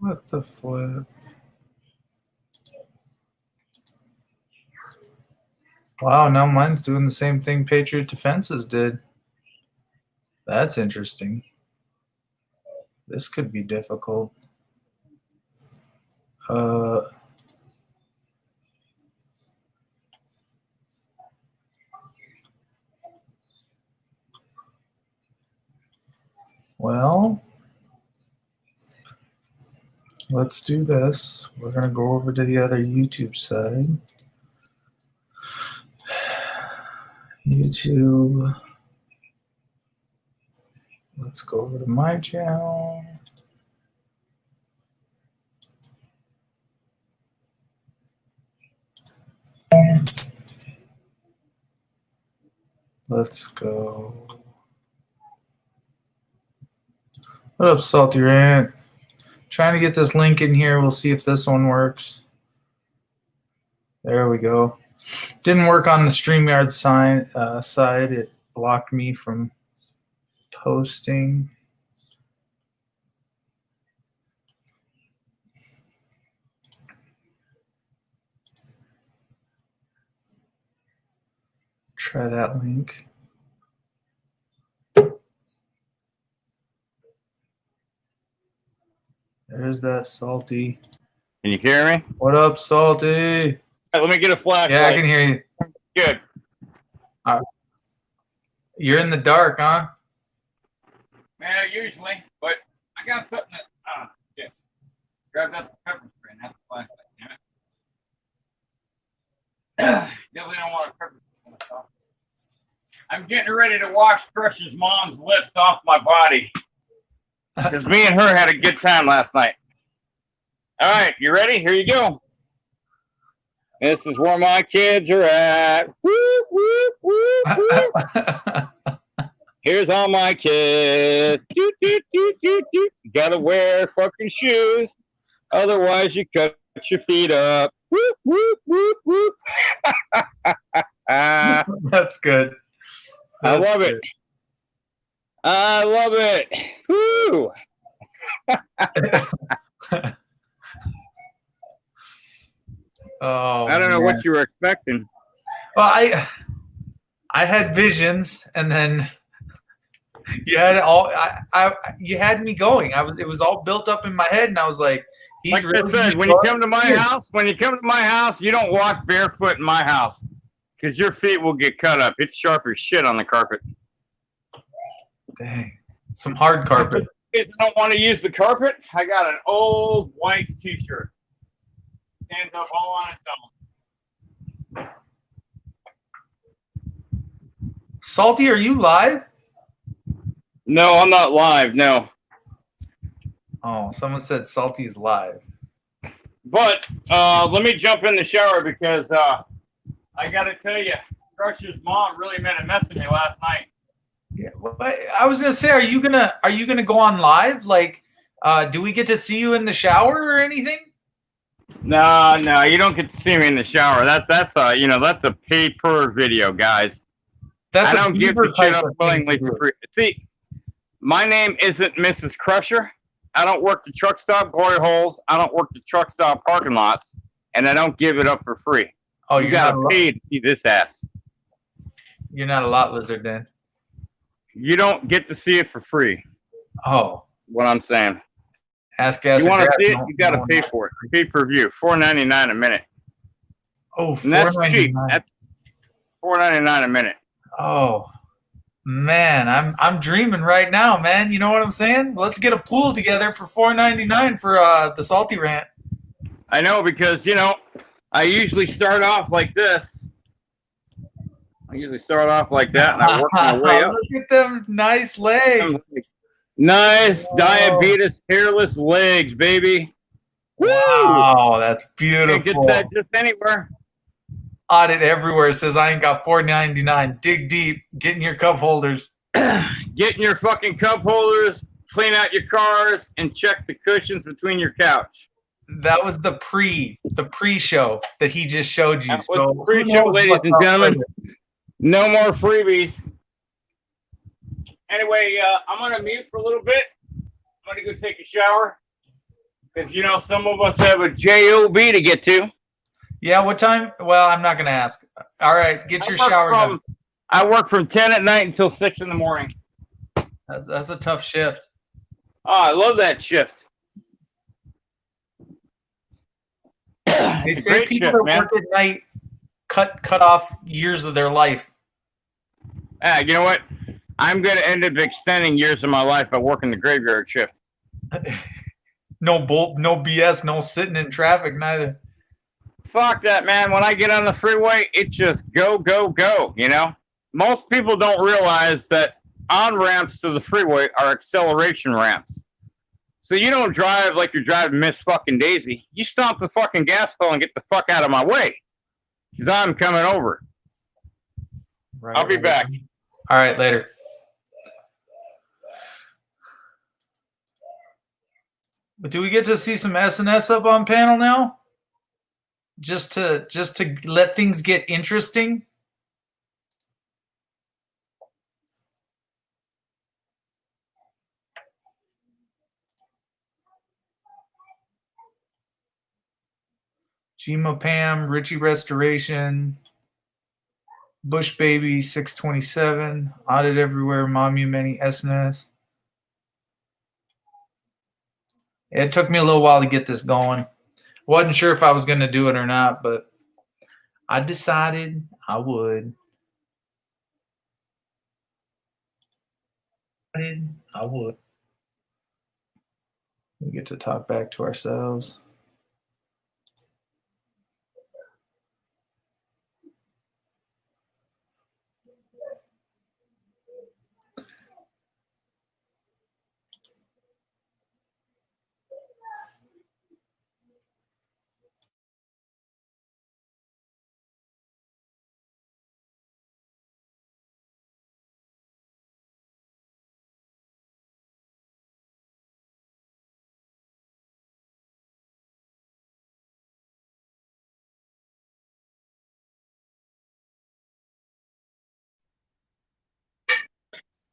What the flip? Wow, now mine's doing the same thing Patriot Defenses did. That's interesting. This could be difficult. Well, let's do this. We're going to go over to the other YouTube side. YouTube. Let's go over to my channel. Let's go. What up, Salty Rant? Trying to get this link in here. We'll see if this one works. There we go. Didn't work on the StreamYard side. It blocked me from posting. Try that link. There's that Salty. Can you hear me? What up, Salty? Right, let me get a flashlight. Yeah, I can hear you. Good. You're in the dark, huh? Man, usually, but I got something that, yeah. Grab that pepper spray, not the flashlight, damn it. Definitely don't want a pepper spray. I'm getting ready to wash Crush's mom's lips off my body. Because me and her had a good time last night. All right, you ready? Here you go. This is where my kids are at. Whoop, whoop, whoop, whoop. Here's all my kids. Doot, doot, doot, doot, doot. You gotta wear fucking shoes. Otherwise, you cut your feet up. Whoop, whoop, whoop, whoop. That's good. I love it. I love it. Woo! Oh, I don't know what you were expecting. Well, I had visions, and then you had all. You had me going. It was all built up in my head, and I was like, "He's like really I said, when you come to my house, you don't walk barefoot in my house because your feet will get cut up. It's sharp as shit on the carpet. Dang, some hard carpet. If you don't want to use the carpet, I got an old white T-shirt. Stands up all on its own. Salty, are you live? No, I'm not live. No. Oh, someone said Salty's live. But let me jump in the shower because I got to tell you, Crush's mom really made a mess of me last night. Yeah, well, I was gonna say, are you gonna go on live? Like, do we get to see you in the shower or anything? No, you don't get to see me in the shower. That's a pay-per video, guys. I don't give the shit up willingly for free. See, my name isn't Mrs. Crusher. I don't work the truck stop glory holes. I don't work the truck stop parking lots, and I don't give it up for free. Oh, you gotta pay to see this ass. You're not a lot lizard, then. You don't get to see it for free. Oh, what I'm saying. Ask Gas. You want to see it? You got to pay for it. Pay-per-view, $4.99 a minute. Oh, $4.99. That's cheap. That's $4.99 a minute. Oh, man, I'm dreaming right now, man. You know what I'm saying? Let's get a pool together for $4.99 for the Salty Rant. I know, because I usually start off like this. I usually start off like that, and I work my way up. Look at them nice legs. Nice diabetes hairless legs, baby. Wow, that's beautiful. Can't get that just anywhere. Audit everywhere says I ain't got $4.99. Dig deep. Get in your cup holders. Get in your fucking cup holders. Clean out your cars and check the cushions between your couch. That was the pre-show that he just showed you. That was the pre-show, ladies and gentlemen. No more freebies. Anyway, I'm going to mute for a little bit. I'm going to go take a shower. Because, you know, some of us have a job to get to. Yeah, what time? Well, I'm not going to ask. All right, get your shower done. I work from 10 at night until 6 in the morning. That's a tough shift. Oh, I love that shift. They say people that work at night cut off years of their life. You know what? I'm going to end up extending years of my life by working the graveyard shift. No BS, no sitting in traffic, neither. Fuck that, man. When I get on the freeway, it's just go, go, go, you know? Most people don't realize that on-ramps to the freeway are acceleration ramps. So you don't drive like you're driving Miss fucking Daisy. You stomp the fucking gas pedal and get the fuck out of my way. Because I'm coming over. Right, I'll be back. All right, later. But do we get to see some S&S up on panel now? Just to let things get interesting? Gma Pam, Richie Restoration, Bush Baby 627, Audit Everywhere, Mommy Many, S&S. It took me a little while to get this going. Wasn't sure if I was going to do it or not, but I decided I would. I would. We get to talk back to ourselves.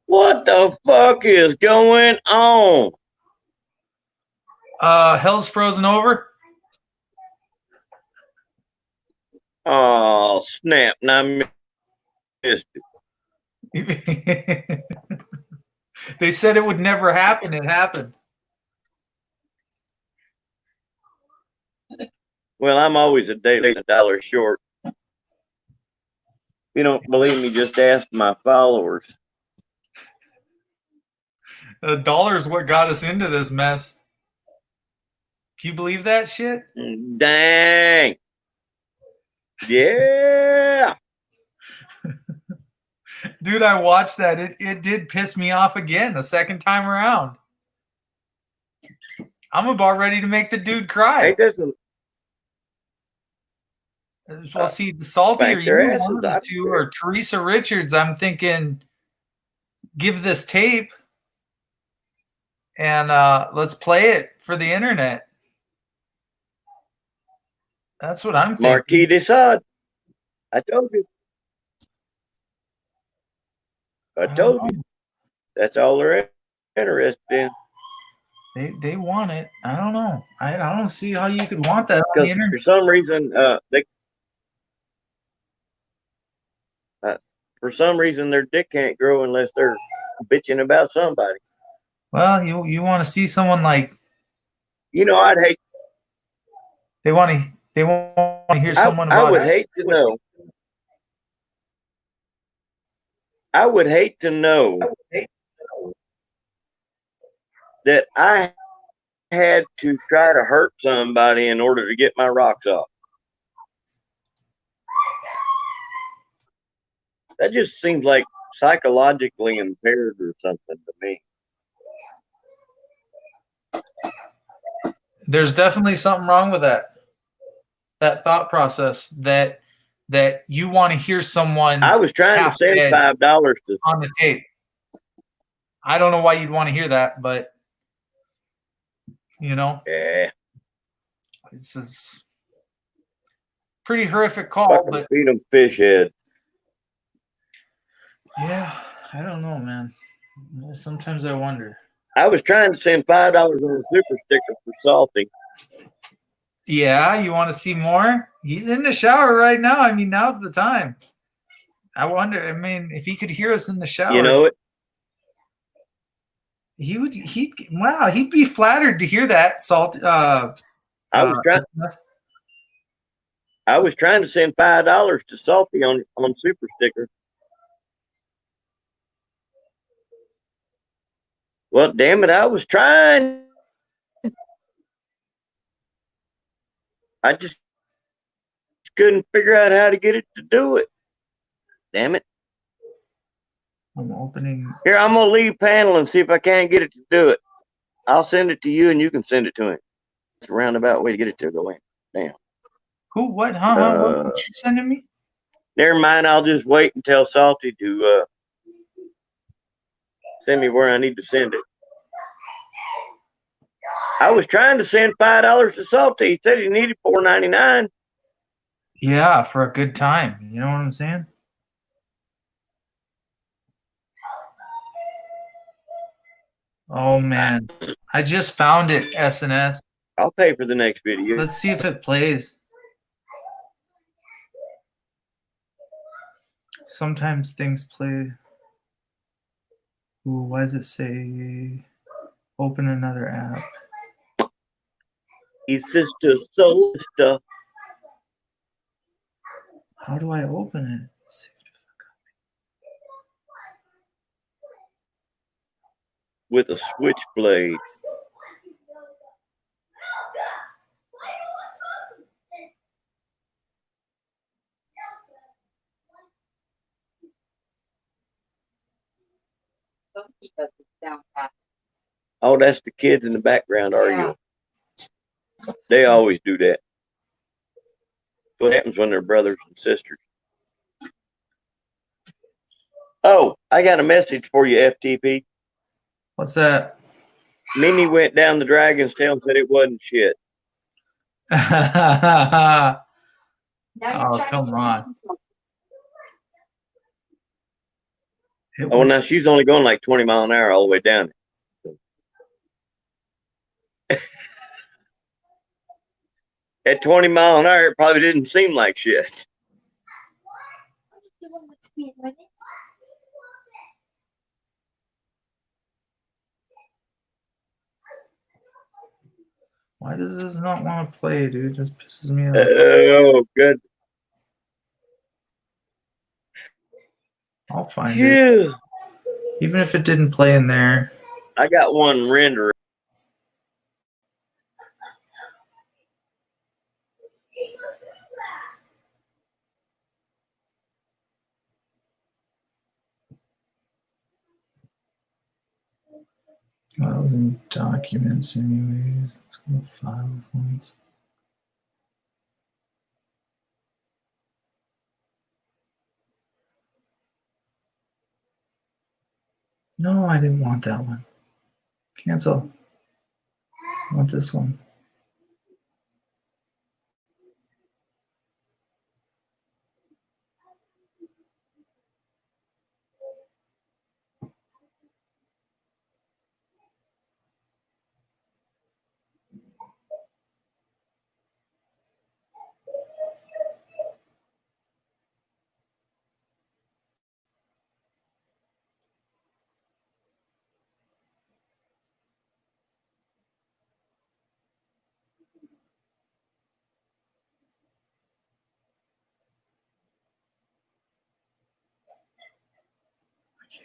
What the fuck is going on? Hell's frozen over. Oh, snap. Now I missed it. They said it would never happen. It happened. Well, I'm always $1 short. If you don't believe me, just ask my followers. $1's what got us into this mess. Can you believe that shit? Dang. Yeah. Dude, I watched that. It did piss me off again the second time around. I'm about ready to make the dude cry. Well, see, the saltier you one of the two, or Teresa Richards, I'm thinking, give this tape and let's play it for the internet. That's what I'm thinking. Marquis de Sade. I told you. I told you. That's all they're interested in. They want it. I don't know. I don't see how you could want that on the internet. For some reason, their dick can't grow unless they're bitching about somebody. Well, you want to see someone like, you know, I'd hate. They want to hear someone about. I would hate to know. I would hate to know that I had to try to hurt somebody in order to get my rocks off. That just seems like psychologically impaired or something to me. There's definitely something wrong with that thought process that you want to hear someone. I was trying to send $5 on the tape. I don't know why you'd want to hear that, but you know, yeah, this is pretty horrific call. But feed them fish head. Yeah, I don't know, man. Sometimes I wonder. I was trying to send $5 on a super sticker for Salty. Yeah, you want to see more? He's in the shower right now. I mean, now's the time. I wonder. I mean, if he could hear us in the shower, You know it. he would. Wow, he'd be flattered to hear that. Salt. I was trying to send $5 to Salty on super sticker. Well, damn it, I was trying. I just couldn't figure out how to get it to do it. Damn it. I'm opening. Here, I'm going to leave panel and see if I can't get it to do it. I'll send it to you and you can send it to him. It's a roundabout way to get it to go in. Damn. Who? What? Huh? What you sending me? Never mind. I'll just wait and tell Salty to send me where I need to send it. I was trying to send $5 to Salty. He said he needed $4.99. Yeah, for a good time. You know what I'm saying? Oh man, I just found it. SNS. I'll pay for the next video. Let's see if it plays. Sometimes things play. Ooh, why does it say open another app? His sister, so sister. How do I open it? With a switchblade. Oh, that's the kids in the background arguing. Yeah. They always do that. What happens when they're brothers and sisters? Oh, I got a message for you, FTP. What's that? Mimi went down the dragon's tail and said it wasn't shit. Oh, come on. Oh, now she's only going like 20 miles an hour all the way down. At 20 miles an hour, it probably didn't seem like shit. Why does this not want to play, dude? This pisses me off. Oh, good. I'll find it. Even if it didn't play in there. I got one render. Well, that was in documents anyways. Let's go to files once. No, I didn't want that one. Cancel. I want this one.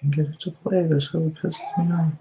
Can't get it to play. This really pisses me off.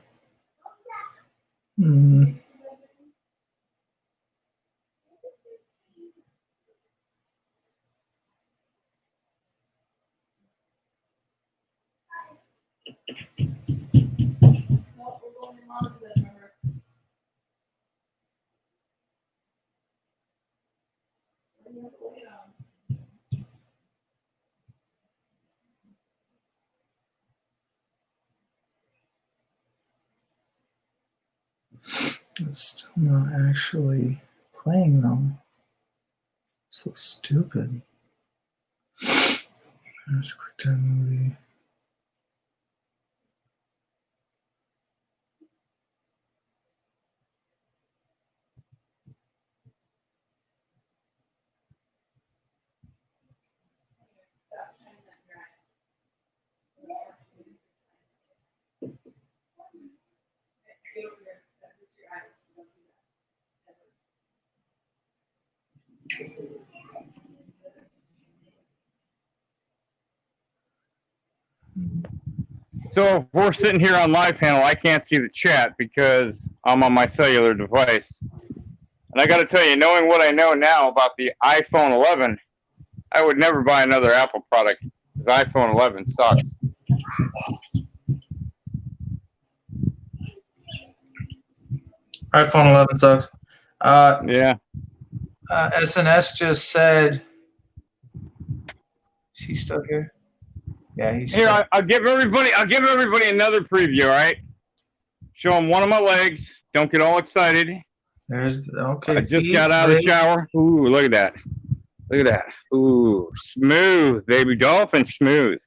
It's still not actually playing though. So stupid. There's QuickTime movie. So if we're sitting here on live panel, I can't see the chat because I'm on my cellular device. And I got to tell you, knowing what I know now about the iPhone 11, I would never buy another Apple product because iPhone 11 sucks. iPhone 11 sucks. Yeah. SNS just said, is he still here? Yeah, he's Here, still. I'll give everybody another preview, all right? Show them one of my legs. Don't get all excited. There's okay. I just got out of the shower. Ooh, look at that. Look at that. Ooh, smooth, baby. Dolphin smooth.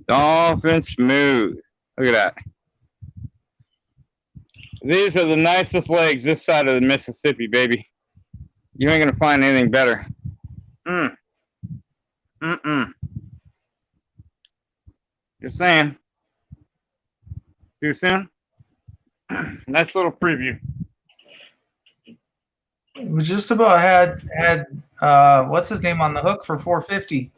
Dolphin smooth. Look at that. These are the nicest legs this side of the Mississippi, baby. You ain't gonna find anything better. Just saying. Too soon? Nice little preview. We just about had what's his name on the hook for 450.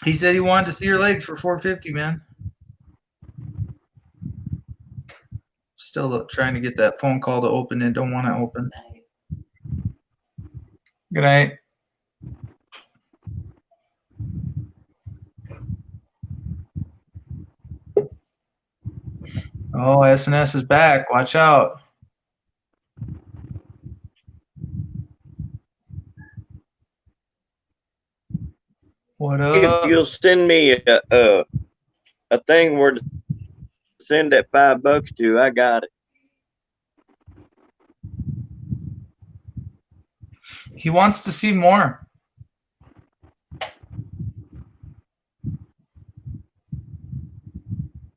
He said he wanted to see your legs for 450, man. Still trying to get that phone call to open and don't want to open. Good night. Oh, SNS is back. Watch out. What up? If you'll send me a thing where to send that $5 to, I got it. He wants to see more.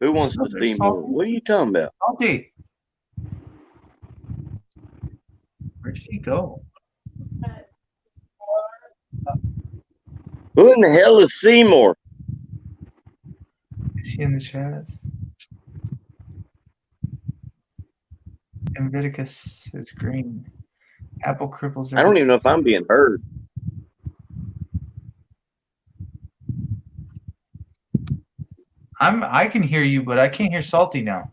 Who wants to see more? What are you talking about? Salty. Where did he go? Who in the hell is Seymour? Is he in the chat? Invictus is green. Apple cripples. I don't even know if I'm being heard. I can hear you, but I can't hear Salty now.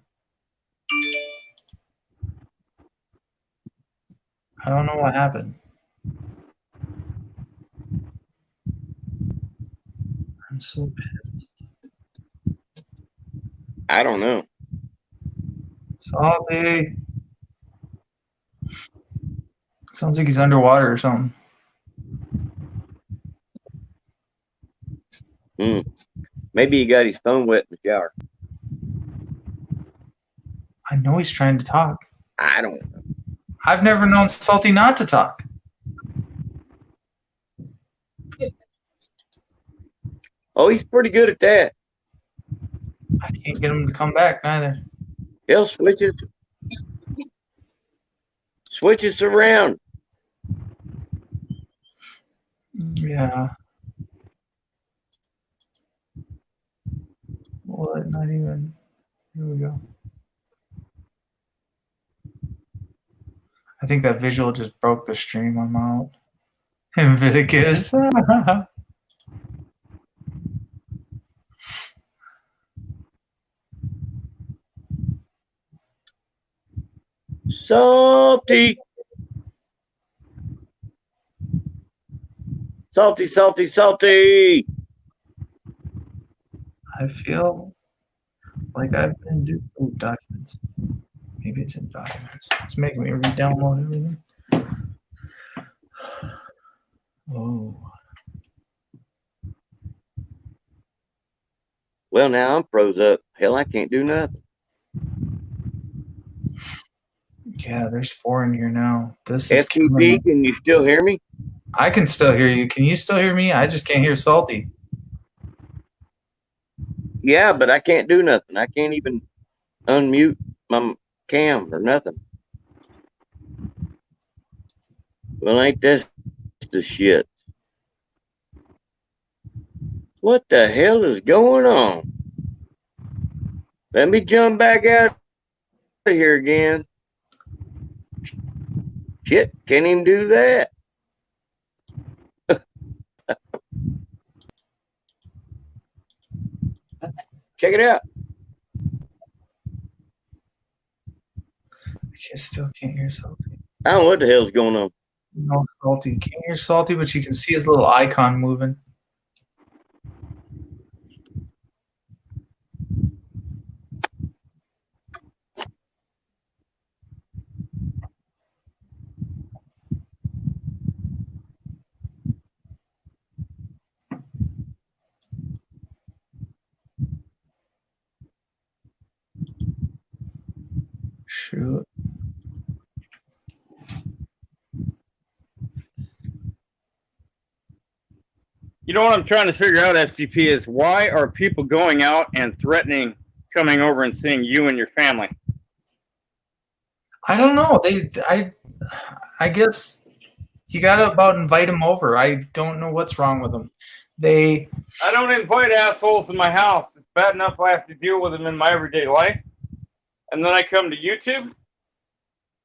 I don't know what happened. I'm so pissed. I don't know. Salty. Sounds like he's underwater or something. Maybe he got his phone wet in the shower. I know he's trying to talk. I don't know. I've never known Salty not to talk. Oh, he's pretty good at that. I can't get him to come back neither. He'll switches around. Yeah. What? Not even. Here we go. I think that visual just broke the stream. I'm out. Invictus. Salty. Salty, salty, salty. I feel like I've been doing documents. Maybe it's in documents. It's making me re-download everything. Oh. Well, now I'm froze up. Hell, I can't do nothing. Yeah, there's 4 in here now. This is FTP, can you still hear me? I can still hear you. Can you still hear me? I just can't hear Salty. Yeah, but I can't do nothing. I can't even unmute my cam or nothing. Well, ain't this the shit? What the hell is going on? Let me jump back out of here again. Shit, can't even do that. Check it out. I still can't hear Salty. I don't know what the hell's going on. No, Salty. Can't hear Salty, but you can see his little icon moving. Shoot. You know what I'm trying to figure out, FTP, is why are people going out and threatening coming over and seeing you and your family? I don't know. I guess you gotta about invite them over. I don't know what's wrong with them. I don't invite assholes in my house. It's bad enough I have to deal with them in my everyday life. And then I come to YouTube.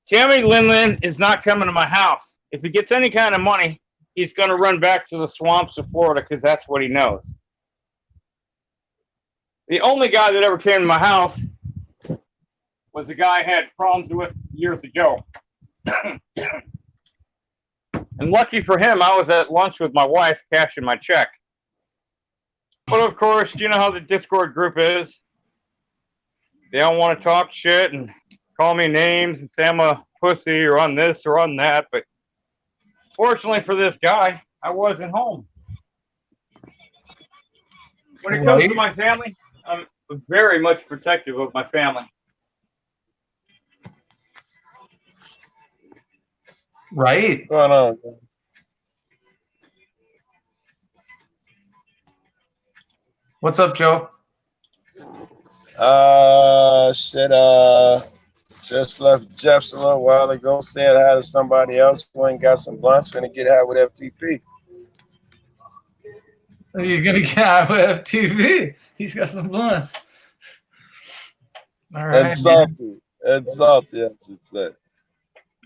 Tammy Linlin is not coming to my house. If he gets any kind of money, he's going to run back to the swamps of Florida because that's what he knows. The only guy that ever came to my house was a guy I had problems with years ago. And lucky for him, I was at lunch with my wife cashing my check. But of course, you know how the Discord group is. They don't want to talk shit and call me names and say I'm a pussy or on this or on that. But fortunately for this guy, I wasn't home. When it comes to my family, I'm very much protective of my family. Right. What's going on? What's up, Joe? Just left Jeff's a little while ago. Said hi to somebody else. Went and got some blunts. Gonna get high with FTP. He's gonna get out with FTV. He's got some blunts. All right. And salty. And salty. That's it.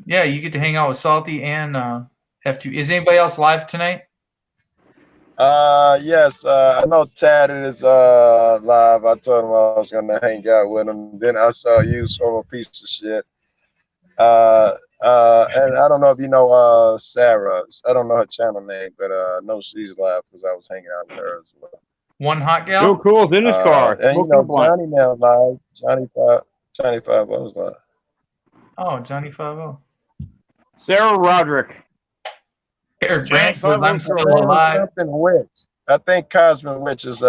Yeah, you get to hang out with Salty and F2. Is anybody else live tonight? Yes. I know Tad is live. I told him I was gonna hang out with him. Then I saw you from a piece of shit. And I don't know if you know Sarah. I don't know her channel name, but I know she's live because I was hanging out with her as well. One hot gal? So cool, in his car. And you know Johnny now live. Johnny 5 was live. Oh, Johnny 5-0. Sarah Roderick. Eric Brantford, I'm still alive. Something Witch. I think Cosmic Witch is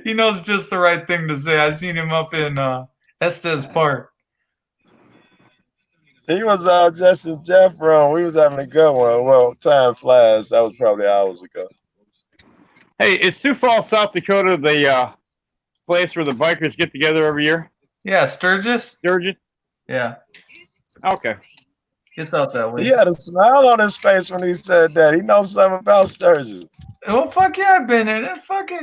He knows just the right thing to say. I seen him up in Estes Park. He was just in Jeff room. We was having a good one. Well, time flies. That was probably hours ago. Hey, is Sioux Falls, South Dakota the place where the bikers get together every year? Yeah, Sturgis? Sturgis? Yeah. Okay. It's out that way. He had a smile on his face when he said that. He knows something about Sturgis. Well, fuck yeah, I've been in it.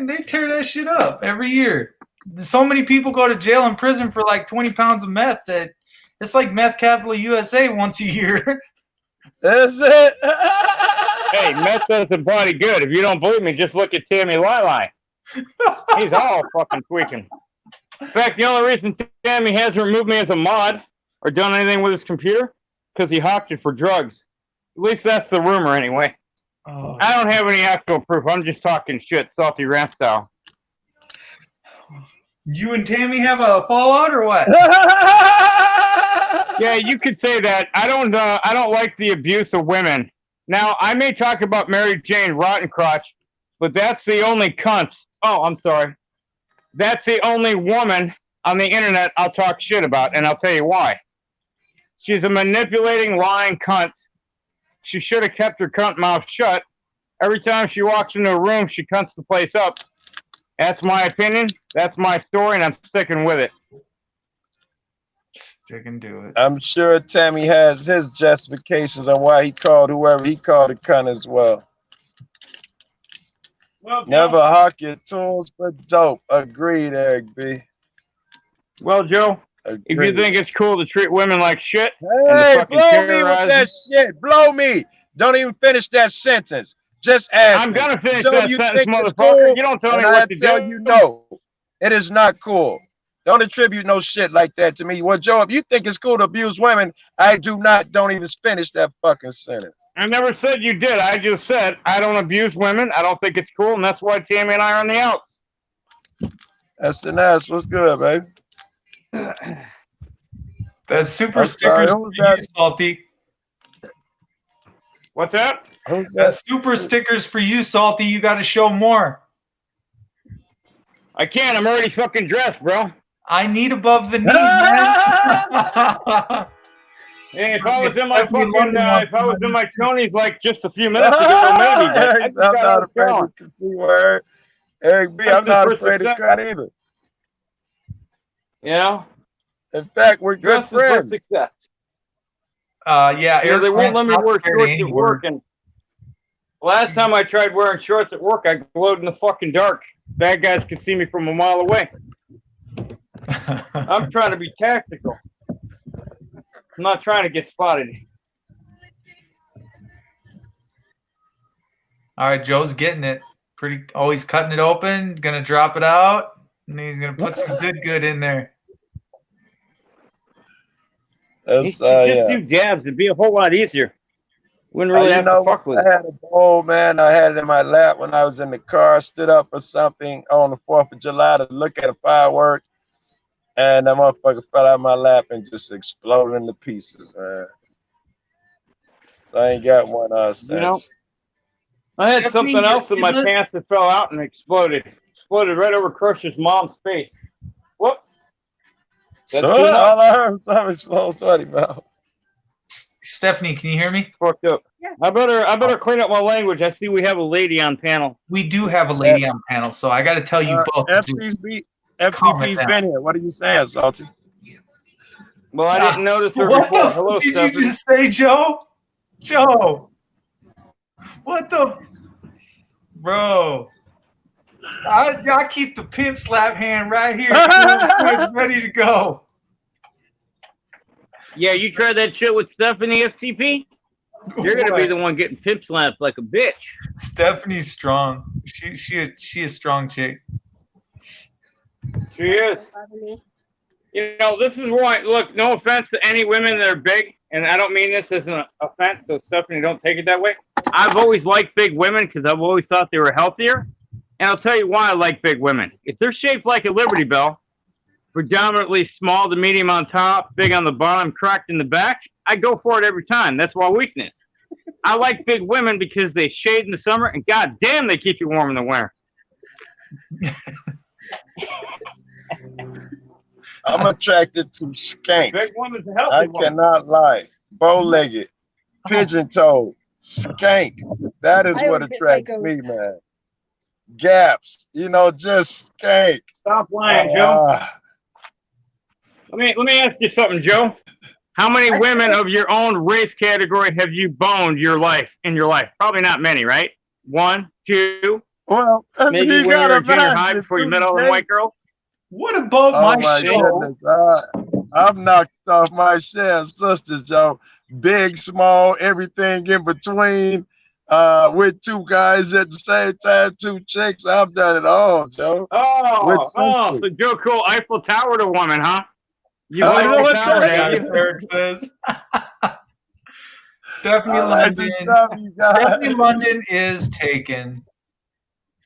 They tear that shit up every year. So many people go to jail and prison for like 20 pounds of meth that it's like meth capital USA once a year. That's it. Hey, meth does the body good. If you don't believe me, just look at Tammy Lili. He's all fucking tweaking. In fact, the only reason Tammy hasn't removed me as a mod or done anything with his computer, because he hawked it for drugs. At least that's the rumor anyway. Oh. I don't have any actual proof. I'm just talking shit, salty rant style. You and Tammy have a fallout or what? Yeah, you could say that. I don't like the abuse of women. Now, I may talk about Mary Jane Rottencrotch, but that's the only cunt. Oh, I'm sorry. That's the only woman on the internet I'll talk shit about, and I'll tell you why. She's a manipulating, lying cunt. She should have kept her cunt mouth shut. Every time she walks into a room, she cunts the place up. That's my opinion. That's my story, and I'm sticking with it. Sticking to it. I'm sure Tammy has his justifications on why he called whoever he called a cunt as well. Well, Never hawk your tools for dope. Agreed, Eric B. Well, Joe, if you Agreed. think it's cool to treat women like shit Hey, fucking blow me with terrorize that shit. Blow me. Don't even finish that sentence. Just ask I'm me. gonna finish Joe, that you sentence, think it's motherfucker. cool? You don't tell me And I what to tell do. you no. It is not cool. Don't attribute no shit like that to me. Well, Joe, if you think it's cool to abuse women, I do not. Don't even finish that fucking sentence. I never said you did. I just said I don't abuse women. I don't think it's cool, and that's why Tammy and I are on the outs. That's the nice. What's good, baby? That's super I'm sorry. stickers Who's for you, that? Salty. What's that? Who's that? That's super stickers for you, Salty. You got to show more. I can't. I'm already fucking dressed, bro. I need above the knee, man. Hey, if I was in my Stephanie fucking, London wants if I was in my to- Tony's like just a few minutes ago, maybe. But I Eric, just I'm got not out of afraid town. to see word. Eric B, I'm not afraid to 100%. cut either. You know, In fact, we're good dress is for friends. success. yeah, Yeah, Eric they won't Grant's let me not wear scared of shorts any at work. word. And last time I tried wearing shorts at work, I glowed in the fucking dark. Bad guys could see me from a mile away. I'm trying to be tactical. I'm not trying to get spotted. All right, Joe's getting it. Always cutting it open. Gonna drop it out, and he's gonna put some good in there. You That's, should just yeah. do dabs. It'd be a whole lot easier. Wouldn't really You have know to fuck with what? it. I had a bowl, man. I had it in my lap when I was in the car, stood up for something on the 4th of July to look at a firework, and that motherfucker fell out of my lap and just exploded into pieces, man. So I ain't got one since. You know, I had Stephanie, something else in my look- pants that fell out and exploded. Exploded right over Crusher's mom's face. Whoops. That's So too much. all I heard was something explode. Sorry, man. Stephanie, can you hear me? Fucked up. Yeah. I better clean up my language. I see we have a lady on panel. We do have a lady on panel, so I got to tell you both. to just calm it FTP's down. been here. What are you saying, Salty? Well, I didn't notice her What before. the Hello, fuck did Stephanie. you just say, Joe? Joe, what the, bro? I keep the pimp slap hand right here, ready to go. Yeah, you tried that shit with Stephanie FTP? You're gonna be What? the one getting pimp slapped like a bitch. Stephanie's strong. She a strong chick. She is. Bother me. You know, this is why. Look, no offense to any women that are big, and I don't mean this as an offense. So Stephanie, don't take it that way. I've always liked big women because I've always thought they were healthier. And I'll tell you why I like big women. If they're shaped like a Liberty Bell, predominantly small to medium on top, big on the bottom, cracked in the back, I go for it every time. That's my weakness. I like big women because they shade in the summer, and goddamn, they keep you warm in the winter. I'm attracted to skank. Big woman's a healthy I woman. cannot lie. Bow-legged, pigeon-toed, skank. That is I what always get attracts psychos. me, man. Gaps, just skank. Stop lying, Joe. Ah, Let me ask you something, Joe. How many women of your own race category have you boned in your life? Probably not many, right? 1, 2, well, maybe you when you got were a in junior high before you met all them white girls. What about Oh my my show? goodness. I've knocked off my share of sisters, Joe. Big, small, everything in between. With 2 guys at the same time, 2 chicks. I've done it all, Joe. With So Joe Cool Eiffel Tower to woman, huh? You Oh, Eiffel you know what Tower, that have Yeah, you? Eric says. Stephanie I like to London. tell you guys. Stephanie London is taken.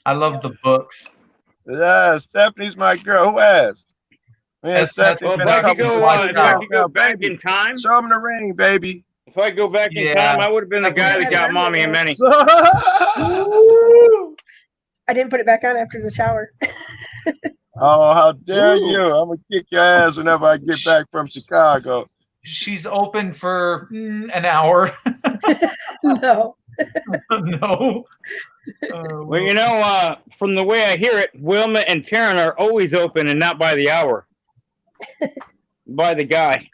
I love the books. Yeah, Stephanie's my girl. Who asked? Me and That's- Stephanie Well, been if a I could couple go, of if I years could go now, back baby. in time, Show him the ring, baby. if I go back in Yeah. time, I would have been the guy that got mommy and Minnie. Oh, I didn't put it back on after the shower. how dare Ooh. you. I'm going to kick your ass whenever I get back from Chicago. She's open for an hour. No. No. Well, you know, from the way I hear it, Wilma and Taryn are always open and not by the hour. By the guy.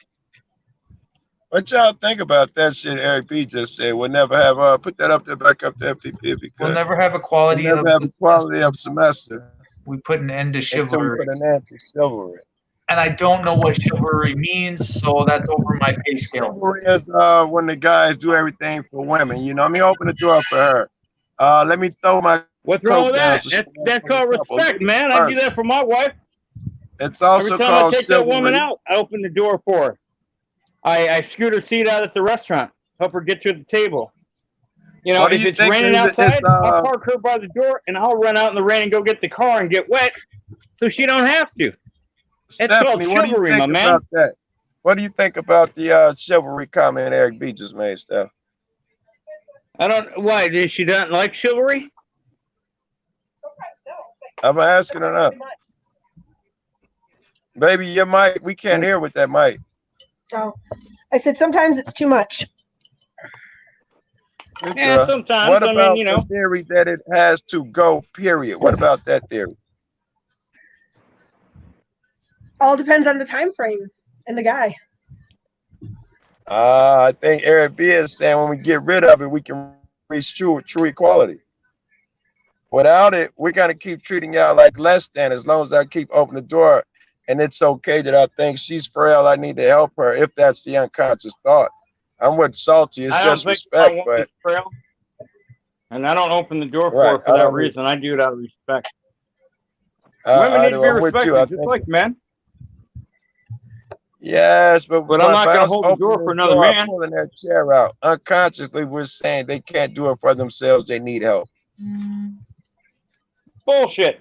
What y'all think about that shit Eric B just said? We'll never have, put that up there, back up to FTP, because We'll never have a quality we'll never of have a quality of semester We put an end to until we chivalry. put an end to chivalry. and I don't know what chivalry means, so that's over my pay scale. Chivalry is when the guys do everything for women. You know, let me open the door for her. Let me throw my What's wrong coat with down. that? So she won't That's come called up. respect, Ladies man. I do that first. for my wife. It's Every also time I called take that woman chivalry. out, I open the door for her. I scoot her seat out at the restaurant, help her get to the table. You know, What do if you it's think raining is outside, I'll park her by the door and I'll run out in the rain and go get the car and get wet so she don't have to. It's called Stephanie, what do you chivalry, think my man. about that? What do you think about the chivalry comment Eric B just made, Steph? I don't. Why? Did she not like chivalry? I'm asking her now. Baby, your mic, we can't hear with that mic. Oh, I said sometimes it's too much. Yeah, sometimes. What I about mean, the theory that it has to go, period? What about that theory? All depends on the time frame and the guy. I think Eric B is saying when we get rid of it, we can reach true equality. Without it, we're gonna keep treating y'all like less than. As long as I keep opening the door, and it's okay that I think she's frail, I need to help her. If that's the unconscious thought, I'm with Salty. It's I don't just think respect, my but woman's frail, and I don't open the door for right, her for that reason. I do it out of respect. Women need to be I'm with you. respected, just like men. Yes, but I'm not by going to us hold the door opening for the another door, man. pulling that chair out, unconsciously we're saying they can't do it for themselves. They need help. Bullshit.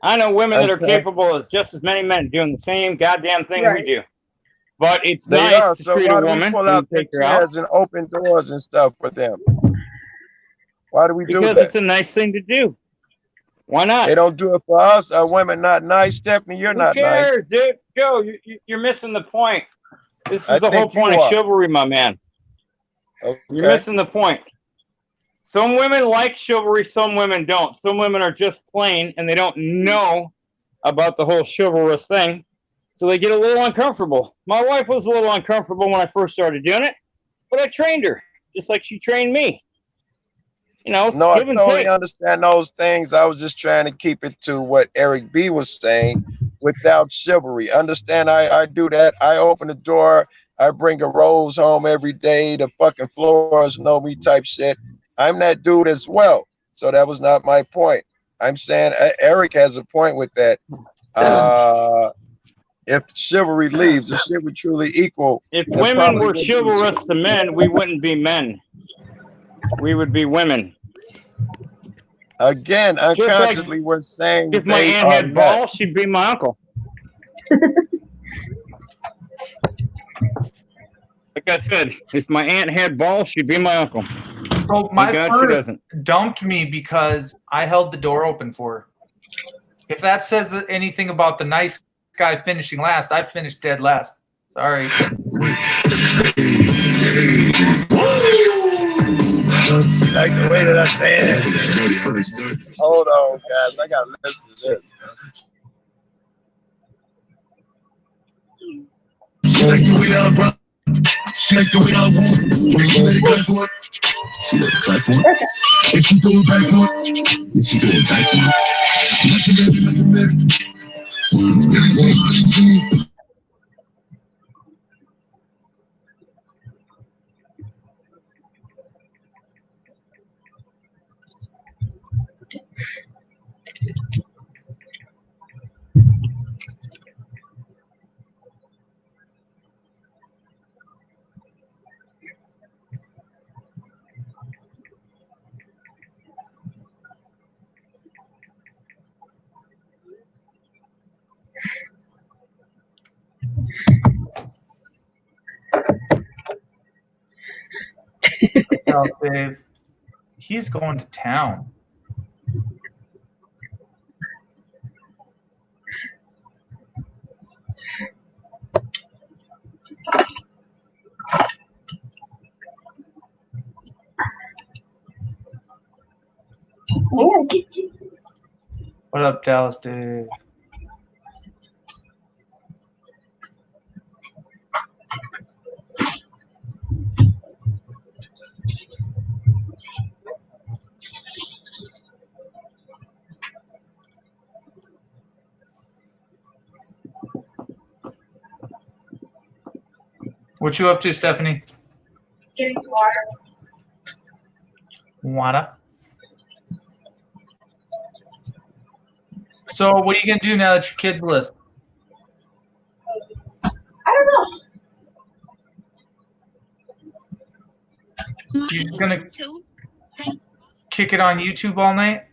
I know women that are Okay. capable of just as many men doing the same goddamn thing we do. But it's They nice are. to So treat why a do we woman pull when you out the take her out. chairs and open doors and stuff for them? Why do we do Because that? it's a nice thing to do. Why not? They don't do it for us. Are women not nice? Stephanie, you're Who not nice. cares, dude? Joe, you're missing the point. This I is the whole think you point of are. chivalry, my man. Okay. You're missing the point. Some women like chivalry, some women don't. Some women are just plain and they don't know about the whole chivalrous thing. So they get a little uncomfortable. My wife was a little uncomfortable when I first started doing it, but I trained her just like she trained me. You know, No, I give and totally take. understand those things. I was just trying to keep it to what Eric B was saying without chivalry. Understand, I do that. I open the door. I bring a rose home every day. The fucking floors know me type shit. I'm that dude as well. So that was not my point. I'm saying Eric has a point with that. If chivalry leaves, if shit would truly equal, If there women probably were wouldn't be chivalrous shit. to men, we wouldn't be men. We would be women. Again, Just like unconsciously, we're saying if my they aunt are had not. balls, she'd be my uncle. Like I said, if my aunt had balls, she'd be my uncle. So my Thank God she first doesn't. dumped me because I held the door open for her. If that says anything about the nice guy finishing last, I finished dead last. Sorry. Like the way that I say it. Hold on, guys. I gotta listen to this. She like the way that I rock. She like the way I walk. She let it clap for it. She let it clap for it. If she throw it back for it. If she throw it back for it. Like a man. Oh, Dave. He's going to town. What up, Dallas Dave? What you up to, Stephanie? Getting some water. Water. So what are you gonna do now that your kids list? I don't know. You just gonna kick it on YouTube all night?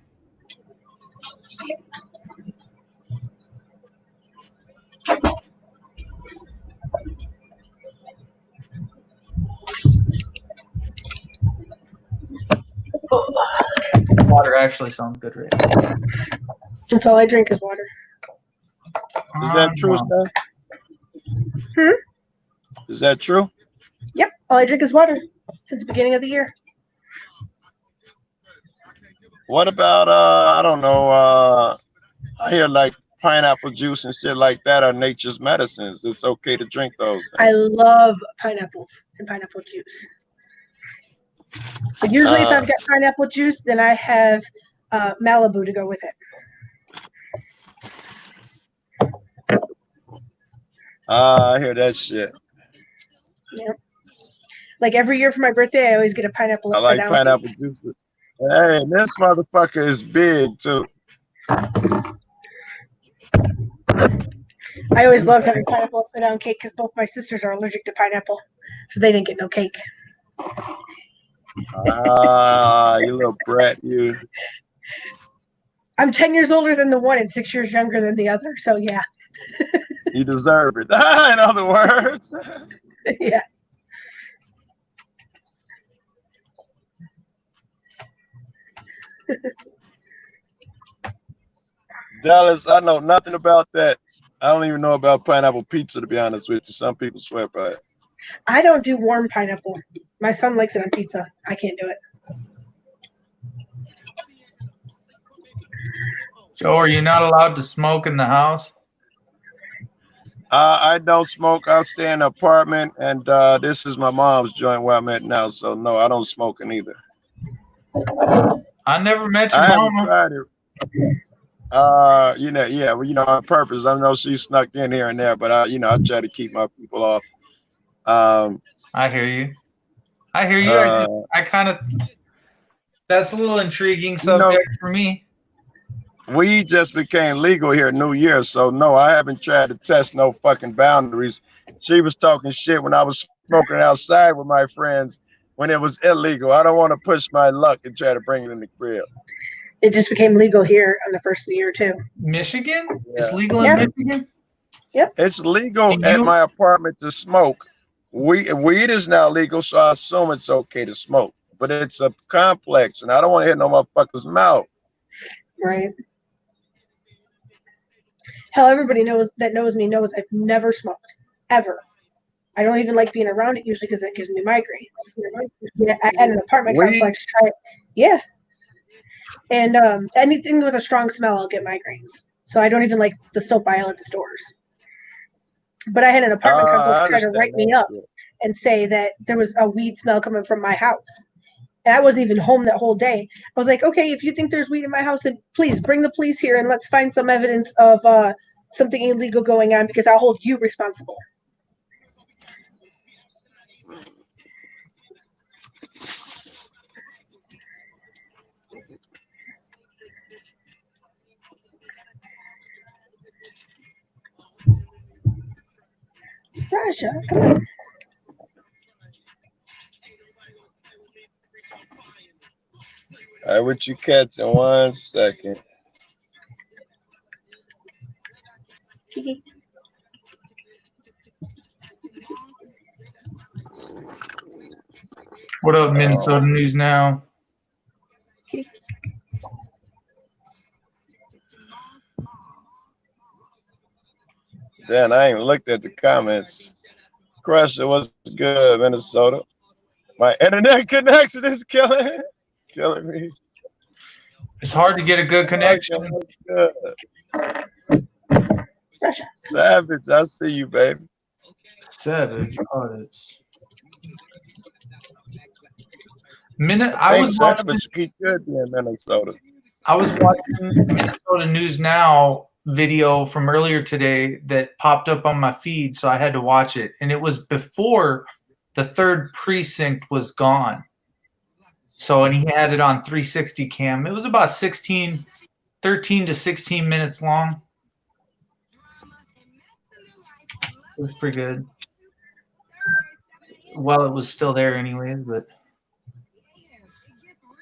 Water actually sounds good, right? That's all I drink is water. Is that true, Steph? Is that true? Yep, all I drink is water since the beginning of the year. What about I don't know, I hear like pineapple juice and shit like that are nature's medicines. It's okay to drink those things. I love pineapples and pineapple juice. But usually if I've got pineapple juice, then I have Malibu to go with it. I hear that shit. Yeah. Like every year for my birthday, I always get a pineapple I upside like down. pineapple juice. Hey, this motherfucker is big too. I always loved having pineapple upside down cake because both my sisters are allergic to pineapple, so they didn't get no cake. You little brat, you. I'm 10 years older than the one and 6 years younger than the other, so yeah. You deserve it. In other words. Yeah. Dallas, I know nothing about that. I don't even know about pineapple pizza, to be honest with you. Some people swear by it. I don't do warm pineapple. My son likes it on pizza. I can't do it. Joe, are you not allowed to smoke in the house? I don't smoke. I stay in an apartment, and this is my mom's joint where I'm at now. So no, I don't smoke in either. I never met your I haven't mama. tried it. Yeah, well, on purpose. I know she snuck in here and there, but I try to keep my people off. I hear you. I kind of. That's a little intriguing subject for me. Weed just became legal here New Year, so no, I haven't tried to test no fucking boundaries. She was talking shit when I was smoking outside with my friends when it was illegal. I don't want to push my luck and try to bring it in the crib. It just became legal here on the first of the year too. Michigan? Yeah. It's legal in Michigan? Yep. It's legal at my apartment to smoke. Weed is now legal, so I assume it's okay to smoke. But it's a complex, and I don't want to hit no motherfucker's mouth. Right. Hell, everybody knows me knows I've never smoked, ever. I don't even like being around it usually because it gives me migraines. Yeah, at an apartment complex, try it. Yeah. And anything with a strong smell, I'll get migraines. So I don't even like the soap aisle at the stores. But I had an apartment complex try to write me up and say that there was a weed smell coming from my house. And I wasn't even home that whole day. I was like, okay, if you think there's weed in my house, then please bring the police here and let's find some evidence of something illegal going on because I'll hold you responsible. Russia, come on. All right, with you cats in 1 second. What up, Minnesota News Now? Dan, I ain't looked at the comments. Crusher, what's good, Minnesota? My internet connection is killing me. It's hard to get a good connection. Good. Savage, I see you, baby. Savage artists. I was watching. Savage, keep good in Minnesota. I was watching Minnesota News Now video from earlier today that popped up on my feed, so I had to watch it. And it was before the third precinct was gone. So, and he had it on 360 cam. It was about 13 to 16 minutes long. It was pretty good. Well, it was still there anyways, but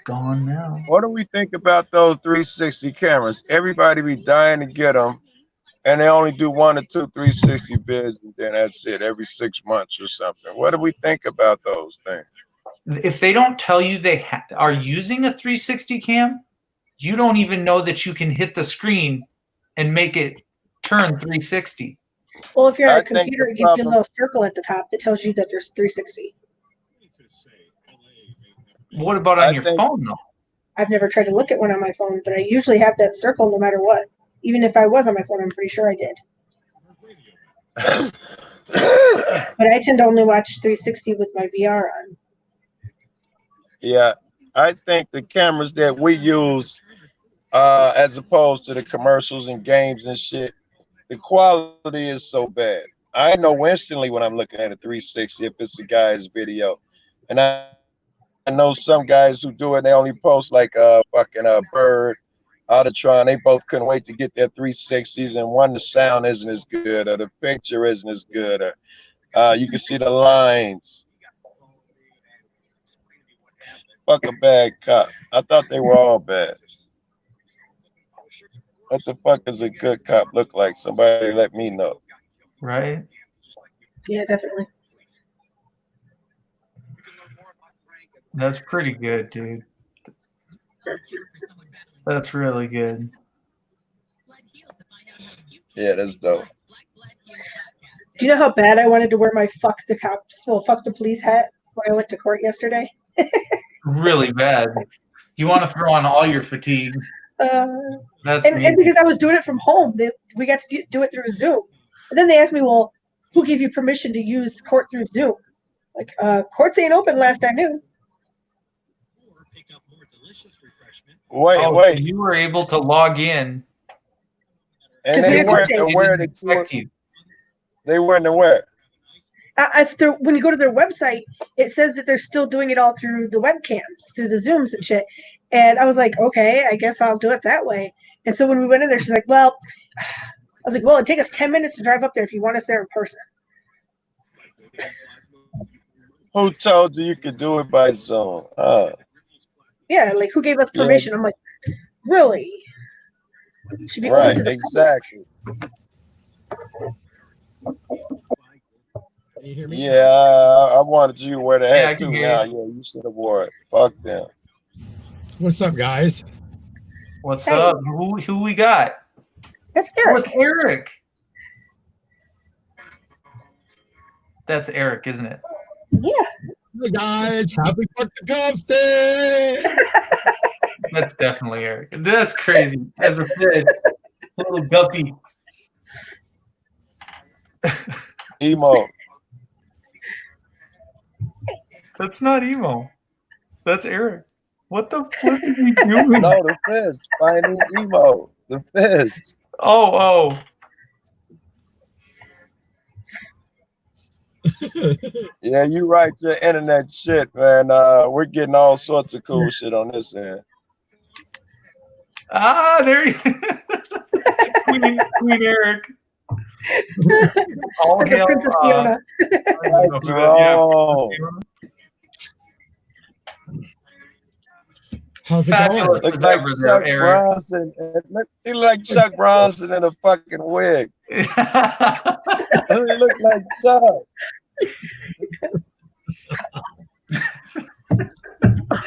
gone now. What do we think about those 360 cameras? Everybody be dying to get them, and they only do 1 or 2 360 bids, and then that's it, every 6 months or something. What do we think about those things? If they don't tell you they are using a 360 cam, you don't even know that you can hit the screen and make it turn 360. Well, if you're on I a think computer, the it gives you a problem- little circle at the top that tells you that there's 360. What about on I your think- phone, though? I've never tried to look at one on my phone, but I usually have that circle no matter what. Even if I was on my phone, I'm pretty sure I did. But I tend to only watch 360 with my VR on. Yeah, I think the cameras that we use, as opposed to the commercials and games and shit, the quality is so bad. I know instantly when I'm looking at a 360 if it's a guy's video. And I know some guys who do it, they only post like fucking Bird, Autotron. They both couldn't wait to get their 360s, and one, the sound isn't as good, or the picture isn't as good, or you can see the lines. Fuck a bad cop. I thought they were all bad. What the fuck does a good cop look like? Somebody let me know. Right? Yeah, definitely. That's pretty good, dude. That's really good. Yeah, that's dope. Do you know how bad I wanted to wear my fuck the cops, well, fuck the police hat when I went to court yesterday? Really bad. You want to throw on all your fatigue. That's And me. because I was doing it from home, we got to do it through Zoom. And then they asked me, well, who gave you permission to use court through Zoom? Like, courts ain't open last I knew. Wait. You were able to log in. And 'Cause they we weren't didn't aware that expect you. they weren't aware. When you go to their website, it says that they're still doing it all through the webcams, through the Zooms and shit. And I was like, okay, I guess I'll do it that way. And so when we went in there, she's like, well, I was like, well, it'd take us 10 minutes to drive up there if you want us there in person. Who told you could do it by Zoom? Yeah, like, who gave us Yeah. permission? I'm like, really? Should be Right, open to the exactly. Can you hear me? Yeah, I wanted you to wear the Yeah, I hat can too. hear Now, you. yeah, you should have wore it. Fuck them. What's up, guys? What's Hey. up? Who we got? That's Oh, Eric. it's Eric. That's Eric, isn't it? Yeah. Hey guys, happy Fuck the Cops Day! That's definitely Eric. That's crazy. As a kid, little guppy. Emo. That's not emo. That's Eric. What the flip is he doing? No, the fist. Finding emo. The fist. Oh. Yeah, you write your internet shit, man. We're getting all sorts of cool shit on this end. Ah, there he Queen Eric. All It's like a hail, Princess I Fiona. don't know That's who that- yeah. wrong. How's it Fabulous. going? Look as like ever Chuck there, Eric. Bronson. He look like Chuck Bronson in a fucking wig. He look like Chuck.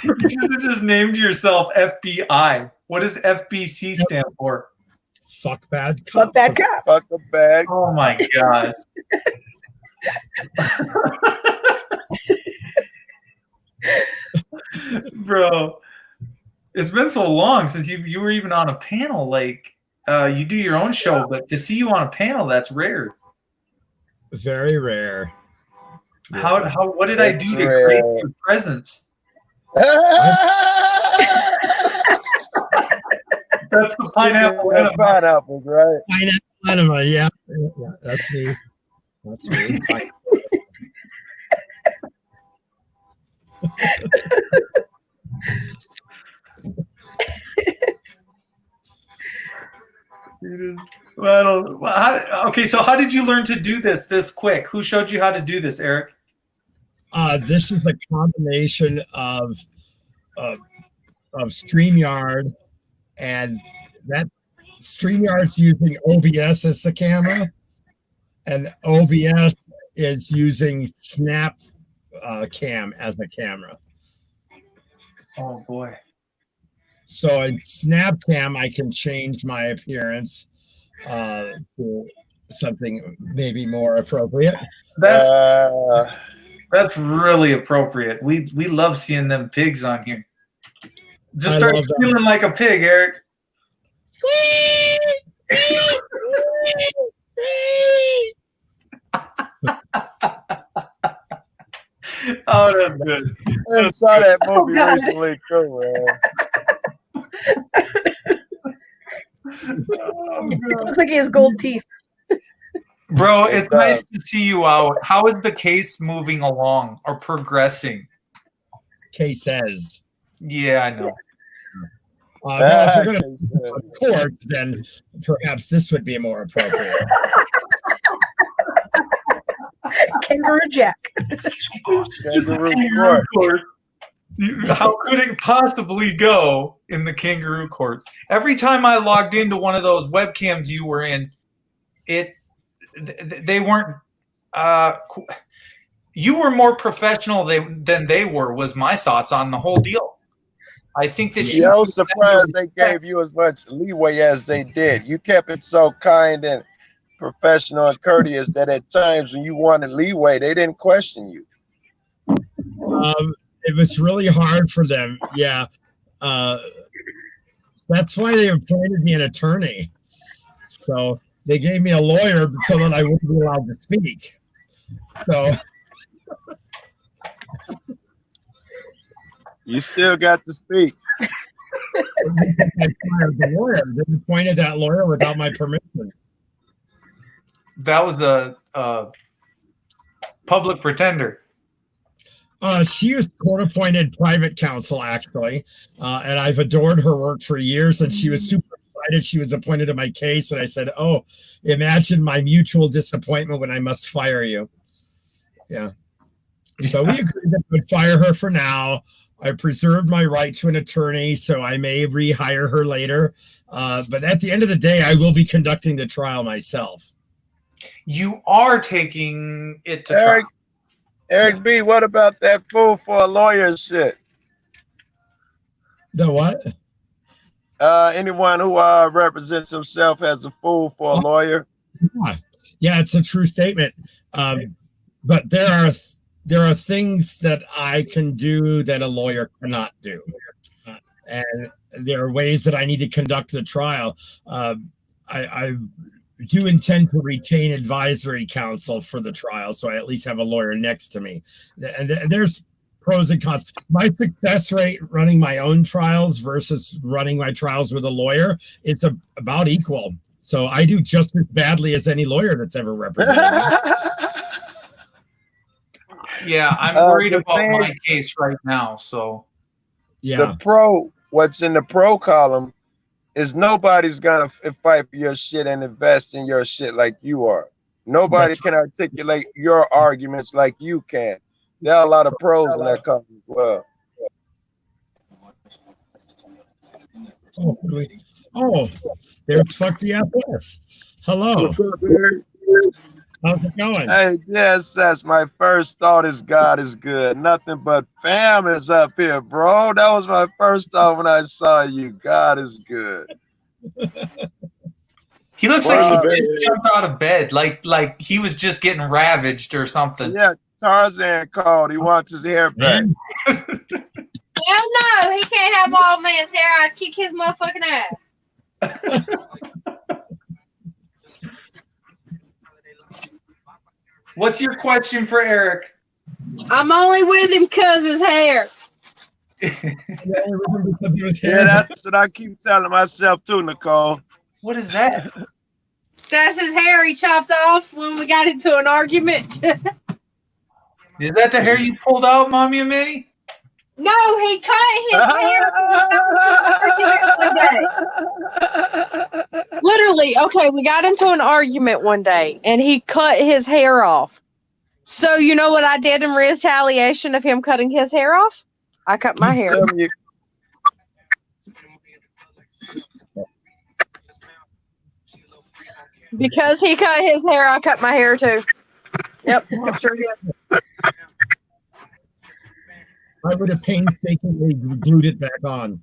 You should have just named yourself FBI. What does FBC stand for? Fuck bad cops. Fuck bad cop. Fuck a bag. Oh my god. Bro, it's been so long since you were even on a panel. Like, you do your own show, but to see you on a panel, that's rare. Very rare. How what did I do to That's grace rare. your presence? That's the pineapple Yeah, enema. pineapples, right? Pineapple enema, yeah. That's me. That's me. Well, okay, so how did you learn to do this quick? Who showed you how to do this, Eric? This is a combination of StreamYard, and that StreamYard's using OBS as the camera, and OBS is using Snap Cam as the camera. Oh boy. So in Snapcam, I can change my appearance to something maybe more appropriate. That's really appropriate. We love seeing them pigs on here. Just I start love that. feeling like a pig, Eric. Oh, that's good. I saw that movie God. recently too, man. It looks like he has gold teeth. Bro, It it's does. nice to see you out. How is the case moving along or progressing? Kay says. Yeah, I know. Well, if you're going to court, then perhaps this would be more appropriate. Kangaroo Jack. Kangaroo Kangaroo court. court. How could it possibly go in the kangaroo courts? Every time I logged into one of those webcams you were in, they weren't. You were more professional than they were. Was my thoughts on the whole deal. I think that Yeah, I was surprised they gave you as much leeway as they did. You kept it so kind and professional and courteous that at times when you wanted leeway, they didn't question you. It was really hard for them. Yeah. That's why they appointed me an attorney. So they gave me a lawyer so that I wouldn't be allowed to speak. So You still got to speak. I fired the lawyer. They appointed that lawyer without my permission. that was a public pretender. She was court-appointed private counsel, actually, and I've adored her work for years. And she was super excited. She was appointed to my case, and I said, "Oh, imagine my mutual disappointment when I must fire you." Yeah. So we agreed that I would fire her for now. I preserved my right to an attorney, so I may rehire her later. But at the end of the day, I will be conducting the trial myself. You are taking it to Eric, trial. Eric B, what about that fool for a lawyer shit? The what? Anyone who represents himself as a fool for a lawyer? Yeah, it's a true statement. But there are things that I can do that a lawyer cannot do. And there are ways that I need to conduct the trial. I do intend to retain advisory counsel for the trial, so I at least have a lawyer next to me. And there's pros and cons. My success rate running my own trials versus running my trials with a lawyer, it's about equal. So I do just as badly as any lawyer that's ever represented me. Yeah, I'm worried about my case right now. So Yeah. What's in the pro column is nobody's gonna fight for your shit and invest in your shit like you are. Nobody can articulate your arguments like you can. There are a lot of pros in that column as well. There's Fuck the FS. Hello. How's it going? Hey, yes, that's my first thought is God is good. Nothing but fam is up here, bro. That was my first thought when I saw you. God is good. he looks like he just jumped out of bed, like he was just getting ravaged or something. Yeah, Tarzan called. He wants his hair back. Hell no, he can't have all man's hair. I'd kick his motherfucking ass. What's your question for Eric? I'm only with him 'cause his hair. Because of his Yeah, hair. that's what I keep telling myself too, Nicole. What is that? That's his hair he chopped off when we got into an argument. Is that the hair you pulled out, Mommy and Minnie? No, he cut his hair one day. Literally, okay, we got into an argument one day and he cut his hair off. So you know what I did in retaliation of him cutting his hair off? I cut my hair. Tell me, Because he cut his hair, I cut my hair too. Yep, sure did. I would have painstakingly glued it back on.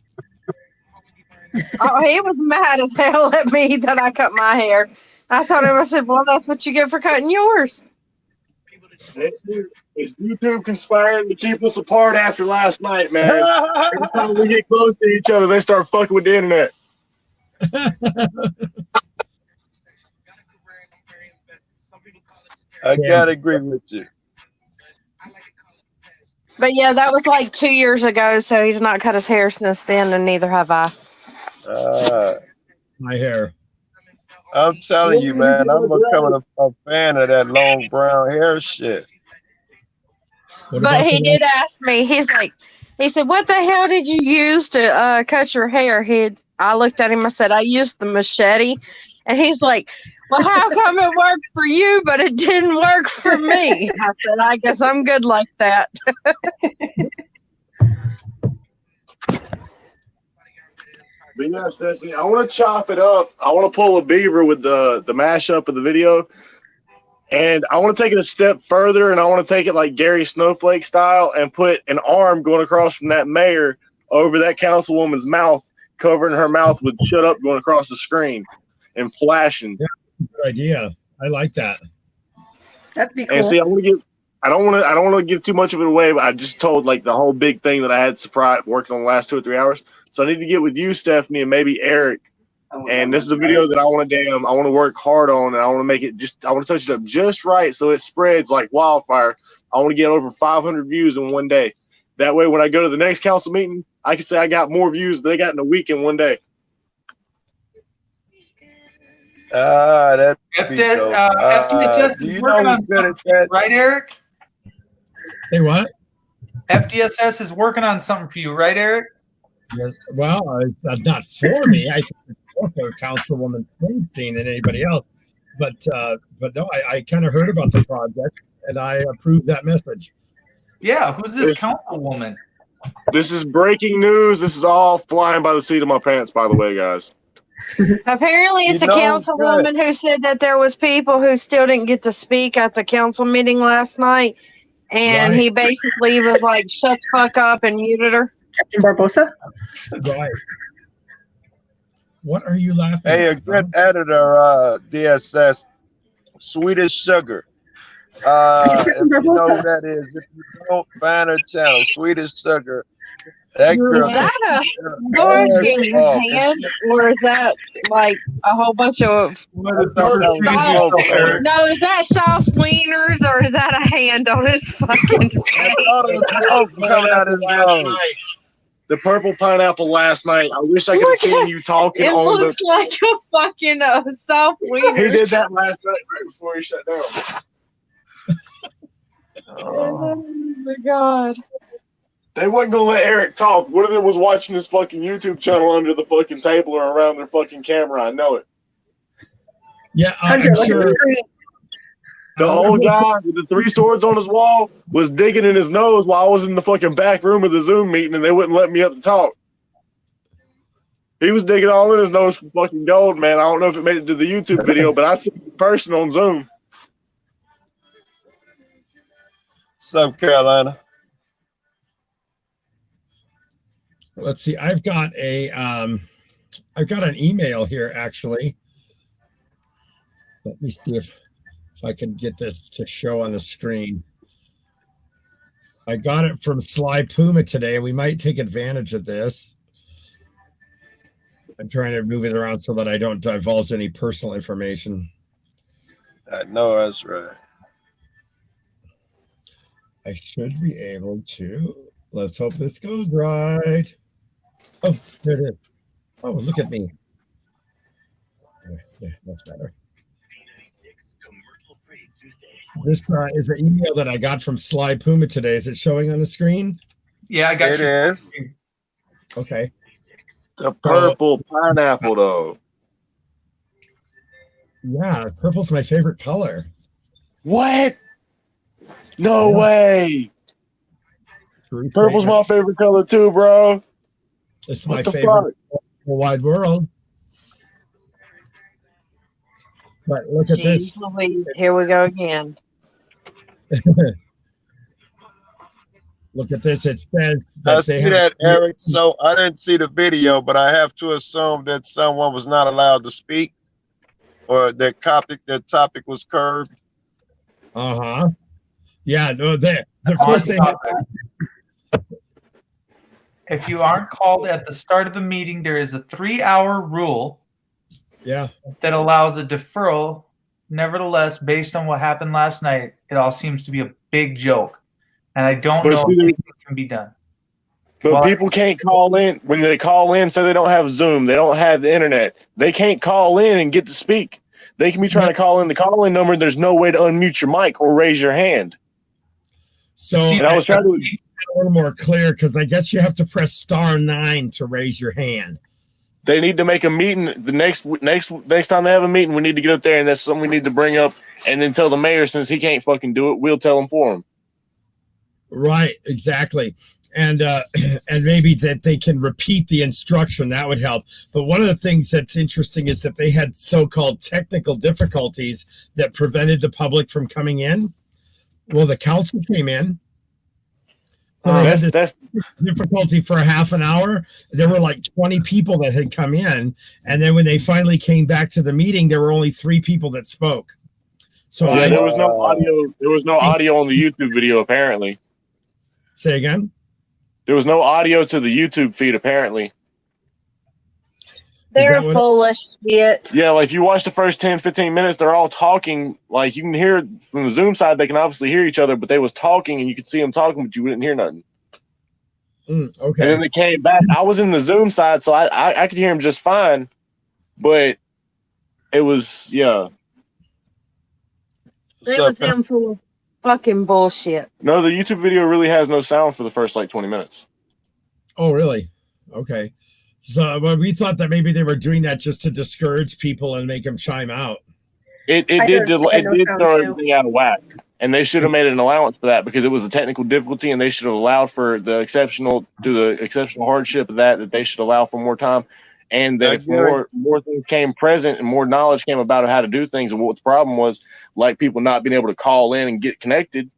Oh, he was mad as hell at me that I cut my hair. I told him, I said, well, that's what you get for cutting yours. It's YouTube conspiring to keep us apart after last night, man. Every time we get close to each other, they start fucking with the internet. I gotta agree with you. But yeah, that was like 2 years ago, so he's not cut his hair since then, and neither have I. My hair. I'm telling you, man, I'm becoming a fan of that long brown hair shit. But he did ask me, he said, what the hell did you use to cut your hair? I looked at him, I said, I used the machete. And he's like, well, how come it worked for you, but it didn't work for me? I said, I guess I'm good like that. But yeah, Stephanie, I want to chop it up. I want to pull a beaver with the mashup of the video. And I want to take it a step further, and I want to take it like Gary Snowflake style and put an arm going across from that mayor over that councilwoman's mouth, covering her mouth with "shut up" going across the screen and flashing. Yeah, good idea. I like that. That'd be cool. And see, I don't want to give too much of it away, but I just told like the whole big thing that I had surprise working on the last 2 or 3 hours. So I need to get with you, Stephanie, and maybe Eric. And this is a video that I want to work hard on, and I want to make it I want to touch it up just right so it spreads like wildfire. I want to get over 500 views in one day. That way, when I go to the next council meeting, I can say I got more views than they got in a week in one day. That'd be dope. FDSS do is you working know on who's good at something, that? right, Eric? Say what? FDSS is working on something for you, right, Eric? Yes. Well, it's not for me. I think it's more for Councilwoman Springsteen than anybody else. But no, I kind of heard about the project, and I approved that message. Yeah, who's this councilwoman? This is breaking news. This is all flying by the seat of my pants, by the way, guys. Apparently, it's a councilwoman who said that there was people who still didn't get to speak at the council meeting last night, and he basically was like, "Shut the fuck up," and muted her. Captain Barbosa. Right. What are you laughing at? Hey, a good editor, DSS, Swedish Sugar. If you know who that is, if you don't, find her channel, Swedish Sugar. That girl. Is that a bargain hand, or is that like a whole bunch of? No, is that soft wieners, or is that a hand on his fucking face? The purple pineapple last night. I wish I could have seen you talking. It looks like a fucking soft wiener. He did that last night right before he shut down. Oh my god. They wasn't gonna let Eric talk. One of them was watching his fucking YouTube channel under the fucking table or around their fucking camera. I know it. Yeah, I'm sure. The old guy with the 3 swords on his wall was digging in his nose while I was in the fucking back room of the Zoom meeting, and they wouldn't let me up to talk. He was digging all in his nose for fucking gold, man. I don't know if it made it to the YouTube video, but I see the person on Zoom. What's up, Carolina? Let's see. I've got an email here actually. Let me see if I can get this to show on the screen. I got it from Sly Puma today. We might take advantage of this. I'm trying to move it around so that I don't divulge any personal information. I know that's right. I should be able to. Let's hope this goes right. Oh, there it is. Oh, look at me. Yeah, that's better. This is an email that I got from Sly Puma today. Is it showing on the screen? Yeah, I got It you. is. Okay. The purple pineapple, though. Yeah, purple's my favorite color. What? No Yeah. way. True Purple's statement. my favorite color too, bro. It's What my the favorite fuck? in the wide world. But look at this. Jeez Louise, here we go again. Look at this. It says I that they see have. that, Eric. So I didn't see the video, but I have to assume that someone was not allowed to speak, or their topic was curbed. Uh-huh. Yeah, no, the On first thing. topic. If you aren't called at the start of the meeting, there is a 3-hour rule. Yeah. That allows a deferral. Nevertheless, based on what happened last night, it all seems to be a big joke, and I don't know if anything can be done. But people can't call in. When they call in, say they don't have Zoom, they don't have the internet, they can't call in and get to speak. They can be trying to call in the call-in number. There's no way to unmute your mic or raise your hand. So and I was trying to a little more clear because I guess you have to press *9 to raise your hand. They need to make a meeting the next time they have a meeting. We need to get up there, and that's something we need to bring up, and then tell the mayor, since he can't fucking do it, we'll tell him for him. Right, exactly, and maybe that they can repeat the instruction. That would help. But one of the things that's interesting is that they had so-called technical difficulties that prevented the public from coming in. Well, the council came in. So that's difficulty for a half an hour. There were like 20 people that had come in, and then when they finally came back to the meeting, there were only 3 people that spoke. So there was no audio. There was no audio on the YouTube video. Apparently, say again. There was no audio to the YouTube feed. Apparently, they're full of shit. Yeah, like if you watch the first 10-15 minutes, they're all talking. Like you can hear from the Zoom side, they can obviously hear each other, but they was talking, and you could see them talking, but you wouldn't hear nothing. Okay. And then they came back. I was in the Zoom side, so I could hear him just fine, but it was It was them full of fucking bullshit. No, the YouTube video really has no sound for the first like 20 minutes. Oh, really? Okay. So we thought that maybe they were doing that just to discourage people and make them chime out. It did throw everything out of whack, and they should have made an allowance for that because it was a technical difficulty, and they should have allowed for the exceptional hardship of that they should allow for more time, and that if more things came present and more knowledge came about how to do things, and what the problem was, like people not being able to call in and get connected.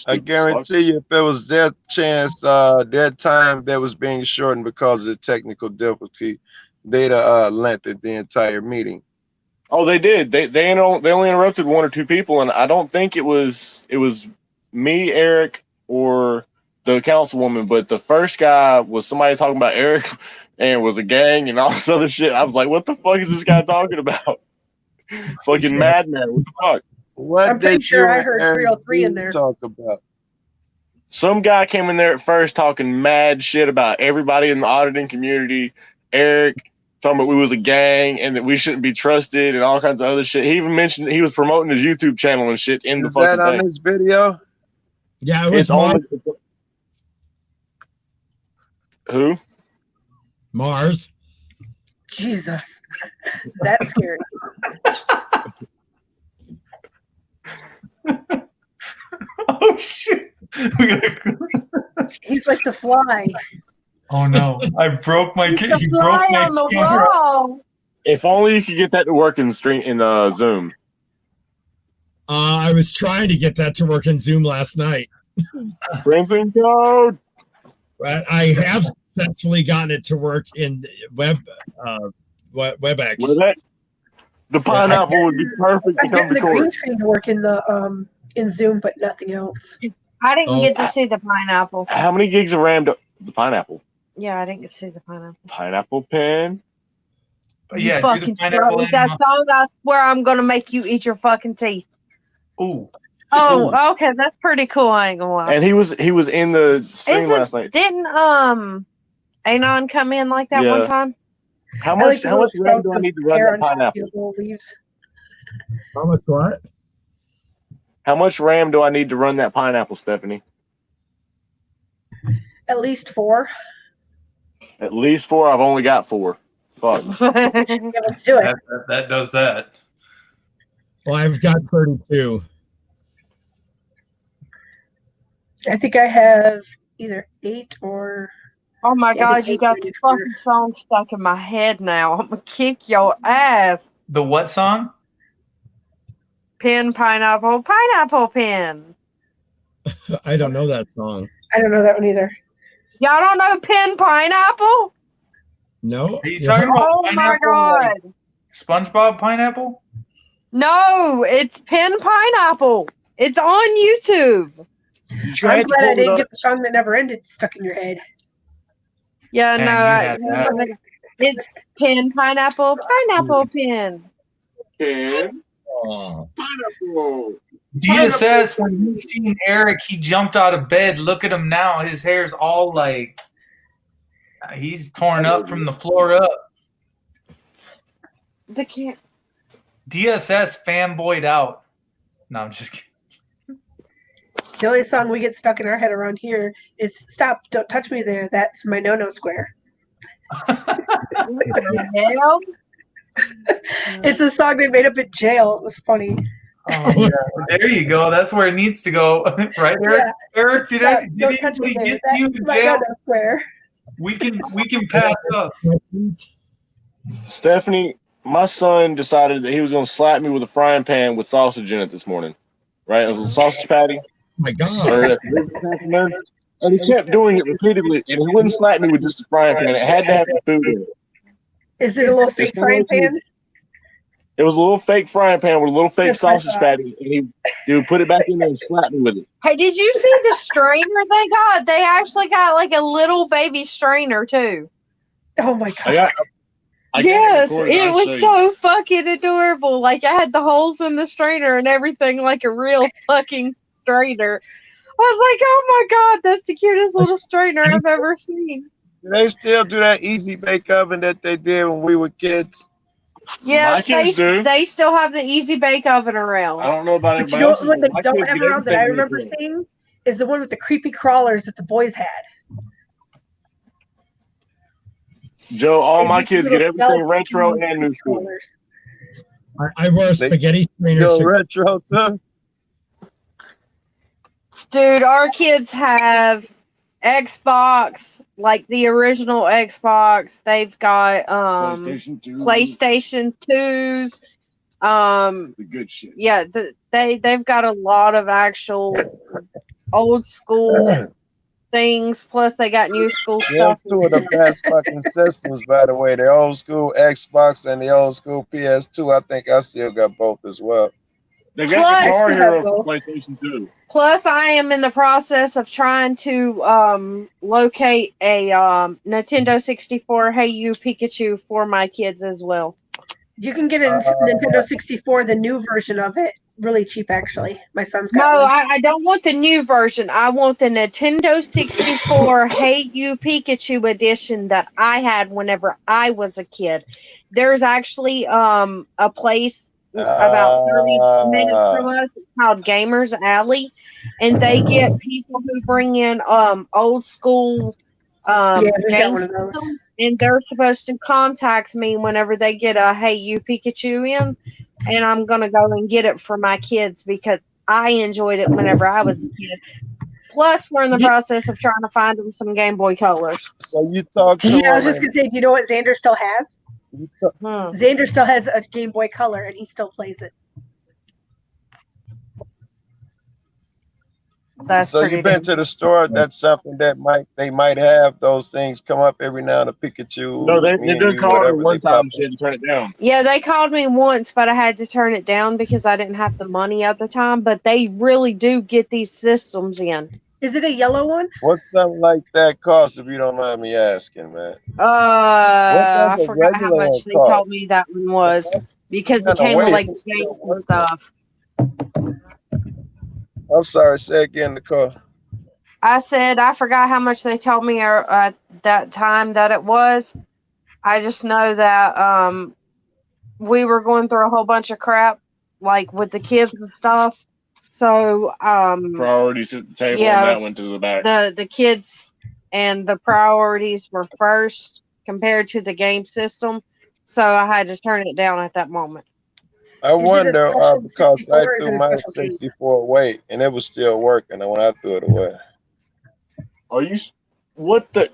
I guarantee you, if it was their chance, their time that was being shortened because of the technical difficulty, they'd lengthened the entire meeting. Oh, they did. They only interrupted 1 or 2 people, and I don't think it was me, Eric, or the councilwoman. But the first guy was somebody talking about Eric and was a gang and all this other shit. I was like, what the fuck is this guy talking about? Fucking madman. What the fuck? I'm pretty sure I heard 303 in there. Talk about. Some guy came in there at first talking mad shit about everybody in the auditing community. Eric talking about we was a gang and that we shouldn't be trusted and all kinds of other shit. He even mentioned he was promoting his YouTube channel and shit in the fucking thing. Is that on this video? Yeah, it was Who? Mars. Jesus, that's scary. Oh shit! He's like the fly. Oh no! I broke my. He's the fly on the wall. If only you could get that to work in Zoom. I was trying to get that to work in Zoom last night. Friends and code. I have successfully gotten it to work in WebEx. The pineapple would be perfect to come the record. green screen to work in the in Zoom, but nothing else. I didn't get to see the pineapple. How many gigs of RAM? The pineapple. Yeah, I didn't get to see the pineapple. Pineapple pen. Yeah, fucking start with that song. I swear I'm gonna make you eat your fucking teeth. Ooh. Oh, okay, that's pretty cool. I ain't gonna lie. And he was in the stream last night. Didn't Anon come in like that one time? How much RAM do I need to run that pineapple? Leaves. How much what? How much RAM do I need to run that pineapple, Stephanie? At least 4. At least 4. I've only got 4. Fuck. Let's do it. That does that. Well, I've got 32. I think I have either 8 or. Oh my God, you got the fucking song stuck in my head now. I'm gonna kick your ass. The what song? Pin, pineapple, pineapple pin. I don't know that song. I don't know that one either. Y'all don't know Pin Pineapple? No. Are you talking about Oh my God. like SpongeBob pineapple? No, it's Pin Pineapple. It's on YouTube. I'm glad I didn't get the song that never ended stuck in your head. Yeah, Man, no, it's Pin Pineapple, pineapple pin. Pin. Oh. Pineapple. DSS, when he seen Eric, he jumped out of bed. Look at him now. His hair's all like, he's torn up from the floor up. They can't. DSS fanboyed out. No, I'm just kidding. The only song we get stuck in our head around here is "Stop! Don't touch me there." That's my no-no square. It's a song they made up in jail. It was funny. Oh, yeah. There you go. That's where it needs to go, right, Eric? Yeah. Eric, did anybody get you in jail? Square. We can pass up. Stephanie, my son decided that he was going to slap me with a frying pan with sausage in it this morning. Right? It was a sausage patty. Oh my God. And he kept doing it repeatedly, and he wouldn't slap me with just a frying pan. It had to have food in it. Is it a little fake frying pan? It was a little fake frying pan with a little fake sausage patty, and he would put it back in there and slap me with it. Hey, did you see the strainer they got? They actually got like a little baby strainer too. Oh my God. Yes, it was so fucking adorable. Like I had the holes in the strainer and everything like a real fucking strainer. I was like, oh my God, that's the cutest little strainer I've ever seen. Do they still do that easy bake oven that they did when we were kids? Yes, they still have the easy bake oven around. I don't know about it. But you know what they don't have around that I remember seeing is the one with the creepy crawlers that the boys had. Joe, all my kids get everything retro and new school. I wore a spaghetti strainer. Retro too. Dude, our kids have Xbox, like the original Xbox. They've got PlayStation 2s. The good shit. Yeah, they've got a lot of actual old school things. Plus, they got new school stuff. Two of the best fucking systems, by the way. The old school Xbox and the old school PS2. I think I still got both as well. They got Guitar Hero for PlayStation 2. Plus, I am in the process of trying to locate a Nintendo 64 Hey You Pikachu for my kids as well. You can get a Nintendo 64, the new version of it, really cheap actually. My son's got one. I don't want the new version. I want the Nintendo 64 Hey You Pikachu edition that I had whenever I was a kid. There's actually a place about 30 minutes from us called Gamers Alley, and they get people who bring in old school game systems, and they're supposed to contact me whenever they get a Hey You Pikachu in, and I'm gonna go and get it for my kids because I enjoyed it whenever I was a kid. Plus, we're in the process of trying to find them some Game Boy Colors. So you talk to I was just gonna say, do you know what Xander still has? Xander still has a Game Boy Color, and he still plays it. So you've been to the store. That's something that they might have those things come up every now and then. Pikachu. No, they did call her one time. She had to turn it down. Yeah, they called me once, but I had to turn it down because I didn't have the money at the time. But they really do get these systems in. Is it a yellow one? What's something like that cost, if you don't mind me asking, man? I forgot how much they told me that one was because it came with like games and stuff. I'm sorry. Say again, Nicole. I said I forgot how much they told me at that time that it was. I just know that we were going through a whole bunch of crap, like with the kids and stuff. So Priorities at the table, yeah, and that went to the back. the kids and the priorities were first compared to the game system. So I had to turn it down at that moment. I Is it a wonder special because I 64 or is threw it a my special game? 64 away and it was still working, and when I threw it away. Are you? What the?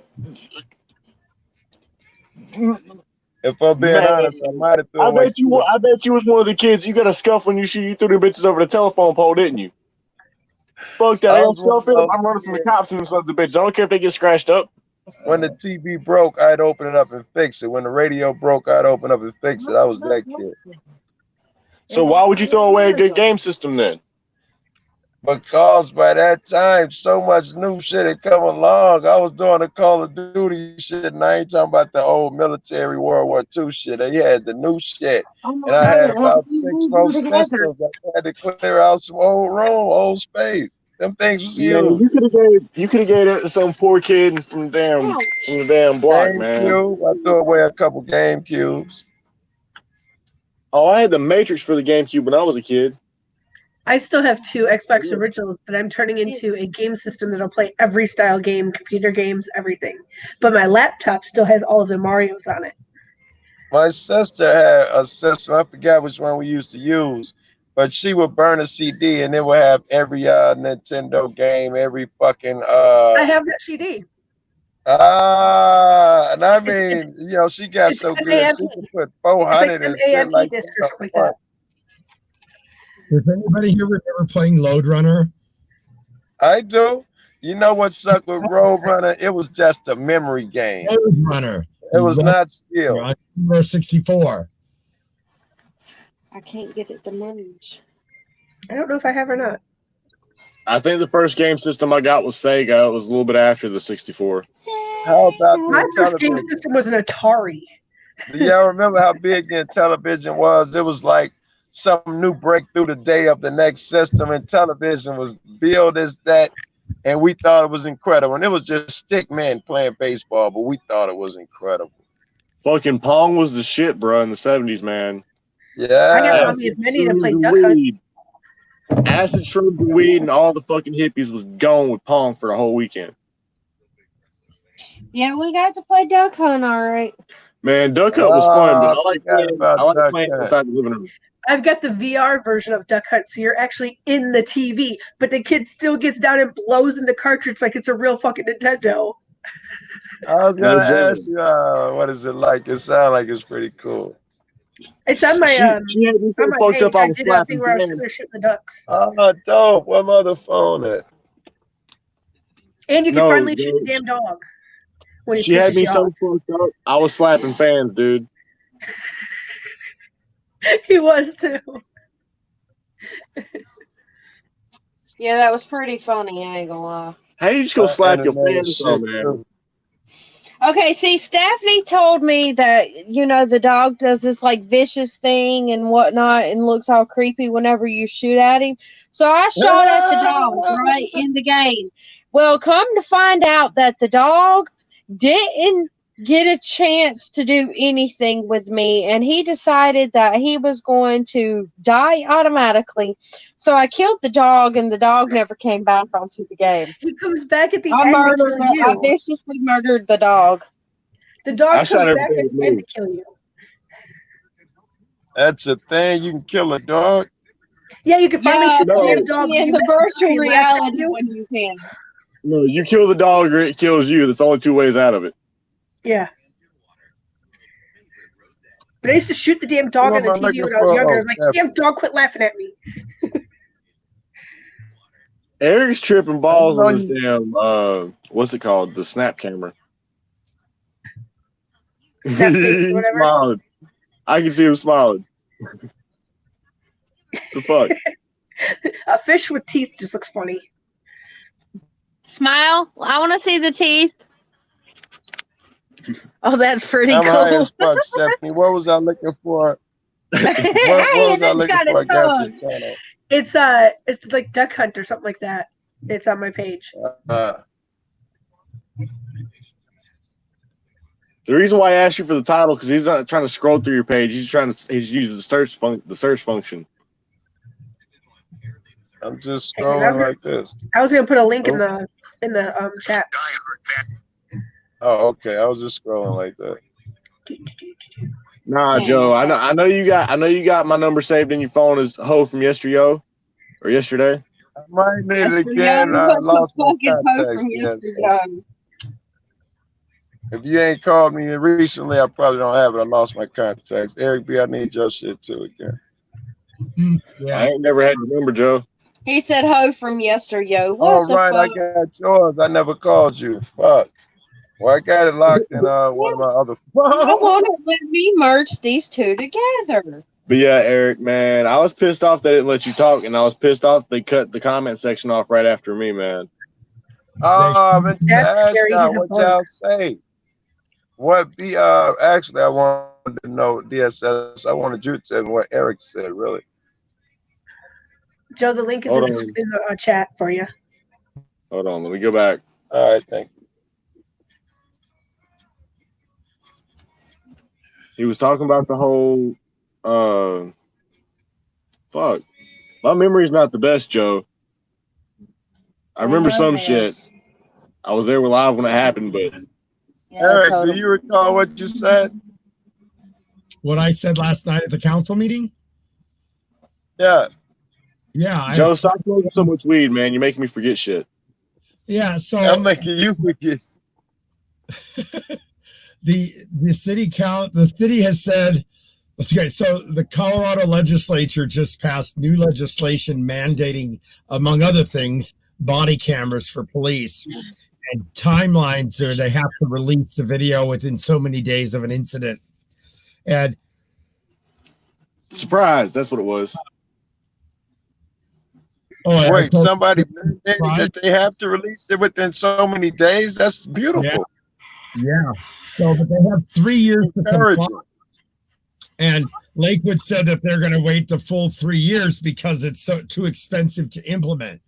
If I'm being Man, honest, I might have threw I away bet you. two. I bet you was one of the kids. You got a scuff when you shoot. You threw the bitches over the telephone pole, didn't you? Fuck that! I I got was one of scuff in them. those I'm running from the kids. cops and them sons of bitches. I don't care if they get scratched up. When the TV broke, I'd open it up and fix it. When the radio broke, I'd open up and fix it. I was that kid. So why would you throw away a good game system then? Because by that time, so much new shit had come along. I was doing the Call of Duty shit, and I ain't talking about the old military World War II shit. They had the new shit. And I had about 6 more systems. I had to clear out some old room, old space. Them things was Man, huge. you could have gave that to some poor kid from the damn block, man. GameCube, I threw away a couple GameCubes. Oh, I had the Matrix for the GameCube when I was a kid. I still have 2 Xbox originals that I'm turning into a game system that'll play every style game, computer games, everything. But my laptop still has all of the Marios on it. My sister had a system. I forgot which one we used to use, but she would burn a CD and it would have every Nintendo game, every fucking I have that CD. and I It's mean, you know, she got it's so an good, AMP. she could put It's like 400 an and shit AMP like disc or that. something like that. Does anybody here remember playing Load Runner? I do. You know what sucked with Roadrunner? It was just a memory game. Load Runner. It was not skill. On Commodore 64. I can't get it to merge. I don't know if I have or not. I think the first game system I got was Sega. It was a little bit after the 64. How about My the first game television? system was an Atari. Do y'all remember how big the television was? It was like some new breakthrough the day of the next system, and television was billed as that, and we thought it was incredible. And it was just stick men playing baseball, but we thought it was incredible. Fucking Pong was the shit, bro, in the 70s, man. I got Yeah. mommy and Minnie to play Shrooms and Duck Hunt. weed. Acid, shrooms, and weed, and all the fucking hippies was gone with Pong for a whole weekend. Yeah, we got to play Duck Hunt, all right. Man, Duck Hunt was fun, but I like forgot about Duck playing Hunt. outside the living room. I've got the VR version of Duck Hunt, so you're actually in the TV, but the kid still gets down and blows in the cartridge like it's a real fucking Nintendo. I was gonna Legit. ask you, what is it like? It sounds like it's pretty cool. It's on my She had me so on my fucked page. up, I I was did a slapping thing where I was fans. sitting there shooting the ducks. Oh, dope. What mother phone it? And you can No, finally shoot dude. the damn dog. When he She had pisses me you so off. fucked up, I was slapping fans, dude. He was too. Yeah, that was pretty funny, I ain't gonna lie. How you just go slap your Animated fans, shit, though, man? too. Okay, see, Stephanie told me that, you know, the dog does this like vicious thing and whatnot and looks all creepy whenever you shoot at him. So I shot at the dog right in the game. Well, come to find out that the dog didn't get a chance to do anything with me, and he decided that he was going to die automatically. So I killed the dog, and the dog never came back onto the game. He comes back at the I end to murdered. kill you. I viciously murdered the dog. The dog I comes shot back at everybody the end to kill you. That's a thing. You can kill a dog. Yeah, you can finally shoot the no. damn dog. In You the missed virtual tree and laughed at reality you. when you can. No, you kill the dog or it kills you. That's only two ways out of it. Yeah. But I used to shoot the damn dog on the What am I TV when looking I was for? younger. I Oh, was like, Stephanie. damn dog, quit laughing at me. Eric's tripping balls I know on this damn what's it called? The snap camera. Snap face or He's whatever. smiling. I can see him smiling. The fuck? A fish with teeth just looks funny. Smile. I want to see the teeth. Oh, that's pretty I'm high cool. as fuck, Stephanie. What was I looking for? What Hey, was I it's looking got for? I a got your tongue. channel. It's like Duck Hunt or something like that. It's on my page. Uh, The reason why I asked you for the title because he's not trying to scroll through your page. He's using the search function. I'm just scrolling like this. I was gonna put a link in the chat. Oh, okay. I was just scrolling like that. Nah, Joe. I know you got my number saved in your phone as Ho from yesterday or yesterday. I might need it again. I lost my contacts. If you ain't called me recently, I probably don't have it. I lost my contacts. Eric B, I need your shit too again. Yeah. I ain't never had your number, Joe. He said ho from yesterday. What All the right, fuck? I got yours. I never called you. Fuck. Well, I got it locked in one of my other I want to let me merge these two together. But yeah, Eric, man, I was pissed off they didn't let you talk, and I was pissed off they cut the comment section off right after me, man. Oh, man, That's scary. what y'all say? What be actually I wanted to know DSS. I wanted you to tell me what Eric said, really. Joe, the link is in the chat for you. Hold on, let me go back. All right, thank you. He was talking about the whole fuck. My memory's not the best, Joe. I remember some shit. I was there live when it happened, but Eric, do you recall what you said? What I said last night at the council meeting? Yeah. Yeah. Joe, stop smoking so much weed, man. You're making me forget shit. Yeah, so I'm making you forget. the city has said, okay, so the Colorado legislature just passed new legislation mandating, among other things, body cameras for police and timelines, or they have to release the video within so many days of an incident. And surprise, that's what it was. Oh, wait, somebody mandated that they have to release it within so many days? That's beautiful. Yeah. So, but they have 3 years to comply. And Lakewood said that they're going to wait the full 3 years because it's too expensive to implement.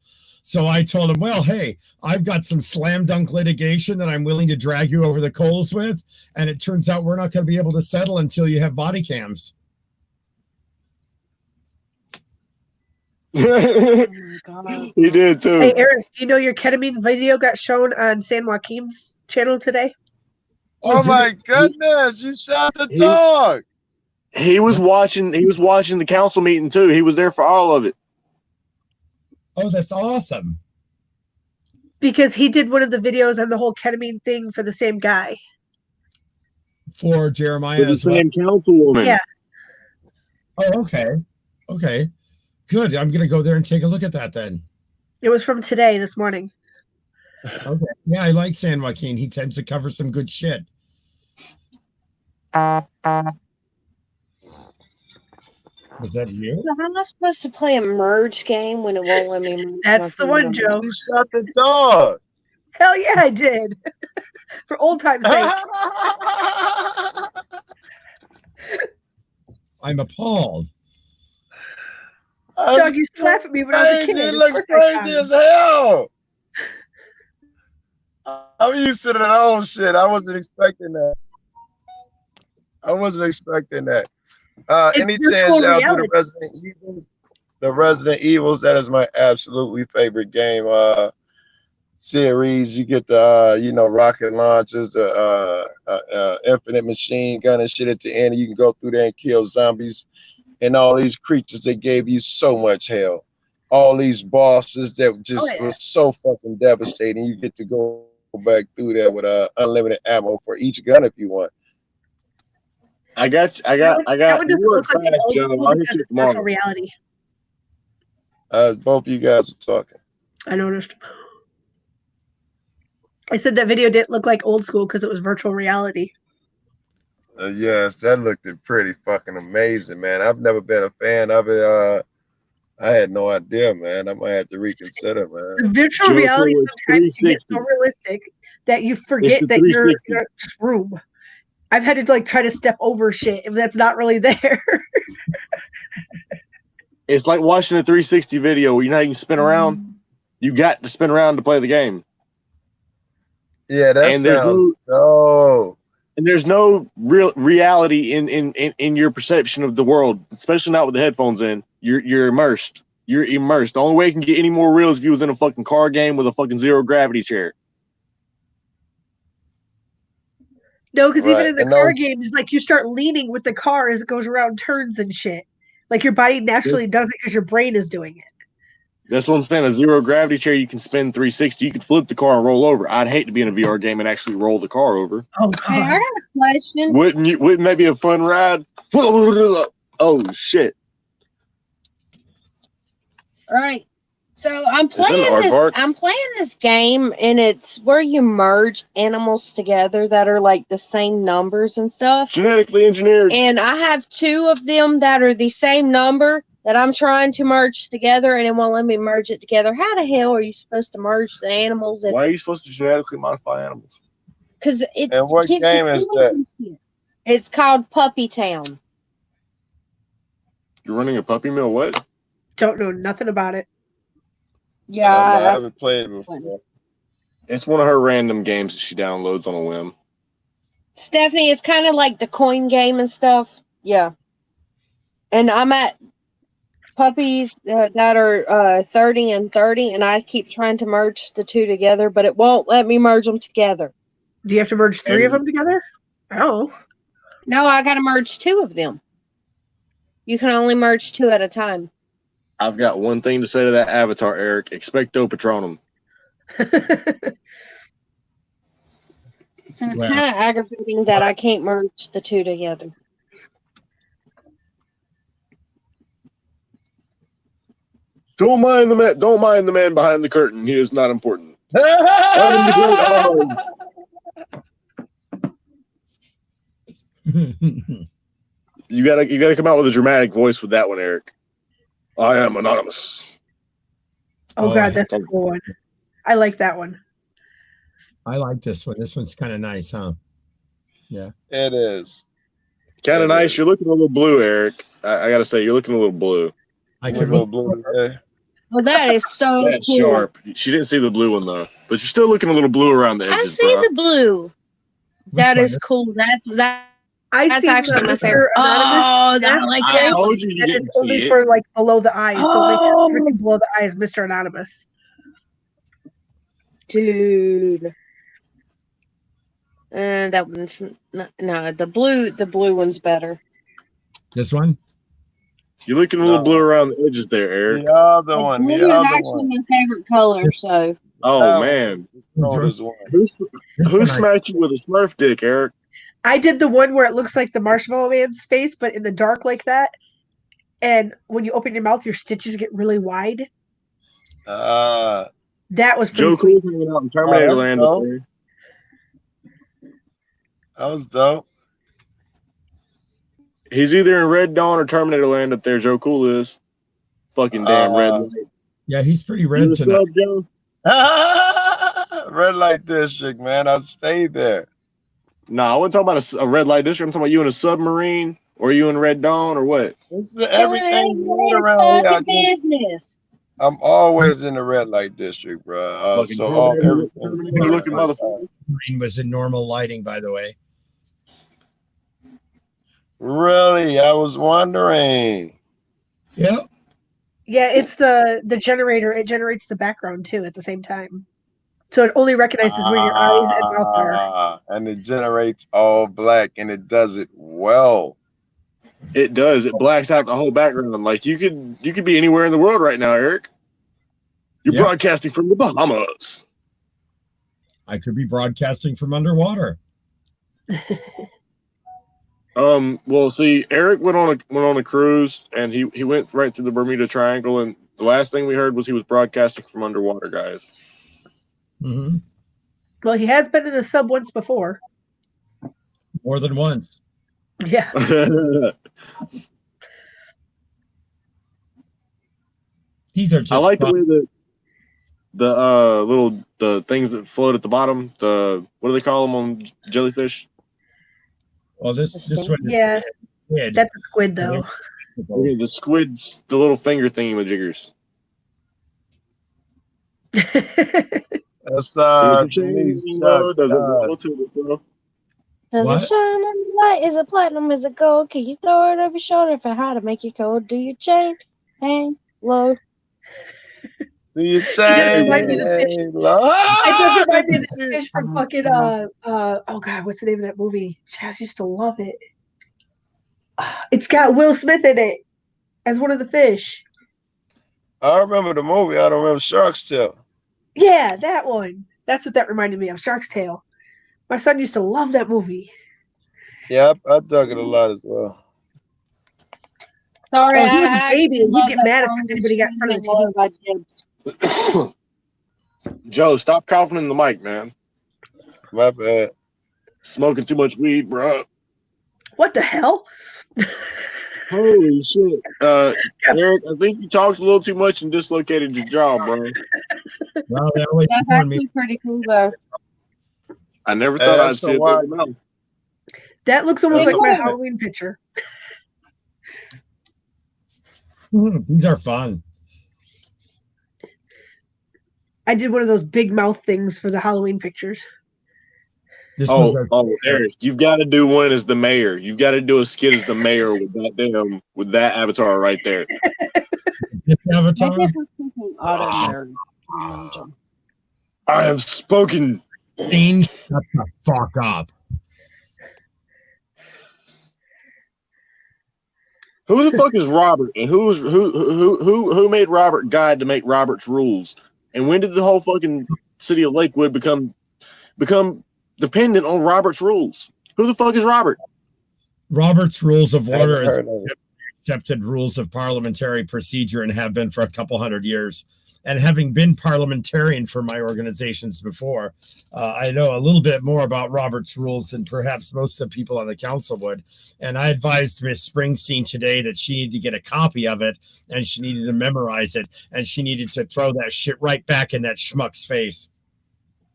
So I told him, well, hey, I've got some slam dunk litigation that I'm willing to drag you over the coals with. And it turns out we're not going to be able to settle until you have body cams. He did too. Hey, Eric, you know your ketamine video got shown on San Joaquin's channel today? Oh my goodness, you shot the dog. He was watching the council meeting too. He was there for all of it. Oh, that's awesome. Because he did one of the videos on the whole ketamine thing for the same guy. For Jeremiah for the as well. same councilwoman. Yeah. Oh, okay. Okay. Good. I'm going to go there and take a look at that then. It was from today, this morning. Okay. Yeah, I like San Joaquin. He tends to cover some good shit. Was that you? So how am I supposed to play a merge game when it won't let me merge? That's the one, Joe. You shot the dog. Hell yeah, I did. For old time's sake. I'm appalled. Dog used to laugh at me when I was a kid. It looks crazy as hell. I'm used to that old shit. I wasn't expecting that. Any chance y'all do the Resident Evil? The Resident Evils, that is my absolutely favorite game series. You get the rocket launchers, the infinite machine gun and shit at the end. You can go through there and kill zombies and all these creatures that gave you so much hell. All these bosses that just was so fucking devastating. You get to go back through there with unlimited ammo for each gun if you want. I got. That you work fast, Joe. I'll hit you tomorrow. Reality. Both of you guys are talking. I noticed. I said that video didn't look like old school because it was virtual reality. Yes, that looked pretty fucking amazing, man. I've never been a fan of it. I had no idea, man. I might have to reconsider, man. The virtual reality sometimes you get so realistic that you forget that you're in a room. I've had to try to step over shit if that's not really there. It's like watching a 360 video where you know how you can spin around. You got to spin around to play the game. Yeah, that And there's sounds dope. And there's no real reality in your perception of the world, especially not with the headphones in. You're immersed. You're immersed. The only way you can get any more real is if you was in a fucking car game with a fucking zero gravity chair. No, because even in the And car those- games, like you start leaning with the car as it goes around turns and shit. Like your body naturally does it because your brain is doing it. That's what I'm saying. A zero gravity chair, you can spin 360. You could flip the car and roll over. I'd hate to be in a VR game and actually roll the car over. Oh, Hey, I got a question. Wouldn't that be a fun ride? Oh shit! All right. So I'm that an playing aardvark? I'm playing this game, and it's where you merge animals together that are like the same numbers and stuff. Genetically engineered. And I have two of them that are the same number that I'm trying to merge together, and it won't let me merge it together. How the hell are you supposed to merge the animals? Why are you supposed to genetically modify animals? Because it And what keeps game is that? It's called Puppy Town. You're running a puppy mill? What? Don't know nothing about it. Yeah, I haven't played it before. It's one of her random games that she downloads on a whim. Stephanie, it's kind of like the coin game and stuff. Yeah. And I'm at puppies that are 30 and 30, and I keep trying to merge the two together, but it won't let me merge them together. Do you have to merge three of them together? Oh. No, I got to merge two of them. You can only merge two at a time. I've got one thing to say to that avatar, Eric. Expecto Patronum. So it's kind of aggravating that I can't merge the two together. Don't mind the man behind the curtain. He is not important. I'm the great Oz. You gotta come out with a dramatic voice with that one, Eric. I am anonymous. Oh God, that's a cool one. I like that one. I like this one. This one's kind of nice, huh? Yeah. It is. Kind of nice. You're looking a little blue, Eric. I gotta say, you're looking a little blue. I could look blue today. Well, that is so That's cool. sharp. She didn't see the blue one though, but you're still looking a little blue around the I edges, see bro. the blue. That is cool. That's actually my favorite. Oh, I like I that. told you And didn't it's only see it. for like below the eyes, so it makes Oh. everything below the eyes Mr. Anonymous. Dude. That one's no, the blue one's better. This one? You're looking a little blue around the edges there, Eric. The other one. Blue The is other actually one. my favorite color, so Oh man, Notice one. who smacked you with a Smurf dick, Eric? I did the one where it looks like the Marshmallow Man's face, but in the dark like that. And when you open your mouth, your stitches get really wide. That was pretty Joe sweet. Cool's hanging out in Terminator that's Land dope. up there. That was dope. He's either in Red Dawn or Terminator Land up there. Joe Cool is. Fucking damn red light. Yeah, he's pretty You red a tonight. sub, Joe? Red light district, man. I stayed there. No, I wasn't talking about a red light district. I'm talking about you in a submarine, or you in Red Dawn, or what? This is everything around here. business. I'm always in the red light district, bro. Fucking So all Terminator everything. looking motherfucker. Green was in normal lighting, by the way. Really, I was wondering. Yep. Yeah, it's the generator. It generates the background too at the same time. So it only recognizes where your eyes and mouth are. And it generates all black, and it does it well. It does. It blacks out the whole background. Like you could be anywhere in the world right now, Eric. You're Yep. broadcasting from the Bahamas. I could be broadcasting from underwater. Well, see, Eric went on a cruise, and he went right through the Bermuda Triangle, and the last thing we heard was he was broadcasting from underwater, guys. Mm-hmm. Well, he has been in a sub once before. More than once. Yeah. These are just I like the way the things that float at the bottom. What do they call them on jellyfish? Well, this one. Yeah. Squid. That's a squid though. Look at the squids, the little finger thingy-majiggers. That's Does Denise it Chuck. roll to the floor? Does What? it shine in the light? Is it platinum? Is it gold? Can you throw it over your shoulder for how to make it cold? Do you chain hang low? Do you It does remind me of the fish. change? It does remind me of Good the shit. fish from fucking oh god, what's the name of that movie? Chaz used to love it. It's got Will Smith in it as one of the fish. I remember the movie. I don't remember Shark's Tale. Yeah, that one. That's what that reminded me of. Shark's Tale. My son used to love that movie. Yeah, I dug it a lot as well. Sorry, Oh, he was a I baby, and he'd love get that mad if song. anybody got in front of the TV. Joe, stop coughing in the mic, man. My bad. Smoking too much weed, bro. What the hell? Holy shit. Eric, I think you talked a little too much and dislocated your jaw, bro. Well, that way That's actually pretty cool, though. I never thought I'd That's see it. why. That looks almost That's like my okay. Halloween picture. These are fun. I did one of those big mouth things for the Halloween pictures. Oh, Eric, you've got to do one as the mayor. You've got to do a skit as the mayor with that avatar right there. This avatar? I have spoken. Dean, shut the fuck up. Who the fuck is Robert? And who made Robert guide to make Robert's rules? And when did the whole fucking city of Lakewood become dependent on Robert's rules? Who the fuck is Robert? Robert's Rules of Order is heard of it. accepted rules of parliamentary procedure and have been for a couple hundred years. And having been parliamentarian for my organizations before, I know a little bit more about Robert's rules than perhaps most of the people on the council would. And I advised Miss Springsteen today that she needed to get a copy of it and she needed to memorize it and she needed to throw that shit right back in that schmuck's face.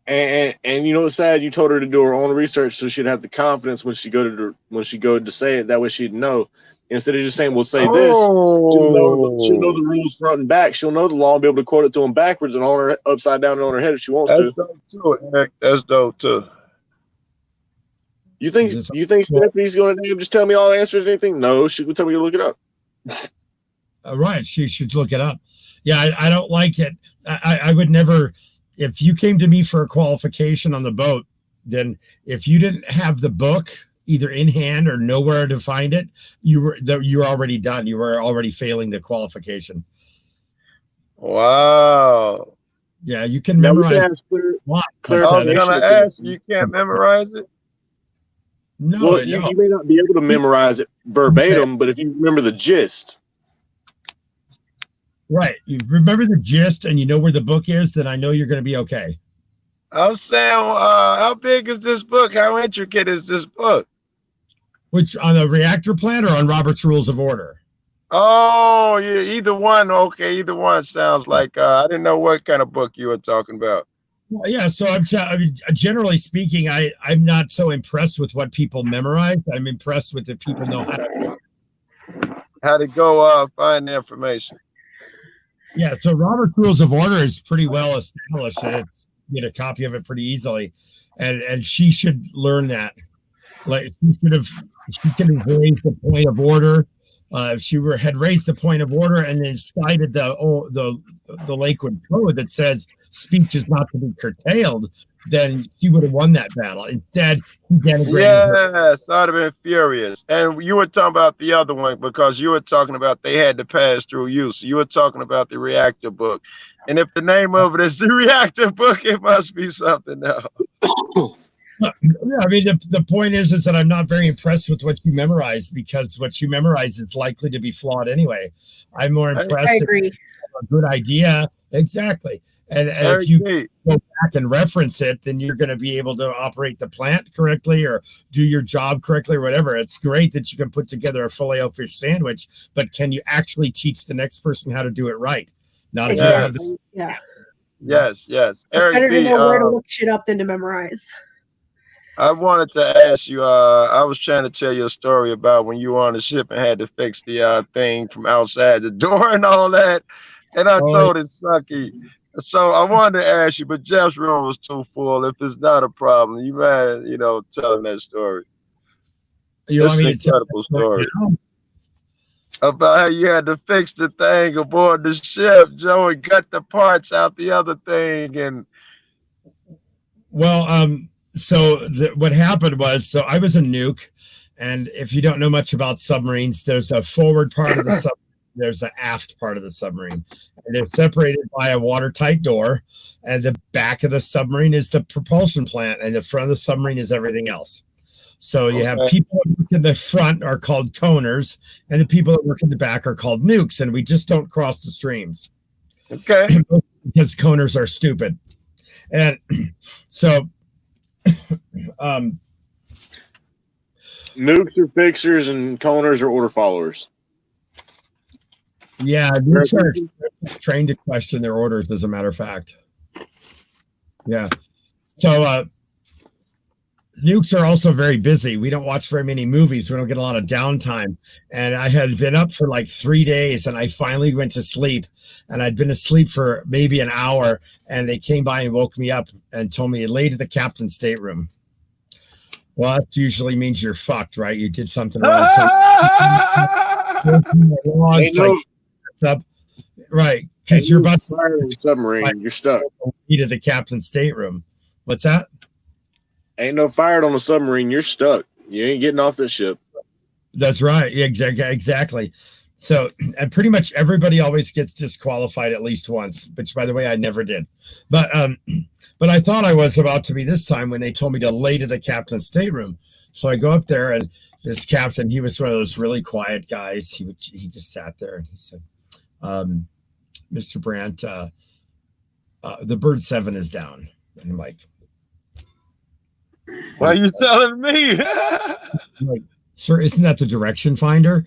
And you know what's sad? You told her to do her own research so she'd have the confidence when she go to say it. That way she'd know. Instead of just saying, "We'll say this," she'll know the rules front and back. She'll know the law and be able to quote it to them backwards and on her upside down and on her head if she wants That's to. dope too, Eric. That's dope too. You think Stephanie's going to just tell me all the answers or anything? No, she would tell me to look it up. Right, she should look it up. Yeah, I don't like it. I would never. If you came to me for a qualification on the boat, then if you didn't have the book either in hand or nowhere to find it, you were already done. You were already failing the qualification. Wow. Yeah, you can memorize. I was gonna ask, you can't memorize it? No, well, you may not be able to memorize it verbatim, but if you remember the gist. Right. You remember the gist and you know where the book is, then I know you're going to be okay. I was saying, how big is this book? How intricate is this book? Which, on the reactor plant or on Robert's Rules of Order? Oh, yeah, either one. Okay, either one sounds like, I didn't know what kind of book you were talking about. Well, yeah, so I mean, generally speaking, I'm not so impressed with what people memorize. I'm impressed with the people know how to go find the information. Yeah, so Robert's Rules of Order is pretty well established, and you get a copy of it pretty easily, and she should learn that. Like she could have raised the point of order. If she had raised the point of order and then cited the Lakewood Code that says speech is not to be curtailed, then she would have won that battle. Instead, he denigrated her. Yes, I'd have been furious. And you were talking about the other one because you were talking about they had to pass through you. So you were talking about the reactor book. And if the name of it is the reactor book, it must be something else. Yeah, I mean, the point is that I'm not very impressed with what you memorized because what you memorize is likely to be flawed anyway. I'm more impressed. I agree. A good idea. Exactly. And if you go back and reference it, then you're going to be able to operate the plant correctly or do your job correctly or whatever. It's great that you can put together a Filet-O-Fish sandwich, but can you actually teach the next person how to do it right? Not if you don't have the... Yeah. Yes. It's better to know where to look shit up than to memorize. I wanted to ask you. I was trying to tell you a story about when you were on the ship and had to fix the thing from outside the door and all that, and I Oh, told it sucky. So I wanted to ask you, but Jeff's room was too full. If it's not a problem, you mind, telling that story? you It's want an me to tell incredible that story story now? about how you had to fix the thing aboard the ship, Joe, and cut the parts out the other thing, and Well, so what happened was, so I was a nuke, and if you don't know much about submarines, there's a forward part of the submarine, there's an aft part of the submarine, and they're separated by a watertight door. And the back of the submarine is the propulsion plant, and the front of the submarine is everything else. So you have okay, people that work in the front are called coners, and the people that work in the back are called nukes, and we just don't cross the streams okay. because coners are stupid. And so um, Nukes are fixers and coners are order followers. yeah, nukes are trained to question their orders, as a matter of fact. Yeah. So nukes are also very busy. We don't watch very many movies. We don't get a lot of downtime. And I had been up for like 3 days, and I finally went to sleep. And I'd been asleep for maybe an hour, and they came by and woke me up and told me, lay to the captain's stateroom. Well, that usually means you're fucked, right? You did something wrong. Right, because you're about to fire the submarine. You're stuck. to the captain's stateroom. What's that? Ain't no fired on the submarine. You're stuck. You ain't getting off this ship. That's right. Yeah, exactly. So, and pretty much everybody always gets disqualified at least once, which, by the way, I never did. But I thought I was about to be this time when they told me to lay to the captain's stateroom. So I go up there, and this captain, he was one of those really quiet guys. He just sat there, and he said, "Mr. Brandt, the bird 7 is down." And I'm like, Why are you telling me? like, "Sir, isn't that the direction finder?"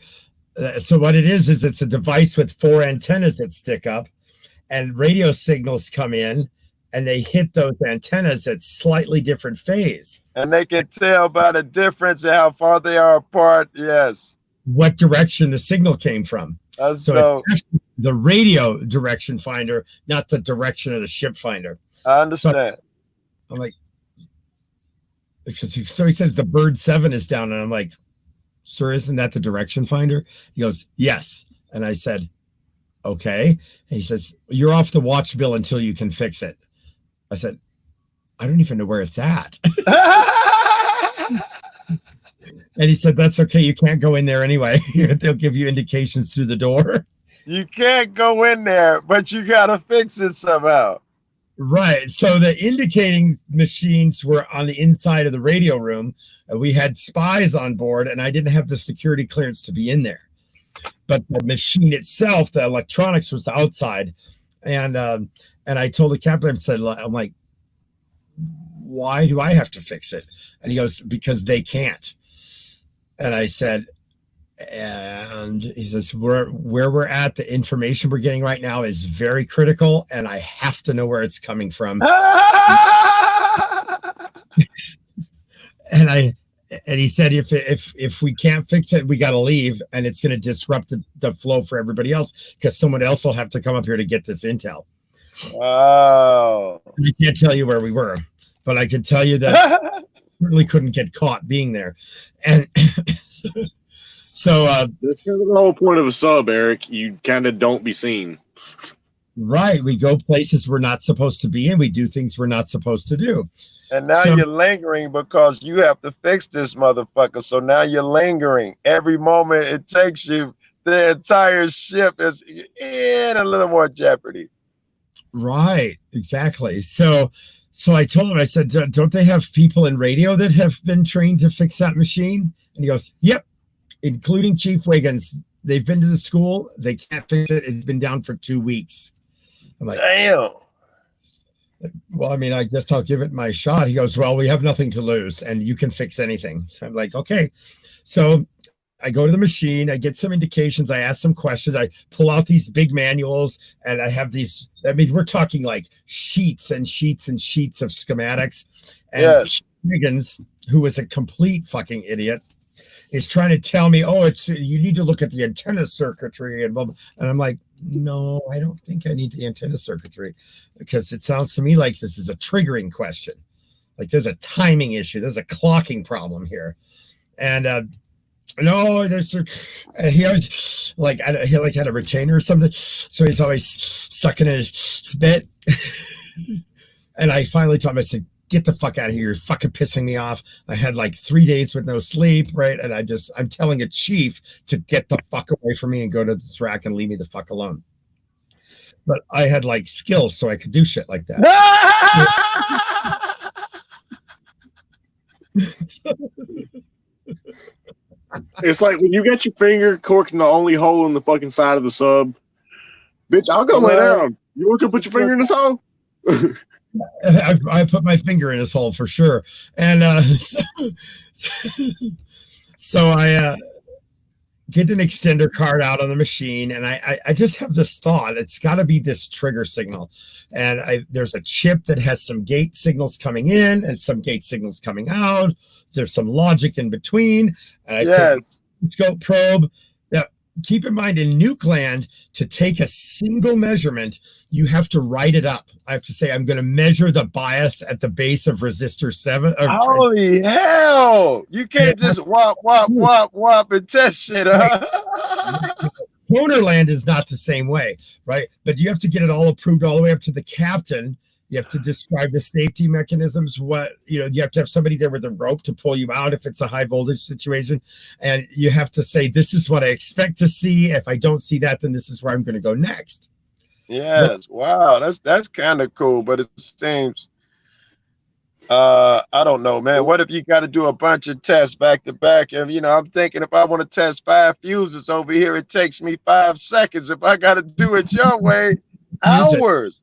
So what it is it's a device with 4 antennas that stick up, and radio signals come in, and they hit those antennas at slightly different phase. And they can tell by the difference and how far they are apart. Yes. What direction the signal came from. That's So dope. it's actually the radio direction finder, not the direction of the ship finder. I understand. So I'm like, so he says the bird 7 is down, and I'm like, "Sir, isn't that the direction finder?" He goes, "Yes." And I said, "Okay." And he says, "You're off the watch bill until you can fix it." I said, "I don't even know where it's at." And he said, "That's okay. You can't go in there anyway. They'll give you indications through the door." You can't go in there, but you got to fix it somehow. Right. So the indicating machines were on the inside of the radio room. We had spies on board, and I didn't have the security clearance to be in there. But the machine itself, the electronics, was outside. And I told the captain, I'm like, "Why do I have to fix it?" And he goes, "Because they can't." And I said, and he says, where we're at, the information we're getting right now is very critical, and I have to know where it's coming from. And he said, if we can't fix it, we got to leave, and it's going to disrupt the flow for everybody else, because someone else will have to come up here to get this intel. Wow. I can't tell you where we were, but I can tell you that really couldn't get caught being there. And so that's kind of the whole point of a sub, Eric. You kind of don't be seen. Right. We go places we're not supposed to be in. We do things we're not supposed to do. And now you're lingering because you have to fix this motherfucker. So now you're lingering. Every moment it takes you, the entire ship is in a little more jeopardy. Right. Exactly. So I told him, I said, "Don't they have people in radio that have been trained to fix that machine?" And he goes, "Yep, including Chief Wiggins. They've been to the school. They can't fix it. It's been down for 2 weeks." I'm like, "Damn. Well, I mean, I guess I'll give it my shot." He goes, "Well, we have nothing to lose, and you can fix anything." So I'm like, "Okay." So I go to the machine, I get some indications, I ask some questions, I pull out these big manuals, and I have these, I mean, we're talking like sheets and sheets and sheets of schematics. And Yes. Wiggins, who was a complete fucking idiot, is trying to tell me, oh, you need to look at the antenna circuitry and blah, blah. And I'm like, no, I don't think I need the antenna circuitry, because it sounds to me like this is a triggering question. Like there's a timing issue. There's a clocking problem here. And no, he always he had a retainer or something. So he's always sucking his spit. And I finally told him, I said, get the fuck out of here. You're fucking pissing me off. I had like 3 days with no sleep, right? And I'm telling a chief to get the fuck away from me and go to the track and leave me the fuck alone. But I had like skills so I could do shit like that. It's like when you get your finger corked in the only hole in the fucking side of the sub. Bitch, I'll go lay down. You want to put your finger in this hole? I put my finger in his hole for sure. And so I get an extender card out on the machine, and I just have this thought. It's got to be this trigger signal. And there's a chip that has some gate signals coming in and some gate signals coming out. There's some logic in between. And I take a scope probe. Now, keep in mind, in nuke land, to take a single measurement, you have to write it up. I have to say, I'm going to measure the bias at the base of resistor 7. Holy hell! You can't just whop, and test shit, huh? Toner land is not the same way, right? But you have to get it all approved all the way up to the captain. You have to describe the safety mechanisms. You have to have somebody there with a rope to pull you out if it's a high voltage situation. And you have to say, this is what I expect to see. If I don't see that, then this is where I'm going to go next. Yes. Wow. That's kind of cool, but it seems, I don't know, man. What if you got to do a bunch of tests back to back? And, I'm thinking if I want to test 5 fuses over here, it takes me 5 seconds. If I got to do it your way, hours.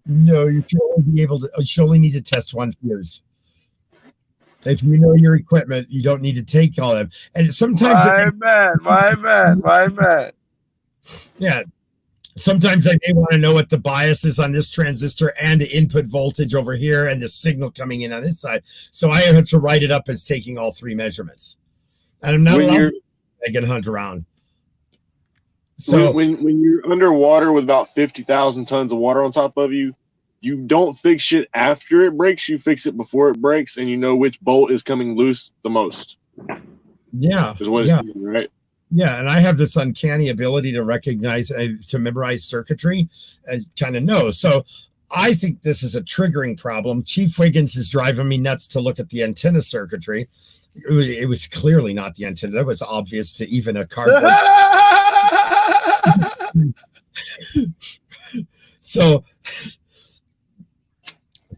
No, you should only be able to. You only need to test 1 fuse. If you know your equipment, you don't need to take all of them. And sometimes, my man. Yeah, sometimes I may want to know what the bias is on this transistor and the input voltage over here and the signal coming in on this side. So I have to write it up as taking all 3 measurements. And I'm not allowed to hunt around. So when you're underwater with about 50,000 tons of water on top of you, you don't fix shit after it breaks. You fix it before it breaks, and you know which bolt is coming loose the most. Yeah, is what it's doing, right? Yeah, and I have this uncanny ability to recognize, to memorize circuitry, and kind of know. So I think this is a triggering problem. Chief Wiggins is driving me nuts to look at the antenna circuitry. It was clearly not the antenna. That was obvious to even a cardboard. So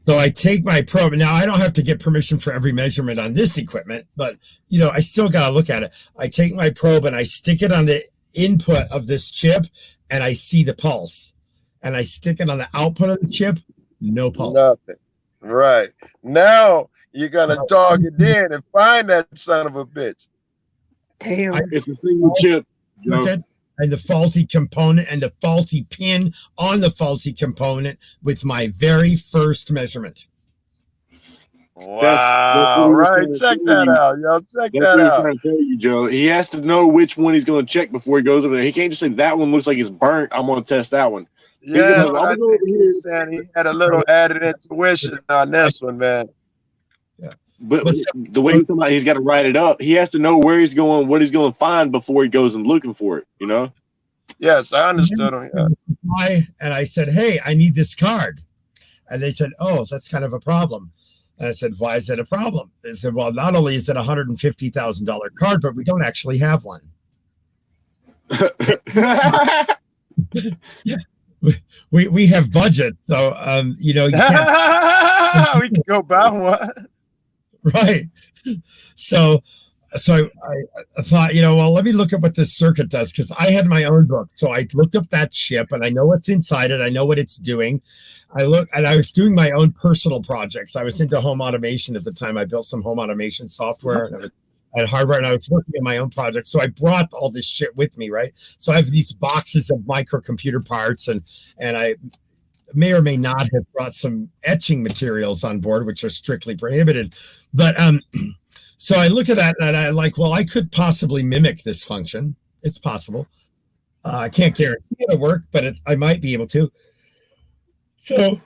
I take my probe. Now, I don't have to get permission for every measurement on this equipment, but, I still got to look at it. I take my probe and I stick it on the input of this chip, and I see the pulse. And I stick it on the output of the chip, no pulse. Nothing. Right. Now you're going to dog it in and find that son of a bitch. Damn. It's a single chip, Joe. And the faulty component and the faulty pin on the faulty component with my very first measurement. Wow. Right. Check that out, yo. Check that out. I'm trying to tell you, Joe. He has to know which one he's going to check before he goes over there. He can't just say that one looks like it's burnt. I'm going to test that one. Yeah, I think he had a little added intuition on this one, man. But the way he's got to write it up, he has to know where he's going, what he's going to find before he goes and looking for it, Yes, I understood him. Yeah. And I said, hey, I need this card. And they said, oh, that's kind of a problem. And I said, why is it a problem? They said, well, not only is it a $150,000 card, but we don't actually have one. Yeah. We have budget. So, you can't. We can go buy one. Right. So I thought, well, let me look at what this circuit does, because I had my own book. So I looked up that chip and I know what's inside it. I know what it's doing. I was doing my own personal projects. I was into home automation at the time. I built some home automation software and I was at hardware, and I was working on my own project. So I brought all this shit with me, right? So I have these boxes of microcomputer parts, and may or may not have brought some etching materials on board, which are strictly prohibited. But so I look at that and I like, well, I could possibly mimic this function. It's possible. I can't guarantee it'll work, but I might be able to. So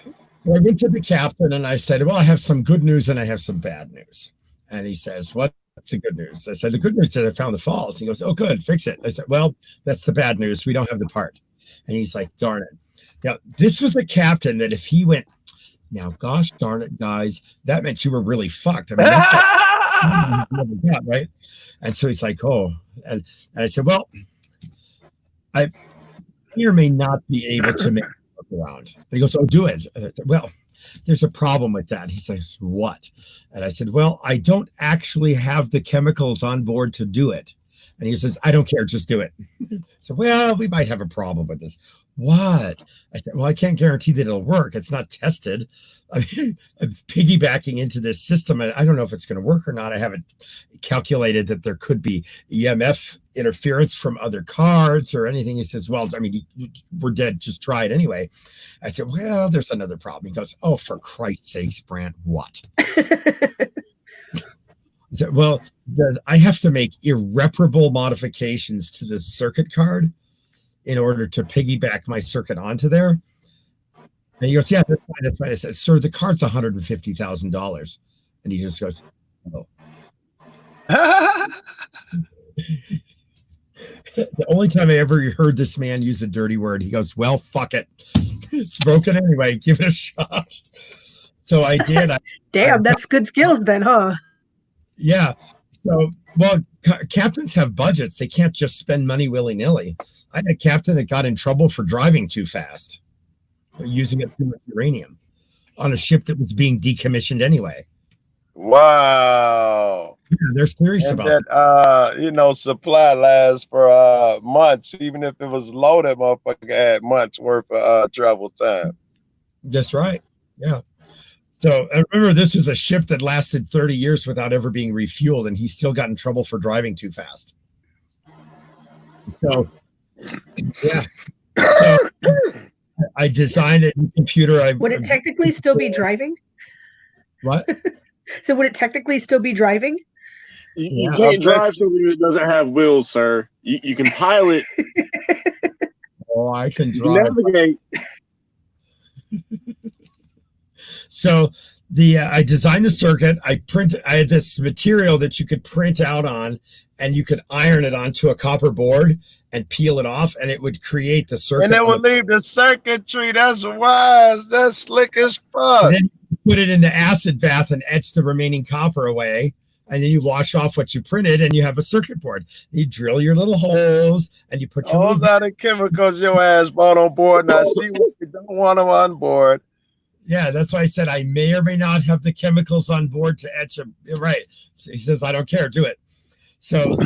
I went to the captain and I said, well, I have some good news and I have some bad news. And he says, what's the good news? I said, the good news is I found the fault. He goes, oh, good, fix it. I said, well, that's the bad news. We don't have the part. And he's like, darn it. Now, this was a captain that if he went, now, gosh darn it, guys, that meant you were really fucked. I mean, that's like, right? And so he's like, oh. And I said, well, I may or may not be able to make around. And he goes, oh, do it. And I said, well, there's a problem with that. He says, what? And I said, well, I don't actually have the chemicals on board to do it. And he says, I don't care, just do it. So, well, we might have a problem with this. What? I said, well, I can't guarantee that it'll work. It's not tested. I mean, I'm piggybacking into this system. I don't know if it's going to work or not. I haven't calculated that there could be EMF interference from other cards or anything. He says, well, I mean, we're dead. Just try it anyway. I said, well, there's another problem. He goes, oh, for Christ's sakes, Brant, what? I said, well, I have to make irreparable modifications to the circuit card in order to piggyback my circuit onto there. And he goes, yeah, that's fine, that's fine. I said, sir, the card's $150,000. And he just goes, oh. The only time I ever heard this man use a dirty word, he goes, well, fuck it. It's broken anyway. Give it a shot. So I did. Damn, that's good skills then, huh? Yeah. So, well, captains have budgets. They can't just spend money willy-nilly. I had a captain that got in trouble for driving too fast, using up too much uranium on a ship that was being decommissioned anyway. Wow. Yeah, they're serious about that. You know, supply lasts for months. Even if it was low, that motherfucker had months worth of travel time. That's right. Yeah. So I remember this was a ship that lasted 30 years without ever being refueled, and he still got in trouble for driving too fast. So, yeah. So, I designed a computer. Would it technically still be driving? What? So would it technically still be driving? You can't drive something that doesn't have wheels, sir. You can pilot. Oh, I can drive. Navigate. So I designed the circuit. I had this material that you could print out on, and you could iron it onto a copper board and peel it off, and it would create the circuit. And it would leave the circuitry. That's wise. That's slick as fuck. And then you put it in the acid bath and etch the remaining copper away, and then you wash off what you printed, and you have a circuit board. You drill your little holes, and you put your all that of chemicals your ass bought on board. Now see what you don't want them on board. Yeah, that's why I said I may or may not have the chemicals on board to etch them. Right. So he says, I don't care. Do it. So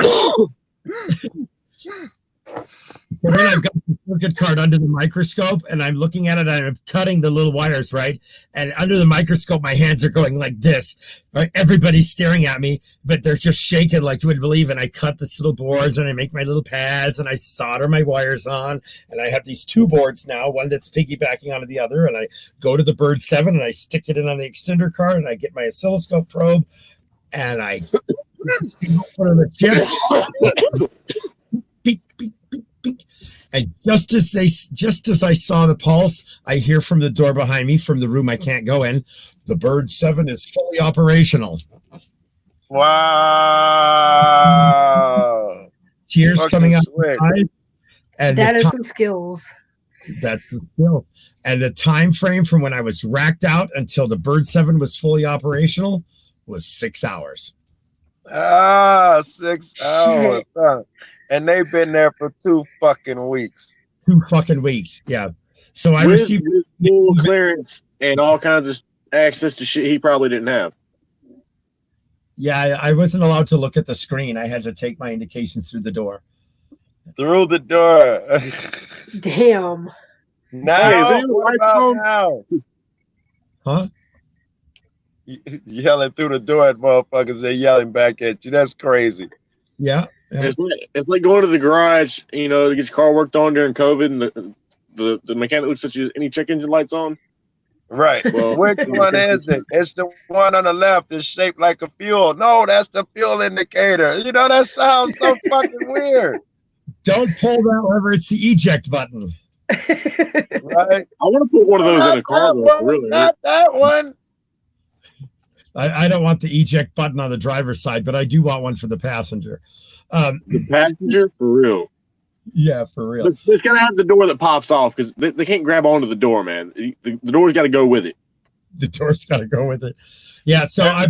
then I've got the circuit card under the microscope, and I'm looking at it, and I'm cutting the little wires, right? And under the microscope, my hands are going like this, right? Everybody's staring at me, but they're just shaking like you would believe. And I cut this little boards, and I make my little pads, and I solder my wires on. And I have these two boards now, one that's piggybacking onto the other. And I go to the Bird 7, and I stick it in on the extender card, and I get my oscilloscope probe, and I one of the chips. Beep, beep, beep, beep. And just as I saw the pulse, I hear from the door behind me, from the room I can't go in, the Bird 7 is fully operational. Wow. Tears fucking coming out. sweat. And That is some skills. That's the skill. And the time frame from when I was racked out until the Bird 7 was fully operational was 6 hours. 6 hours. And they've been there for 2 fucking weeks. 2 fucking weeks. Yeah. So I received full clearance and all kinds of access to shit he probably didn't have. Yeah, I wasn't allowed to look at the screen. I had to take my indications through the door. Through the door. Damn. Now, Hey, is it what about now? Huh? Yelling through the door at motherfuckers, they're yelling back at you. That's crazy. Yeah. It's like going to the garage, to get your car worked on during COVID, and the mechanic looks at you. Any check engine lights on? Right. Well, Which one is it? It's the one on the left. It's shaped like a fuel. No, that's the fuel indicator. You know, that sounds so fucking weird. Don't pull that lever. It's the eject button. Right. I want to put one of those in a car. Really, not that one. I don't want the eject button on the driver's side, but I do want one for the passenger. The passenger, for real. Yeah, for real. But it's got to have the door that pops off because they can't grab onto the door, man. The door's got to go with it. The door's got to go with it. Yeah, so I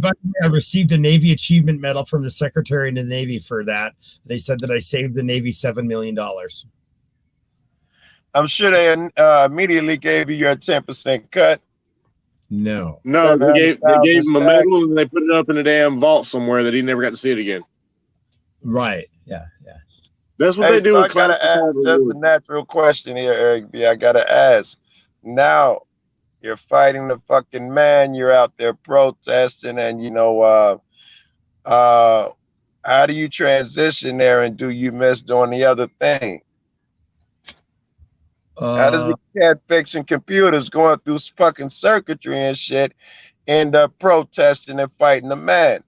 received a Navy Achievement Medal from the Secretary of the Navy for that. They said that I saved the Navy $7 million. I'm sure they immediately gave you your 10% cut. No, they gave him a medal and they put it up in a damn vault somewhere that he never got to see it again. Right. Yeah. That's what they do. So I gotta ask just a natural question here, Eric B. I gotta ask. Now you're fighting the fucking man. You're out there protesting, and how do you transition there, and do you miss doing the other thing? How does a cat fixing computers going through fucking circuitry and shit end up protesting and fighting the man?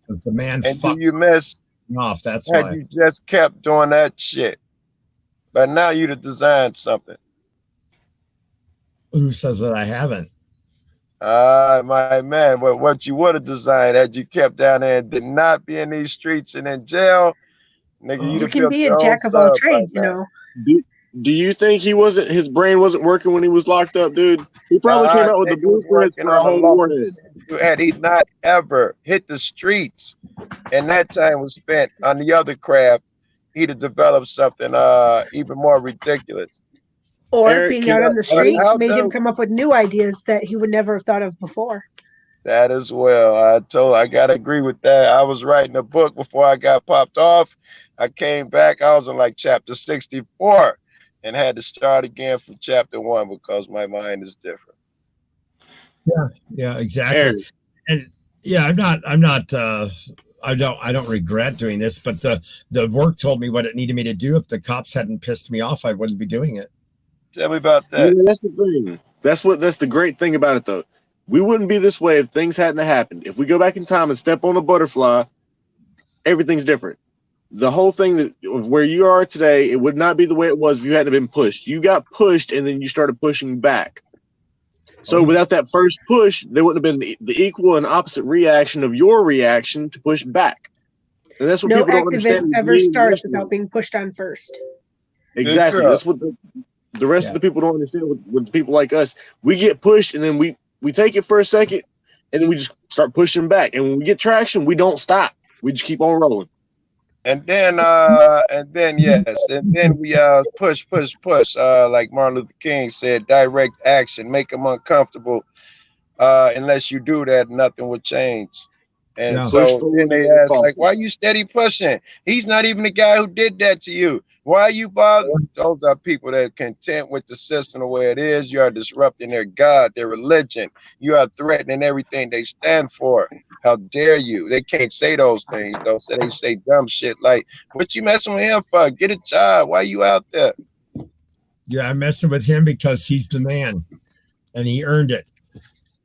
Because the man and do you miss off? That's had why you just kept doing that shit. But now you'd have designed something. Who says that I haven't? My man, what you would have designed had you kept down there and did not be in these streets and in jail, nigga, you'd You have can built be your a own jack of all sub trades, right now. Do you think his brain wasn't working when he was locked up, dude? He probably came out with the blueprints for a whole warhead. Had he not ever hit the streets, and that time was spent on the other craft, he'd have developed something even more ridiculous. Or Eric, being out on the street how made him dope- come up with new ideas that he would never have thought of before. That as well. I gotta agree with that. I was writing a book before I got popped off. I came back, I was in like chapter 64 and had to start again from chapter 1 because my mind is different. Yeah, exactly. Eric. And yeah, I don't regret doing this, but the work told me what it needed me to do. If the cops hadn't pissed me off, I wouldn't be doing it. Tell me about that. Yeah, that's the thing. That's the great thing about it, though. We wouldn't be this way if things hadn't happened. If we go back in time and step on a butterfly, everything's different. The whole thing of where you are today, it would not be the way it was if you hadn't been pushed. You got pushed, and then you started pushing back. So without that first push, there wouldn't have been the equal and opposite reaction of your reaction to push back. And that's what No people don't understand. activist ever starts without being pushed on first. Exactly. That's what the rest of the people don't understand with people like us. We get pushed, and then we take it for a second, and then we just start pushing back. And when we get traction, we don't stop. We just keep on rolling. And then we push, like Martin Luther King said, direct action, make them uncomfortable. Unless you do that, nothing will change. And so then they ask, like, why you steady pushing? He's not even the guy who did that to you. Why are you bothered? Those are people that are content with the system the way it is. You are disrupting their God, their religion. You are threatening everything they stand for. How dare you? They can't say those things, though. So they say dumb shit like, what you messing with him for? Get a job. Why you out there? Yeah, I'm messing with him because he's the man. And he earned it.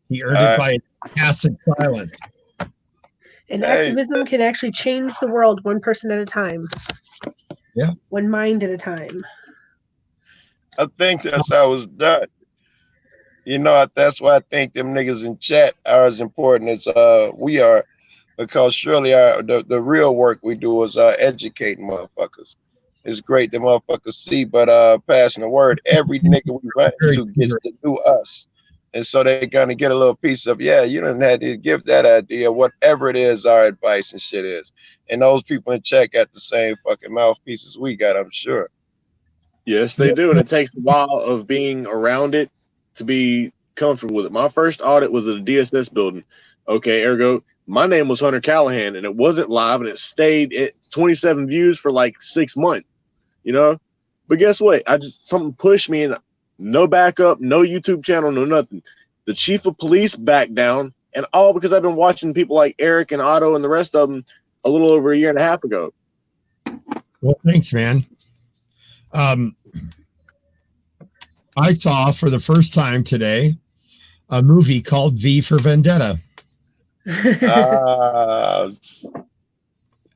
He earned it by passive silence. And activism can actually change the world one person at a time. Yeah. One mind at a time. I think that's how it's done. You know, that's why I think them niggas in chat are as important as we are, because surely the real work we do is educating motherfuckers. It's great that motherfuckers see, but passing the word, every nigga we run into gets to do us. And so they're gonna get a little piece of, you don't have to give that idea, whatever it is our advice and shit is. And those people in chat got the same fucking mouthpieces we got, I'm sure. Yes, they do. And it takes a while of being around it to be comfortable with it. My first audit was at a DSS building. Okay, ergo, my name was Hunter Callahan, and it wasn't live, and it stayed at 27 views for like 6 months, you know? But guess what? Something pushed me, and no backup, no YouTube channel, no nothing. The chief of police backed down, and all because I've been watching people like Eric and Otto and the rest of them a little over a year and a half ago. Well, thanks, man. I saw for the first time today a movie called V for Vendetta. Uh,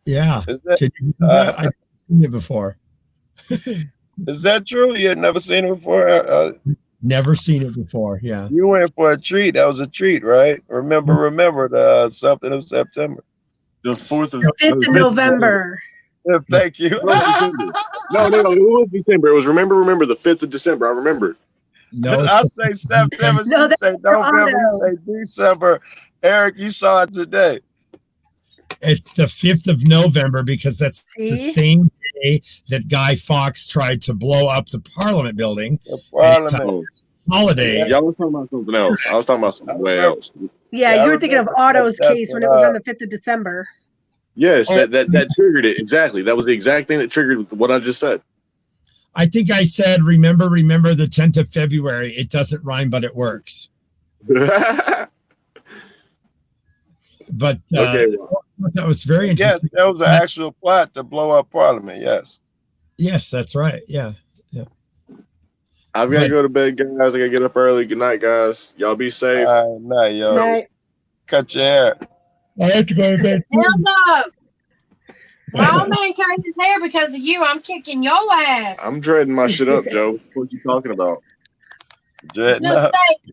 Yeah. is that Can you do that? I've seen it before. is that true? You had never seen it before? Never seen it before. Yeah. You went for a treat. That was a treat, right? Remember the something of September. The 4th of 5th of November. Yeah, thank you. No, it was December. It was remember the 5th of December. I remember. No, I say September. No, She that's say November. You Otto. say December. Eric, you saw it today. it's the 5th of November because that's the See? same day that Guy Fawkes tried to blow up the Parliament building. The Parliament. Holiday. Y'all was talking about something else. I was talking about something way else. Yeah, Yeah, I you were thinking of remember Otto's that's case when when, it was on the 5th of December. Yes, Oh. that triggered it. Exactly. That was the exact thing that triggered what I just said. I think I said, remember the 10th of February. It doesn't rhyme, but it works. But Okay. that was very Yes, interesting. that was an actual plot to blow up Parliament. Yes. Yes, that's right. Yeah. I've got to go to bed, guys. I got to get up early. Good night, guys. Y'all be safe. All right, night, yo. Night. Cut your hair. I have to go to bed. Hell no. My old man cut his hair because of you. I'm kicking your ass. I'm dreading my shit up, Joe. What you talking about? Dreading Just up. say,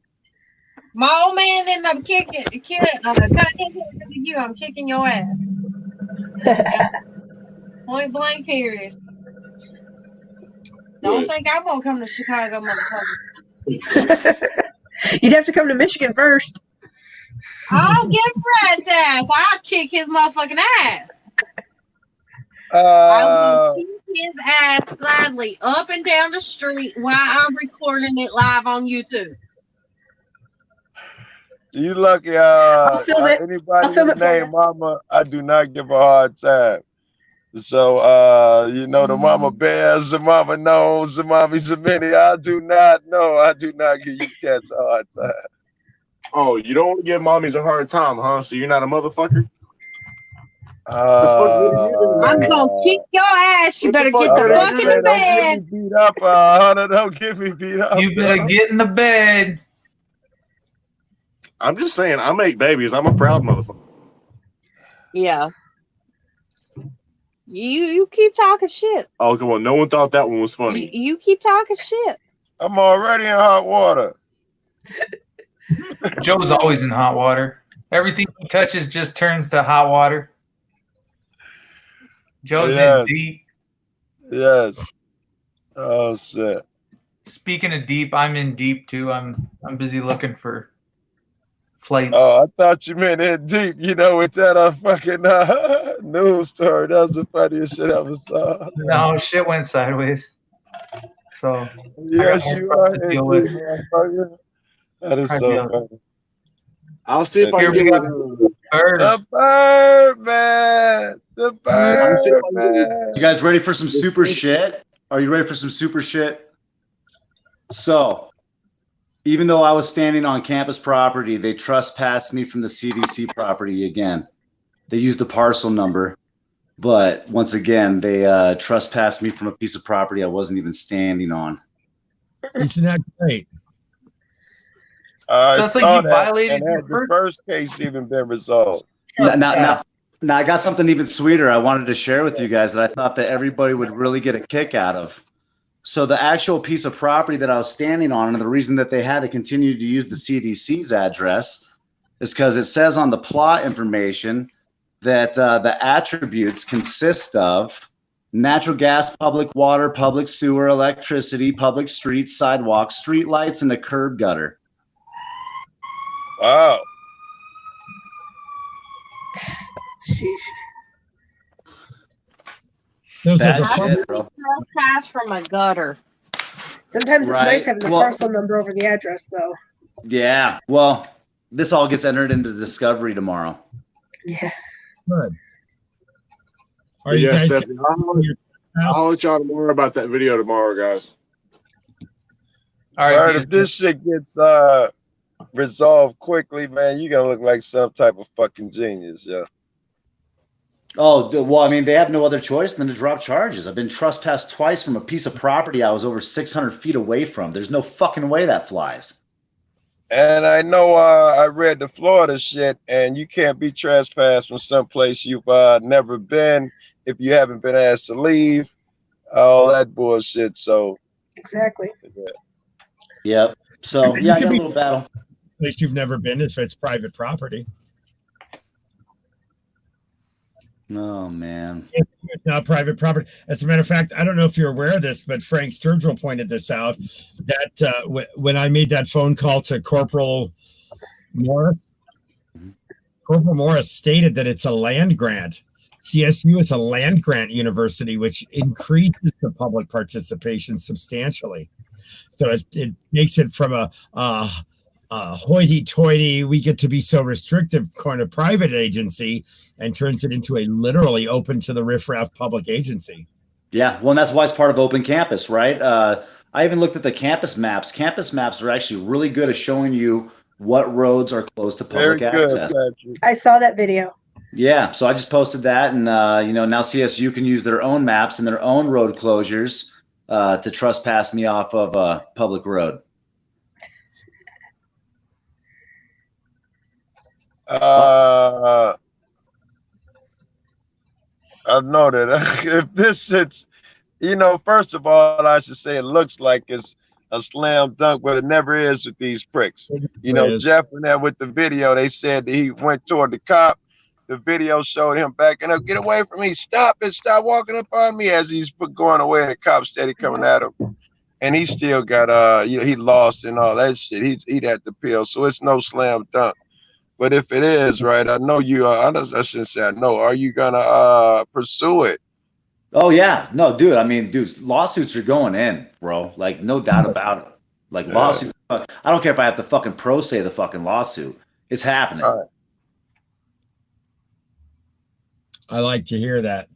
my old man ended up cutting his hair because of you. I'm kicking your ass. Point blank, period. Don't think I'm gonna come to Chicago, motherfucker. You'd have to come to Michigan first. I'll get Brad's ass. I'll kick his motherfucking ass. I will kick his ass gladly up and down the street while I'm recording it live on YouTube. You lucky. I'll film it. Anybody I'll film with it the for name you. Mama, I do not give a hard time. So, the Mama Bears, the Mama Knows, the Mommy Zamini, I do not know. I do not give you cats a hard time. Oh, you don't want to give mommies a hard time, huh? So you're not a motherfucker? I'm gonna kick your ass. You better get the fuck in the bed. Don't get me beat up, Hunter. Don't get me beat up. You better get in the bed. I'm just saying, I make babies. I'm a proud motherfucker. Yeah. You keep talking shit. Oh, come on. No one thought that one was funny. You keep talking shit. I'm already in hot water. Joe's always in hot water. Everything he touches just turns to hot water. Joe's in deep. Yes. Oh shit. Speaking of deep, I'm in deep too. I'm busy looking for flights. Oh, I thought you meant in deep. With that fucking news story. That was the funniest shit I ever saw. No, shit went sideways. So Yes, you are. to deal with. That is so funny. I'll see if I can get the bird, man. The bird, man. You guys ready for some super shit? Are you ready for some super shit? So, even though I was standing on campus property, they trespassed me from the CDC property again. They used the parcel number, but once again, they trespassed me from a piece of property I wasn't even standing on. Isn't that great? So it's like you violated and had the first case even been resolved. Now, I got something even sweeter I wanted to share with you guys that I thought that everybody would really get a kick out of. So the actual piece of property that I was standing on, and the reason that they had to continue to use the CDC's address is because it says on the plot information that the attributes consist of natural gas, public water, public sewer, electricity, public streets, sidewalks, street lights, and a curb gutter. Wow. Sheesh. Those are the shit, bro. Trespass from a gutter. Sometimes it's Right. nice having the Well- parcel number over the address, though. Yeah. Well, this all gets entered into discovery tomorrow. Yeah. Good. Are you Yeah, guys? Stephanie, I'll let y'all more about that video tomorrow, guys. All Bird, right, if this shit gets resolved quickly, man, you're gonna look like some type of fucking genius, yeah. Oh, well, I mean, they have no other choice than to drop charges. I've been trespassed twice from a piece of property I was over 600 feet away from. There's no fucking way that flies. And I know I read the Florida shit, and you can't be trespassed from someplace you've never been if you haven't been asked to leave. All that bullshit. So Exactly. Yep. So You yeah, I could got a be- little battle. At least you've never been if it's private property. Oh man. It's not private property. As a matter of fact, I don't know if you're aware of this, but Frank Sturgill pointed this out that when I made that phone call to Corporal Morris, Corporal Morris stated that it's a land grant. CSU is a land grant university, which increases the public participation substantially. So it makes it from a hoity-toity, we get to be so restrictive kind of private agency, and turns it into a literally open to the riffraff public agency. Yeah, well, and that's why it's part of Open Campus, right? I even looked at the campus maps. Campus maps are actually really good at showing you what roads are closed to public access. I saw that video. Yeah, so I just posted that, and now CSU can use their own maps and their own road closures to trespass me off of a public road. I know that if this it's, first of all, I should say it looks like it's a slam dunk, but it never is with these pricks. Jeff and that with the video, they said that he went toward the cop. The video showed him backing up, get away from me, stop it, stop walking up on me as he's going away. The cop steady coming at him, and he still got he lost and all that shit. He'd had the pill, so it's no slam dunk. But if it is, right, I know you I shouldn't say I know. Are you gonna pursue it? Oh yeah, no, dude. I mean, dude, lawsuits are going in, bro. Like, no doubt about it. Like, lawsuits. I don't care if I have to fucking pro say the fucking lawsuit. It's happening. All right. I like to hear that.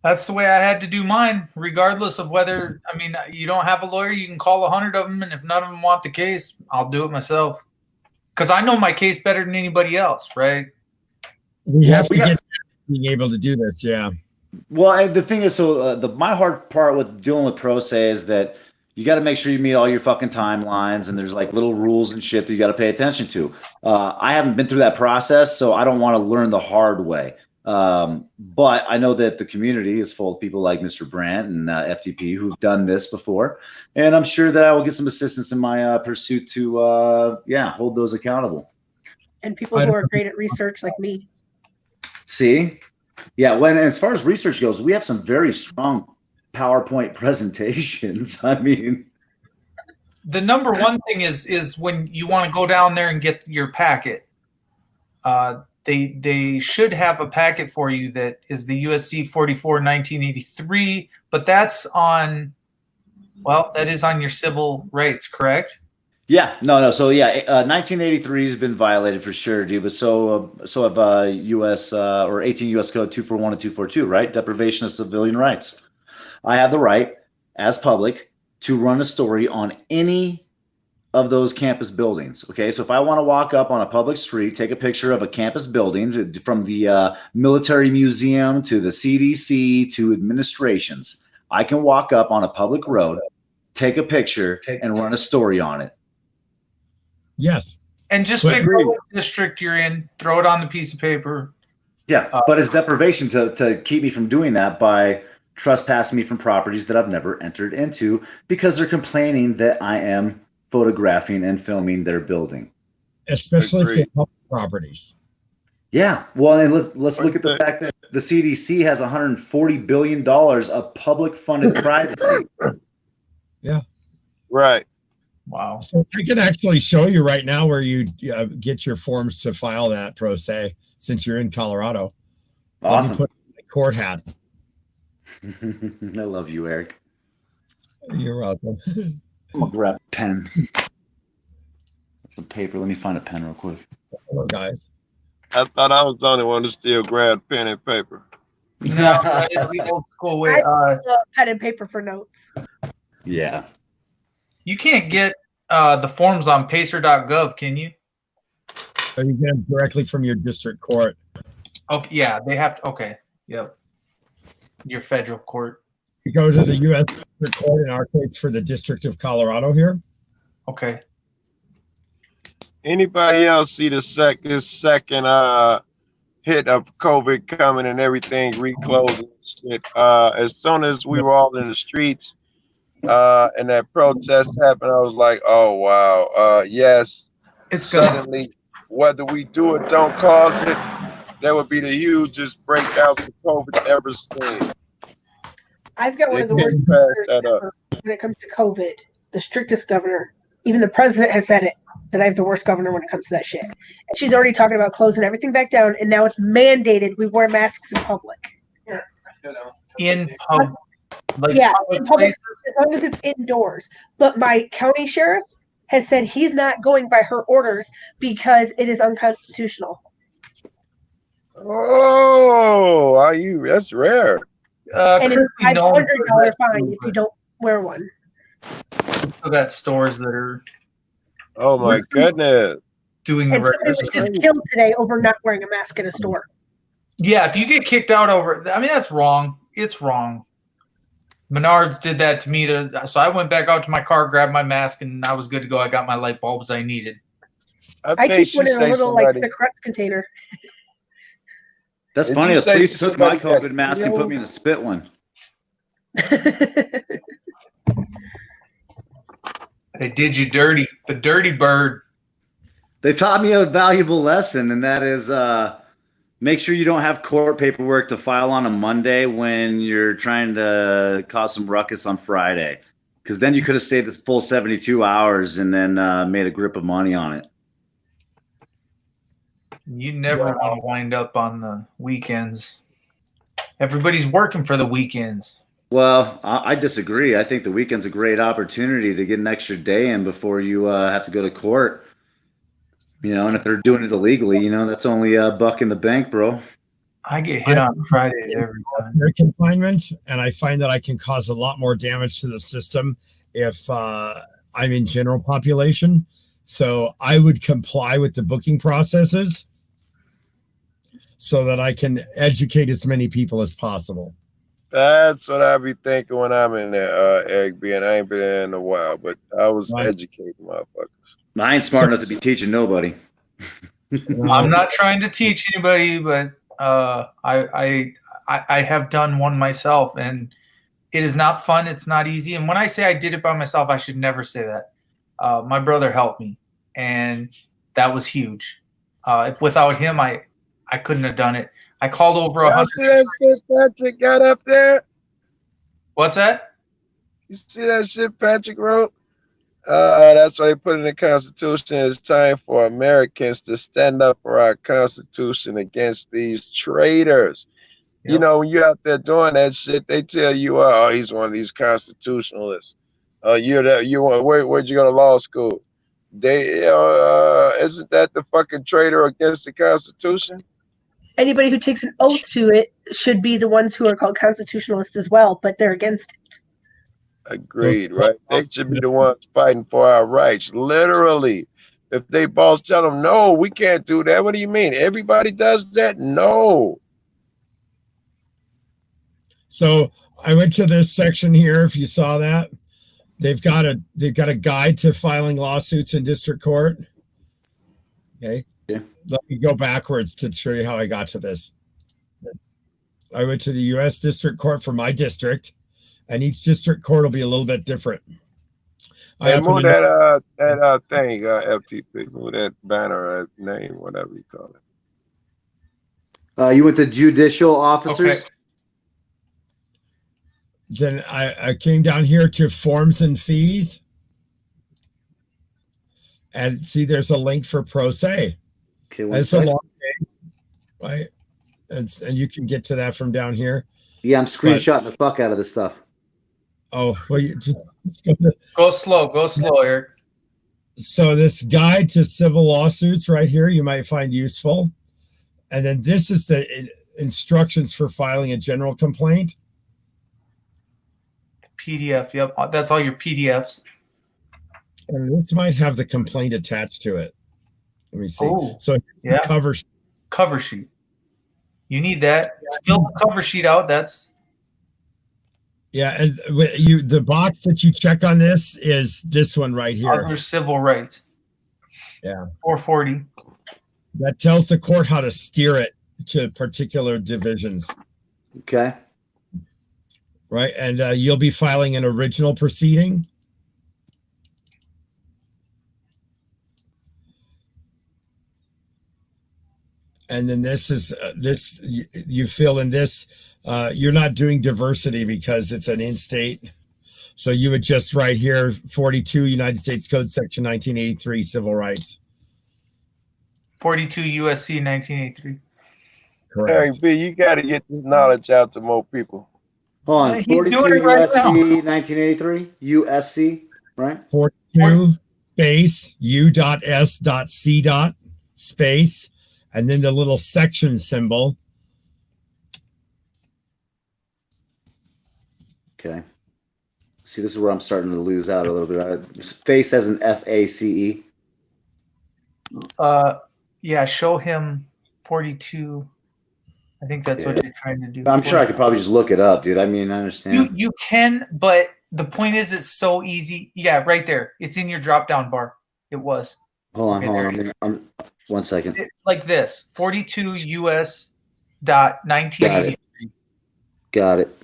That's the way I had to do mine, regardless of whether, you don't have a lawyer, you can call 100 of them, and if none of them want the case, I'll do it myself. Because I know my case better than anybody else, right? We have to get being able to do this, yeah. Well, and the thing is, so my hard part with dealing with pro se is that you got to make sure you meet all your fucking timelines, and there's like little rules and shit that you got to pay attention to. I haven't been through that process, so I don't want to learn the hard way. But I know that the community is full of people like Mr. Brandt and FTP who've done this before, and I'm sure that I will get some assistance in my pursuit to hold those accountable. And people who are great at research like me. See, yeah. As far as research goes, we have some very strong PowerPoint presentations. I mean, the number one thing is when you want to go down there and get your packet. They should have a packet for you that is the USC 44 1983, but that's on, that is on your civil rights, correct? Yeah, no. So 1983 has been violated for sure, dude. But so have U.S. or 18 U.S. Code 241 and 242, right? Deprivation of civilian rights. I have the right, as public, to run a story on any of those campus buildings. Okay, so if I want to walk up on a public street, take a picture of a campus building from the military museum to the CDC to administrations, I can walk up on a public road, take a picture, and run a story on it. Yes. And just figure out what district you're in, throw it on the piece of paper. Yeah, but it's deprivation to keep me from doing that by trespassing me from properties that I've never entered into because they're complaining that I am photographing and filming their building, especially if they're public properties. Yeah, well, and let's look at the fact that the CDC has $140 billion of public funded privacy. Yeah, right. Wow. So I can actually show you right now where you get your forms to file that pro se, since you're in Colorado. Awesome. Let me put my court hat. I love you, Eric. You're welcome. I'm gonna grab a pen. Some paper. Let me find a pen real quick. Hello, guys. I thought I was the only one to still grab pen and paper. No, it's the old school way. Pen and paper for notes. Yeah. You can't get the forms on pacer.gov, can you? Or you get them directly from your district court. Okay, yeah, they have to. Okay, yep. Your federal court. We go to the U.S. District Court in our case for the District of Colorado here. Okay. Anybody else see this second hit of COVID coming and everything reclosing shit? As soon as we were all in the streets, and that protest happened, I was like, oh wow, yes. It's Suddenly, whether we do or don't cause it, that would be the hugest breakouts of COVID ever seen. I've got one They of the worst can't pass that up. when it comes to COVID. The strictest governor. Even the president has said it, that I have the worst governor when it comes to that shit. And she's already talking about closing everything back down, and now it's mandated we wear masks in public. in pub, like Yeah, public in public, places. as long as it's indoors. But my county sheriff has said he's not going by her orders because it is unconstitutional. Oh, are you? That's rare. And it's Christy Nolan $500 fine if you don't wear one. still got stores that are Oh my goodness. doing the And somebody was regular. just killed today over not wearing a mask in a store. Yeah, if you get kicked out over, I mean, that's wrong. It's wrong. Menards did that to me. So I went back out to my car, grabbed my mask, and I was good to go. I got my light bulbs I needed. I keep one in a little like cigarette container. That's Did funny. you The say police took my somebody COVID mask and put me in a spit one. They did you dirty. The dirty bird. They taught me a valuable lesson, and that is make sure you don't have court paperwork to file on a Monday when you're trying to cause some ruckus on Friday. Because then you could have stayed this full 72 hours and then made a grip of money on it. You never want to wind up on the weekends. Everybody's working for the weekends. Well, I disagree. I think the weekend's a great opportunity to get an extra day in before you have to go to court. You know, and if they're doing it illegally, you know, that's only a buck in the bank, bro. I get hit on Fridays every time. Confinement, and I find that I can cause a lot more damage to the system if I'm in general population. So I would comply with the booking processes so that I can educate as many people as possible. That's what I be thinking when I'm in there, Egg being I ain't been there in a while, but I was educating motherfuckers. I ain't smart enough to be teaching nobody. I'm not trying to teach anybody, but I have done one myself, and it is not fun. It's not easy. And when I say I did it by myself, I should never say that. My brother helped me, and that was huge. If without him, I couldn't have done it. I called over 100. See that shit Patrick got up there? What's that? You see that shit Patrick wrote? That's why they put in the Constitution. It's time for Americans to stand up for our Constitution against these traitors. Yep. You know, when you're out there doing that shit, they tell you, "Oh, he's one of these constitutionalists." Where'd you go to law school? Isn't that the fucking traitor against the Constitution? Anybody who takes an oath to it should be the ones who are called constitutionalists as well, but they're against it. Agreed, right? They should be the ones fighting for our rights, literally. If they boss tell them, no, we can't do that. What do you mean? Everybody does that? No. So I went to this section here. If you saw that, they've got a guide to filing lawsuits in district court. Okay. Yeah. Let me go backwards to show you how I got to this. I went to the U.S. District Court for my district, and each district court will be a little bit different. Hey, move that thing, FTP, move that banner, name, whatever you call it. You went to judicial officers? Okay. Then I came down here to forms and fees. And see, there's a link for pro se. Okay, it's a long name, right? And you can get to that from down here. Yeah, I'm screenshotting the fuck out of this stuff. Oh, well, you just go slow, Eric. So this guide to civil lawsuits right here, you might find useful. And then this is the instructions for filing a general complaint. PDF, yep. That's all your PDFs. And this might have the complaint attached to it. Let me see. Oh, so yeah. Cover sheet. Cover sheet. You need that. Fill the cover sheet out. That's Yeah, and the box that you check on this is this one right here. other civil rights. Yeah. 440. That tells the court how to steer it to particular divisions. Okay. Right, and you'll be filing an original proceeding. And then this is you fill in this. You're not doing diversity because it's an in-state. So you would just write here 42 United States Code Section 1983 Civil Rights. 42 USC 1983. Correct. Hey, B, you got to get this knowledge out to more people. Hold on. He's 42 doing it right USC now. 1983 USC, right? 42 space U.S.C. space, and then the little section symbol. Okay. See, this is where I'm starting to lose out a little bit. Face as an FACE. Yeah, show him 42. I think that's what you're trying to do. I'm sure I could probably just look it up, dude. I mean, I understand. You can, but the point is it's so easy. Yeah, right there. It's in your drop down bar. It was. Hold on, Okay, hold there on. I'm 1 second. like this. 42 US dot 1983. Got it.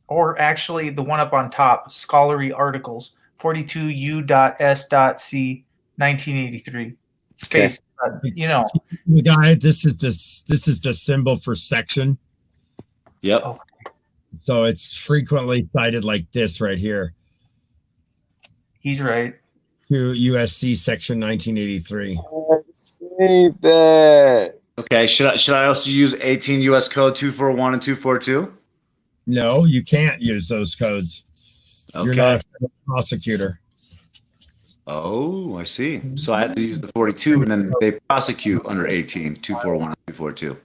Or actually the one up on top, scholarly articles. 42 U.S.C 1983. Space. You know. The guy, this is the symbol for section. Yep. Oh. So it's frequently cited like this right here. He's right. To USC section 1983. I see that. Okay. Should I also use 18 US code 241 and 242? No, you can't use those codes. Okay. You're not a prosecutor. Oh, I see. So I have to use the 42 and then they prosecute under 18, 241 and 242.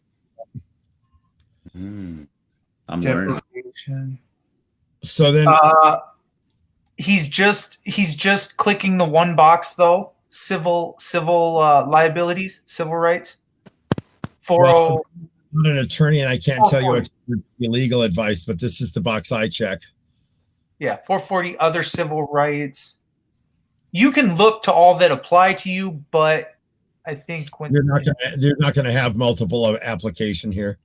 I'm learning. So then he's just clicking the one box though. Civil liabilities, civil rights. 40. I'm not an attorney and I can't tell you what's legal advice, but this is the box I check. Yeah, 440 other civil rights. You can look to all that apply to you, but I think when you're not going to have multiple application here.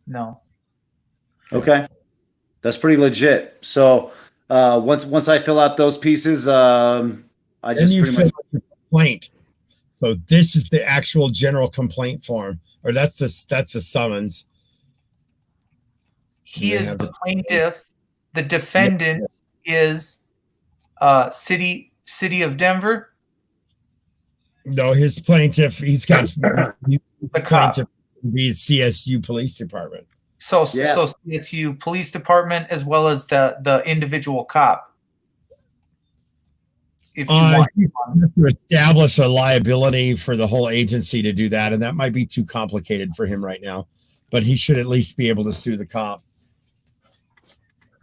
No. Okay, that's pretty legit. So once I fill out those pieces, I just you pretty fill much out the complaint. So this is the actual general complaint form, or that's the summons. He is the plaintiff. The defendant is City of Denver. No, his plaintiff. He's got the plaintiff be CSU Police Department. So CSU Police Department as well as the individual cop. If you want. You have to establish a liability for the whole agency to do that, and that might be too complicated for him right now. But he should at least be able to sue the cop.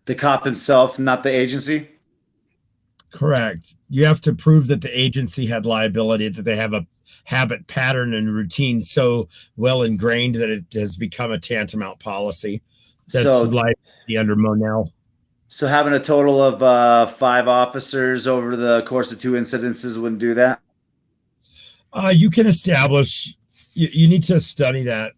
The cop himself, not the agency? Correct. You have to prove that the agency had liability, that they have a habit, pattern, and routine so well ingrained that it has become a tantamount policy. That's liability under Monell. So having a total of 5 officers over the course of 2 incidences wouldn't do that? You can establish, you need to study that.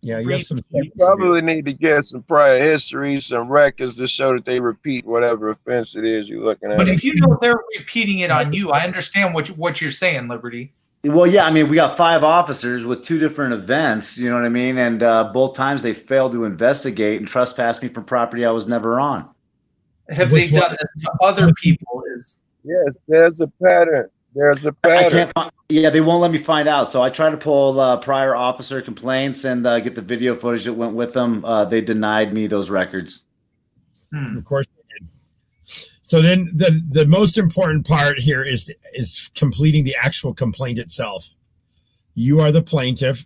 Yeah, you have some. You probably need to get some prior history, some records to show that they repeat whatever offense it is you're looking at. But if you know they're repeating it on you, I understand what you're saying, Liberty. Well, yeah, I mean, we got 5 officers with 2 different events, you know what I mean? And both times they failed to investigate and trespassed me from property I was never on. Have they done this to other people? Yes, there's a pattern. There's a pattern. I can't find, yeah, they won't let me find out. So I tried to pull prior officer complaints and get the video footage that went with them. They denied me those records. Of course they did. So then the most important part here is completing the actual complaint itself. You are the plaintiff.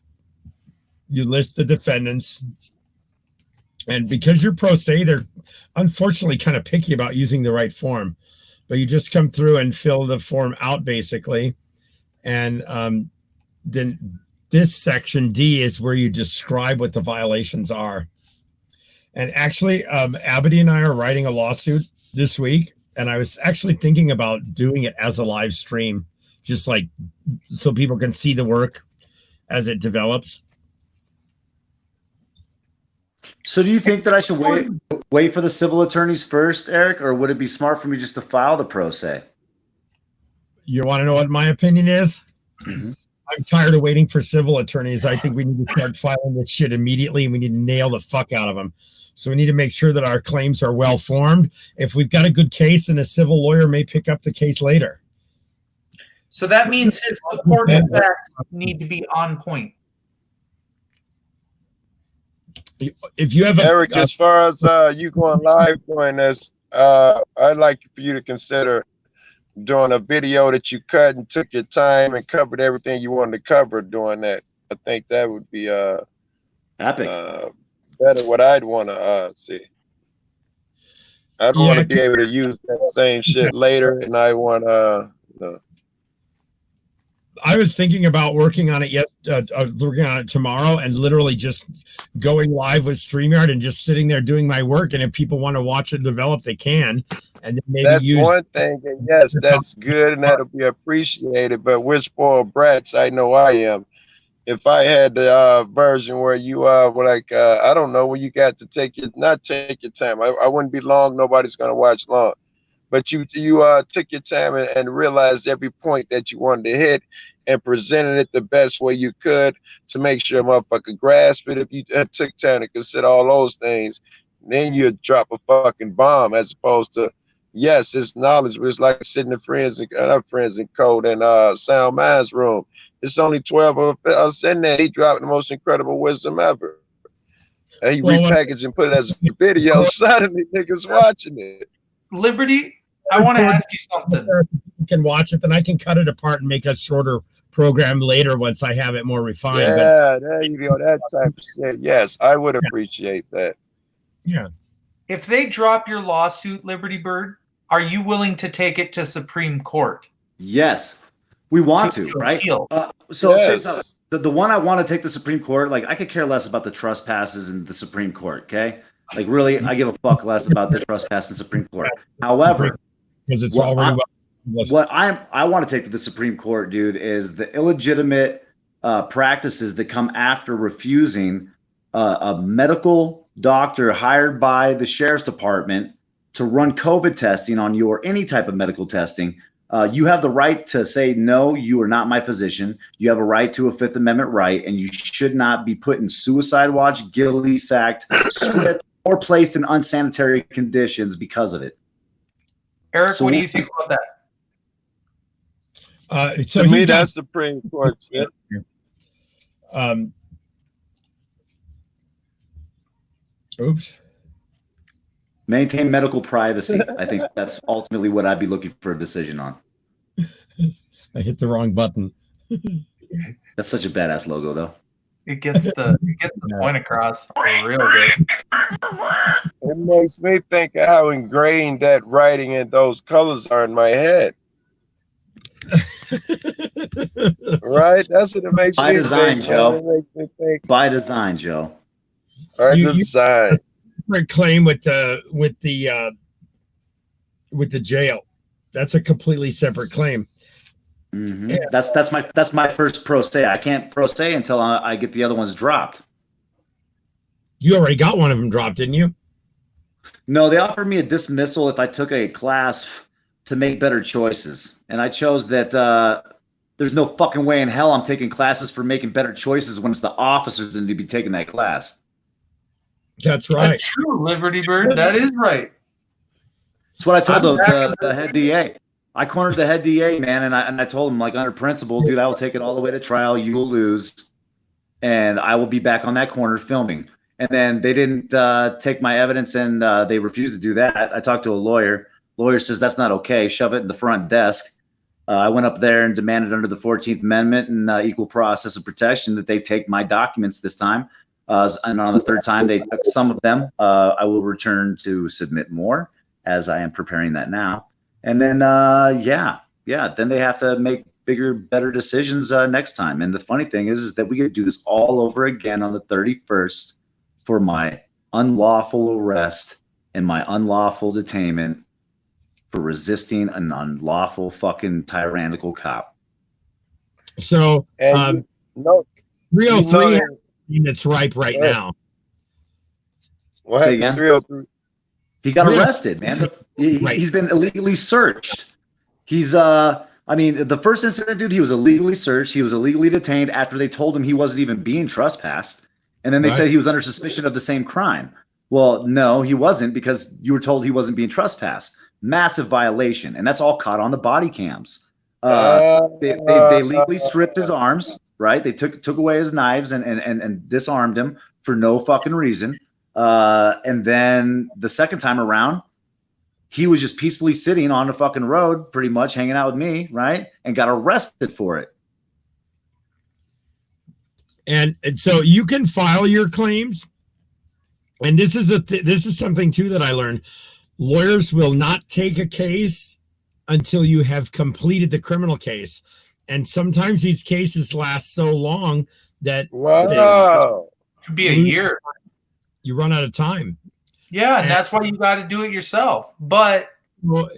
You list the defendants. And because you're pro se, they're unfortunately kind of picky about using the right form. But you just come through and fill the form out basically. And then this section D is where you describe what the violations are. And actually, Abity and I are writing a lawsuit this week, and I was actually thinking about doing it as a live stream, just like so people can see the work as it develops. So do you think that I should wait for the civil attorneys first, Eric, or would it be smart for me just to file the pro se? You want to know what my opinion is? Mm-hmm. I'm tired of waiting for civil attorneys. I think we need to start filing this shit immediately, and we need to nail the fuck out of them. So we need to make sure that our claims are well formed. If we've got a good case, and a civil lawyer may pick up the case later. So that means his supporting facts need to be on point. If you have Eric, as far as you going live doing this, I'd like for you to consider doing a video that you cut and took your time and covered everything you wanted to cover doing that. I think that would be epic. Better what I'd want to see. I'd want to be able to use that same shit later, and I want I was thinking about working on it working on it tomorrow, and literally just going live with StreamYard and just sitting there doing my work. And if people want to watch it develop, they can. And then maybe that's one thing. And yes, that's good, and that'll be appreciated. But we're spoiled brats. I know I am. If I had the version where you were like, I don't know, where you got to take your time. I wouldn't be long. Nobody's gonna watch long. But you took your time and realized every point that you wanted to hit and presented it the best way you could to make sure a motherfucker grasp it. If you took time to consider all those things, then you'd drop a fucking bomb, as opposed to, yes, it's knowledge, but it's like sitting in friends in code and Sound Mind's room. It's only 12 of us in there. He dropped the most incredible wisdom ever. And he repackaged and put it as a video. Suddenly niggas watching it. Liberty, I want to ask you something. You can watch it, then I can cut it apart and make a shorter program later once I have it more refined. Yeah, there you go. That type of shit. Yes, I would appreciate that. Yeah. If they drop your lawsuit, Liberty Bird, are you willing to take it to Supreme Court? Yes, we want to, right? So yes. The one I want to take to Supreme Court, like I could care less about the trespasses in the Supreme Court, okay? Like really, I give a fuck less about the trespass in Supreme Court. However, because it's already what I want to take to the Supreme Court, dude, is the illegitimate practices that come after refusing a medical doctor hired by the sheriff's department to run COVID testing on you or any type of medical testing. You have the right to say, no, you are not my physician. You have a right to a Fifth Amendment right, and you should not be put in suicide watch, ghillie sacked, stripped, or placed in unsanitary conditions because of it. Eric, what do you think about that? To me, that's Supreme Court shit. Oops. Maintain medical privacy. I think that's ultimately what I'd be looking for a decision on. I hit the wrong button. That's such a badass logo, though. It gets the point across real good. It makes me think of how ingrained that writing and those colors are in my head. Right? That's what it makes By me design, think. Joe. It makes me think. By design, Joe. By design. Claim with the jail. That's a completely separate claim. Mm-hmm. Yeah. That's my first pro se. I can't pro se until I get the other ones dropped. You already got one of them dropped, didn't you? No, they offered me a dismissal if I took a class to make better choices, and I chose that. There's no fucking way in hell I'm taking classes for making better choices when it's the officers that need to be taking that class. That's right. That's true, Liberty Bird. That is right. That's what I told the head DA. I cornered the head DA, man, and I told him, like, under principle, dude, I will take it all the way to trial. You will lose, and I will be back on that corner filming. And then they didn't take my evidence, and they refused to do that. I talked to a lawyer. Lawyer says that's not okay. Shove it in the front desk. I went up there and demanded under the 14th Amendment and equal process of protection that they take my documents this time. And on the third time, they took some of them. I will return to submit more, as I am preparing that now. And then, then they have to make bigger, better decisions next time. And the funny thing is that we get to do this all over again on the 31st for my unlawful arrest and my unlawful detainment for resisting an unlawful fucking tyrannical cop. So, And no, 303 that's ripe right now. What Say happened? again? 303. He got arrested, man. He's been illegally searched. He's I mean, the first incident, dude, he was illegally searched. He was illegally detained after they told him he wasn't even being trespassed. And then they said he was under suspicion of the same crime. Well, no, he wasn't, because you were told he wasn't being trespassed. Massive violation. And that's all caught on the body cams. They legally stripped his arms, right? They took away his knives and disarmed him for no fucking reason. And then the second time around, he was just peacefully sitting on the fucking road, pretty much hanging out with me, right? And got arrested for it. And so you can file your claims. And this is this is something too that I learned. Lawyers will not take a case until you have completed the criminal case. And sometimes these cases last so long that it could be a year. You run out of time. Yeah, and that's why you got to do it yourself. But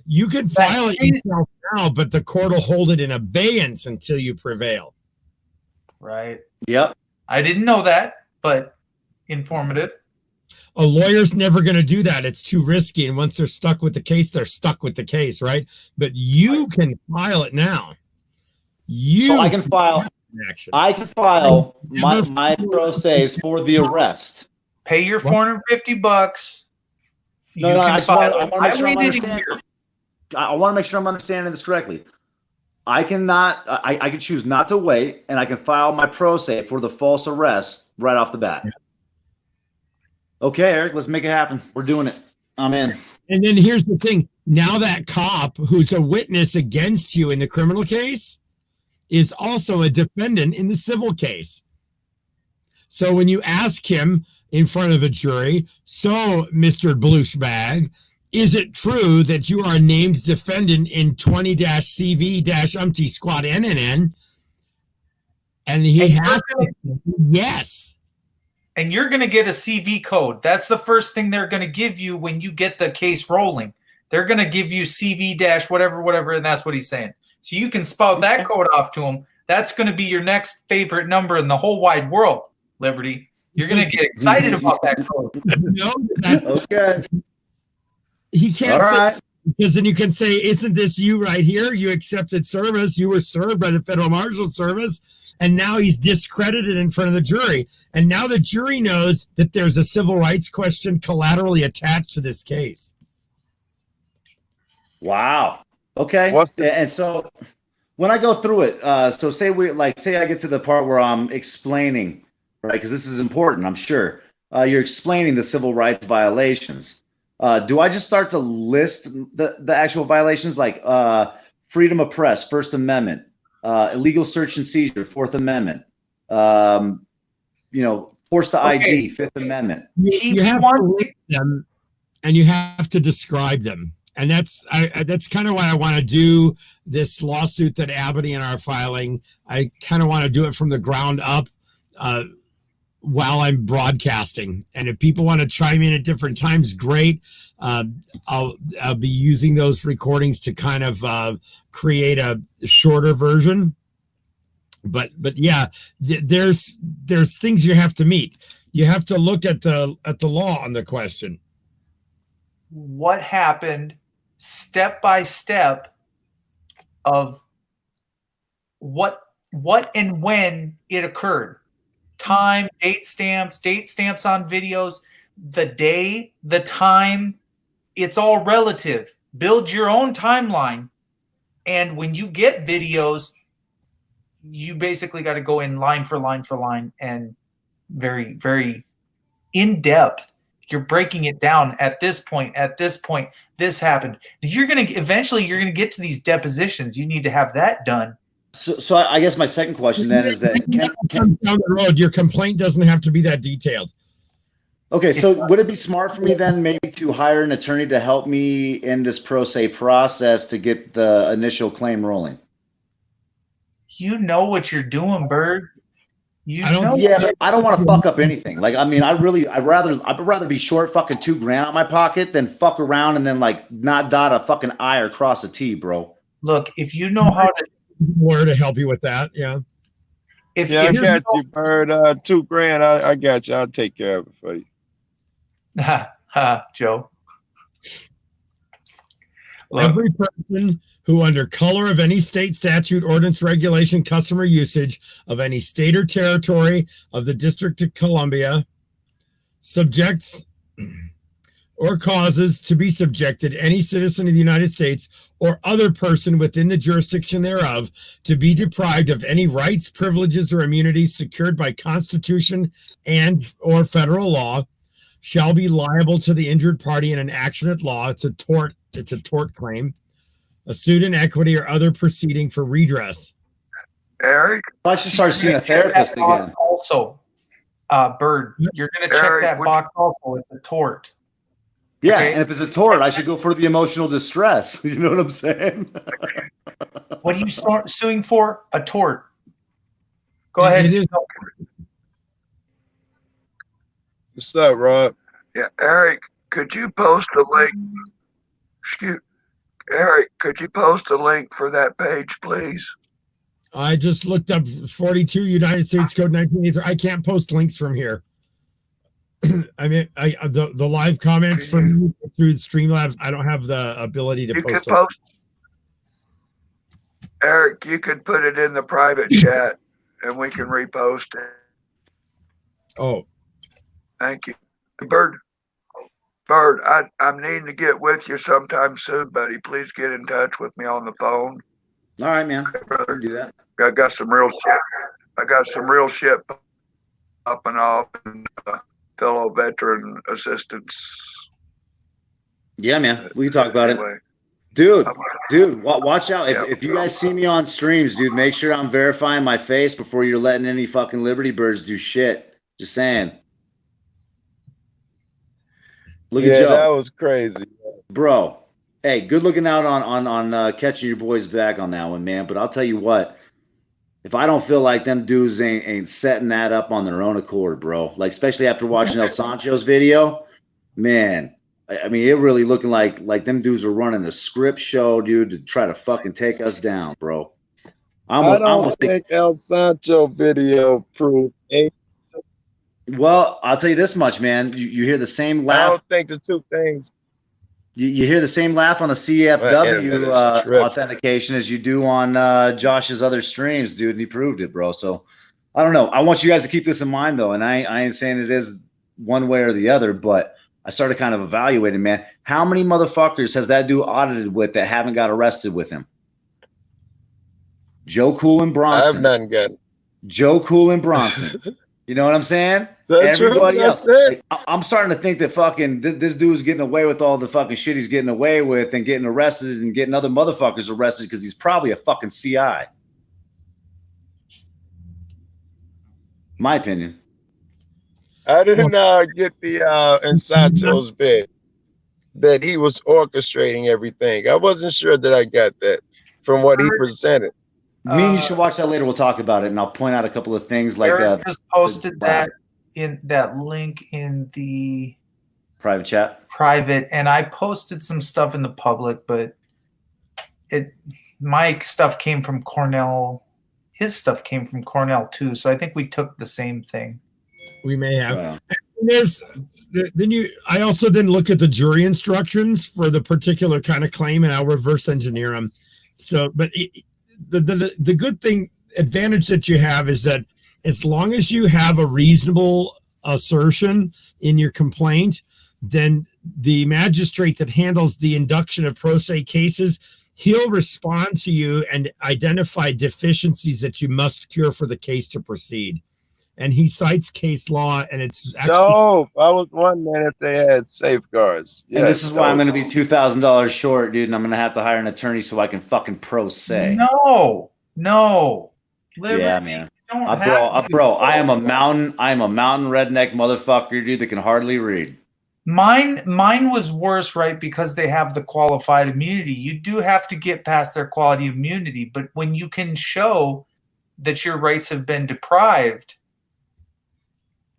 you can file it yourself now, but the court will hold it in abeyance until you prevail. Right. Yep. I didn't know that, but informative. A lawyer's never going to do that. It's too risky. And once they're stuck with the case, they're stuck with the case, right? But you can file it now. So I can file. I can file my pro se's for the arrest. Pay your $450. No, I want to make sure I'm understanding. I want to make sure I'm understanding this correctly. I cannot. I can choose not to wait, and I can file my pro se for the false arrest right off the bat. Okay, Eric, let's make it happen. We're doing it. I'm in. And then here's the thing. Now that cop who's a witness against you in the criminal case is also a defendant in the civil case. So when you ask him in front of a jury, so Mr. Blueshbag, is it true that you are a named defendant in 20-CV-umpty squad NNN? And he has to say yes. And you're going to get a CV code. That's the first thing they're going to give you when you get the case rolling. They're going to give you CV- whatever, and that's what he's saying. So you can spout that code off to him. That's going to be your next favorite number in the whole wide world, Liberty. You're going to get excited about that code. Okay. He can't say, because then you can say, isn't this you right here? You accepted service. You were served by the Federal Marshal Service. And now he's discredited in front of the jury. And now the jury knows that there's a civil rights question collaterally attached to this case. Wow. Okay. And so when I go through it, so say I get to the part where I'm explaining, right? Because this is important, I'm sure. You're explaining the civil rights violations. Do I just start to list the actual violations, like freedom of press, First Amendment, illegal search and seizure, Fourth Amendment, force to ID, Fifth Amendment? You have to list them, and you have to describe them. And that's kind of why I want to do this lawsuit that Abity and I are filing. I kind of want to do it from the ground up while I'm broadcasting. And if people want to chime in at different times, great. I'll be using those recordings to kind of create a shorter version. But yeah, there's things you have to meet. You have to look at the law on the question. What happened step by step of what and when it occurred. Time, date stamps on videos, the day, the time, it's all relative. Build your own timeline. And when you get videos, you basically got to go in line for line and very, very in depth. You're breaking it down at this point, this happened. You're going to get to these depositions. You need to have that done. So I guess my second question then is that down the road, your complaint doesn't have to be that detailed. Okay, so would it be smart for me then maybe to hire an attorney to help me in this pro se process to get the initial claim rolling? You know what you're doing, Bird. You I don't- know. Yeah, but I don't want to fuck up anything. Like, I mean, I'd rather be short fucking $2,000 out of my pocket than fuck around and then like not dot a fucking I or cross a T, bro. Look, if you know how to, more to help you with that. Yeah. if Yeah, I if got you, Bird. $2,000. I got you. I'll take care of it for you. Joe. Look, Every person who, under color of any state statute, ordinance, regulation, custom, or usage of any state or territory of the District of Columbia, subjects or causes to be subjected any citizen of the United States or other person within the jurisdiction thereof to be deprived of any rights, privileges, or immunities secured by Constitution and or federal law shall be liable to the injured party in an action at law. It's a tort claim, a suit in equity, or other proceeding for redress. Eric, I should start seeing a check that therapist box again. Also, Bird, you're going to check Eric, that would box also. It's a tort. Yeah, Okay. and if it's a tort, I should go for the emotional distress. You know what I'm saying? What are you suing for? A tort. Go ahead. It is. What's up, Rob? yeah, Eric, could you post a link? Eric, could you post a link for that page, please? I just looked up 42 United States Code 1983. I can't post links from here. I mean, the live comments from through Streamlabs, I don't have the ability to You could post. post. Eric, you could put it in the private chat, and we can repost it. Oh, Thank you, Bird. I'm needing to get with you sometime soon, buddy. Please get in touch with me on the phone. All right, man. Okay, brother. Do that. I got some real shit popping off, and fellow veteran assistance. Yeah, man. We can talk about it. Anyway, Dude, watch out. Yeah. If you guys see me on streams, dude, make sure I'm verifying my face before you're letting any fucking Liberty Birds do shit. Just saying. Look at Yeah, Joe. that was crazy. Bro, hey, good looking out on catching your boys back on that one, man. But I'll tell you what, if I don't feel like them dudes ain't setting that up on their own accord, bro, like especially after watching El Sancho's video, man, I mean, it really looking like them dudes are running a script show, dude, to try to fucking take us down, bro. I don't think El Sancho video proved anything. Well, I'll tell you this much, man. You hear the same I laugh. don't think the two things. You hear the same laugh on the CFW Well, it's authentication as you do on Josh's other streams, dude. And he proved it, bro. So I don't know. I want you guys to keep this in mind, though. And I ain't saying it is one way or the other, but I started kind of evaluating, man. How many motherfuckers has that dude audited with that haven't got arrested with him? Joe Cool and Bronson. I have nothing gotten. Joe Cool and Bronson. You know what I'm saying? That's Everybody true. else. That's it. Like, I'm starting to think that fucking this dude's getting away with all the fucking shit he's getting away with and getting arrested and getting other motherfuckers arrested because he's probably a fucking CI. My opinion. I didn't get the in Sancho's bit that he was orchestrating everything. I wasn't sure that I got that from what he presented. Me and you should watch that later. We'll talk about it, and I'll point out a couple of things like Eric just posted that in that link in the private chat. Private, and I posted some stuff in the public, but my stuff came from Cornell. His stuff came from Cornell too, so I think we took the same thing. We may have. Wow. I also then look at the jury instructions for the particular kind of claim, and I'll reverse engineer them. So, but the good thing, advantage that you have is that as long as you have a reasonable assertion in your complaint, then the magistrate that handles the induction of pro se cases, he'll respond to you and identify deficiencies that you must cure for the case to proceed. And he cites case law, and it's actually. No, I was wondering if they had safeguards. And this is why I'm going to be $2,000 short, dude, and I'm going to have to hire an attorney so I can fucking pro se. No. Liberty, yeah, man. I am a mountain redneck motherfucker, dude, that can hardly read. Mine was worse, right? Because they have the qualified immunity. You do have to get past their quality immunity, but when you can show that your rights have been deprived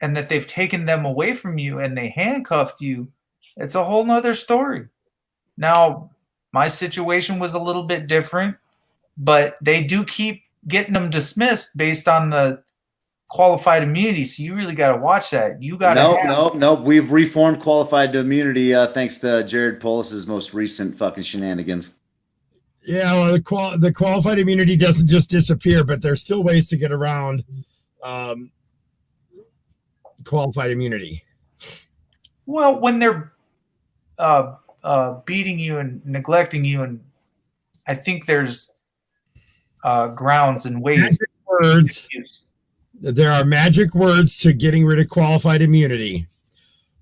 and that they've taken them away from you and they handcuffed you, it's a whole nother story. Now, my situation was a little bit different, but they do keep getting them dismissed based on the qualified immunity. So you really got to watch that. You got to no. We've reformed qualified immunity thanks to Jared Polis's most recent fucking shenanigans. Yeah, well, the qualified immunity doesn't just disappear, but there's still ways to get around qualified immunity. Well, when they're beating you and neglecting you, and I think there's grounds and ways. There are magic words to getting rid of qualified immunity.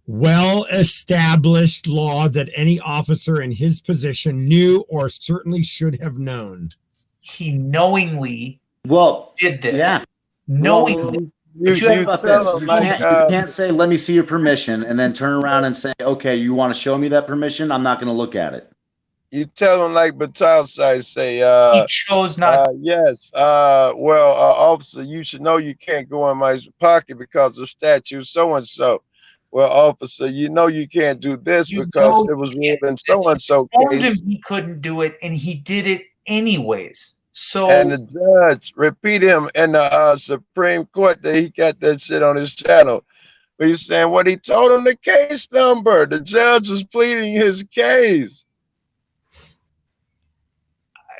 Well-established law that any officer in his position knew or certainly should have known. He knowingly did this. Yeah. Knowingly. You can't say, let me see your permission, and then turn around and say, okay, you want to show me that permission? I'm not going to look at it. You tell them like Batal say, he chose not. Yes. Well, officer, you should know you can't go in my pocket because of statute so-and-so. Well, officer, you know you can't do this because it was ruled in so-and-so case. He couldn't do it, and he did it anyways. So, and the judge repeat him in the Supreme Court that he got that shit on his channel. But he's saying what he told him the case number. The judge was pleading his case.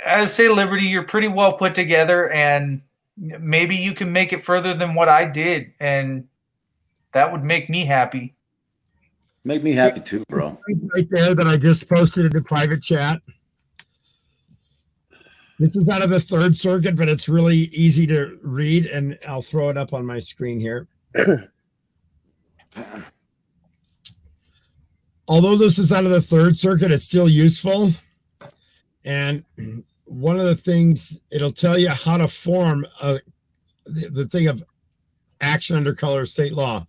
I say, Liberty, you're pretty well put together, and maybe you can make it further than what I did, and that would make me happy. Make me happy too, bro. Right there that I just posted in the private chat. This is out of the Third Circuit, but it's really easy to read, and I'll throw it up on my screen here. Although this is out of the Third Circuit, it's still useful. And one of the things, it'll tell you how to form the thing of action under color of state law.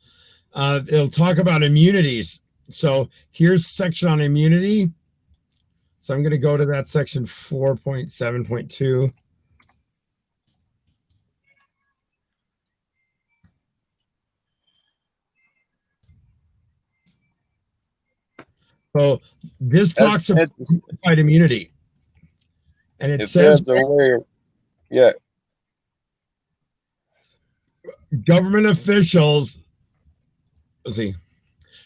It'll talk about immunities. So here's section on immunity. So I'm going to go to that section 4.7.2. So this talks about qualified immunity. And it says, yeah, government officials, let's see.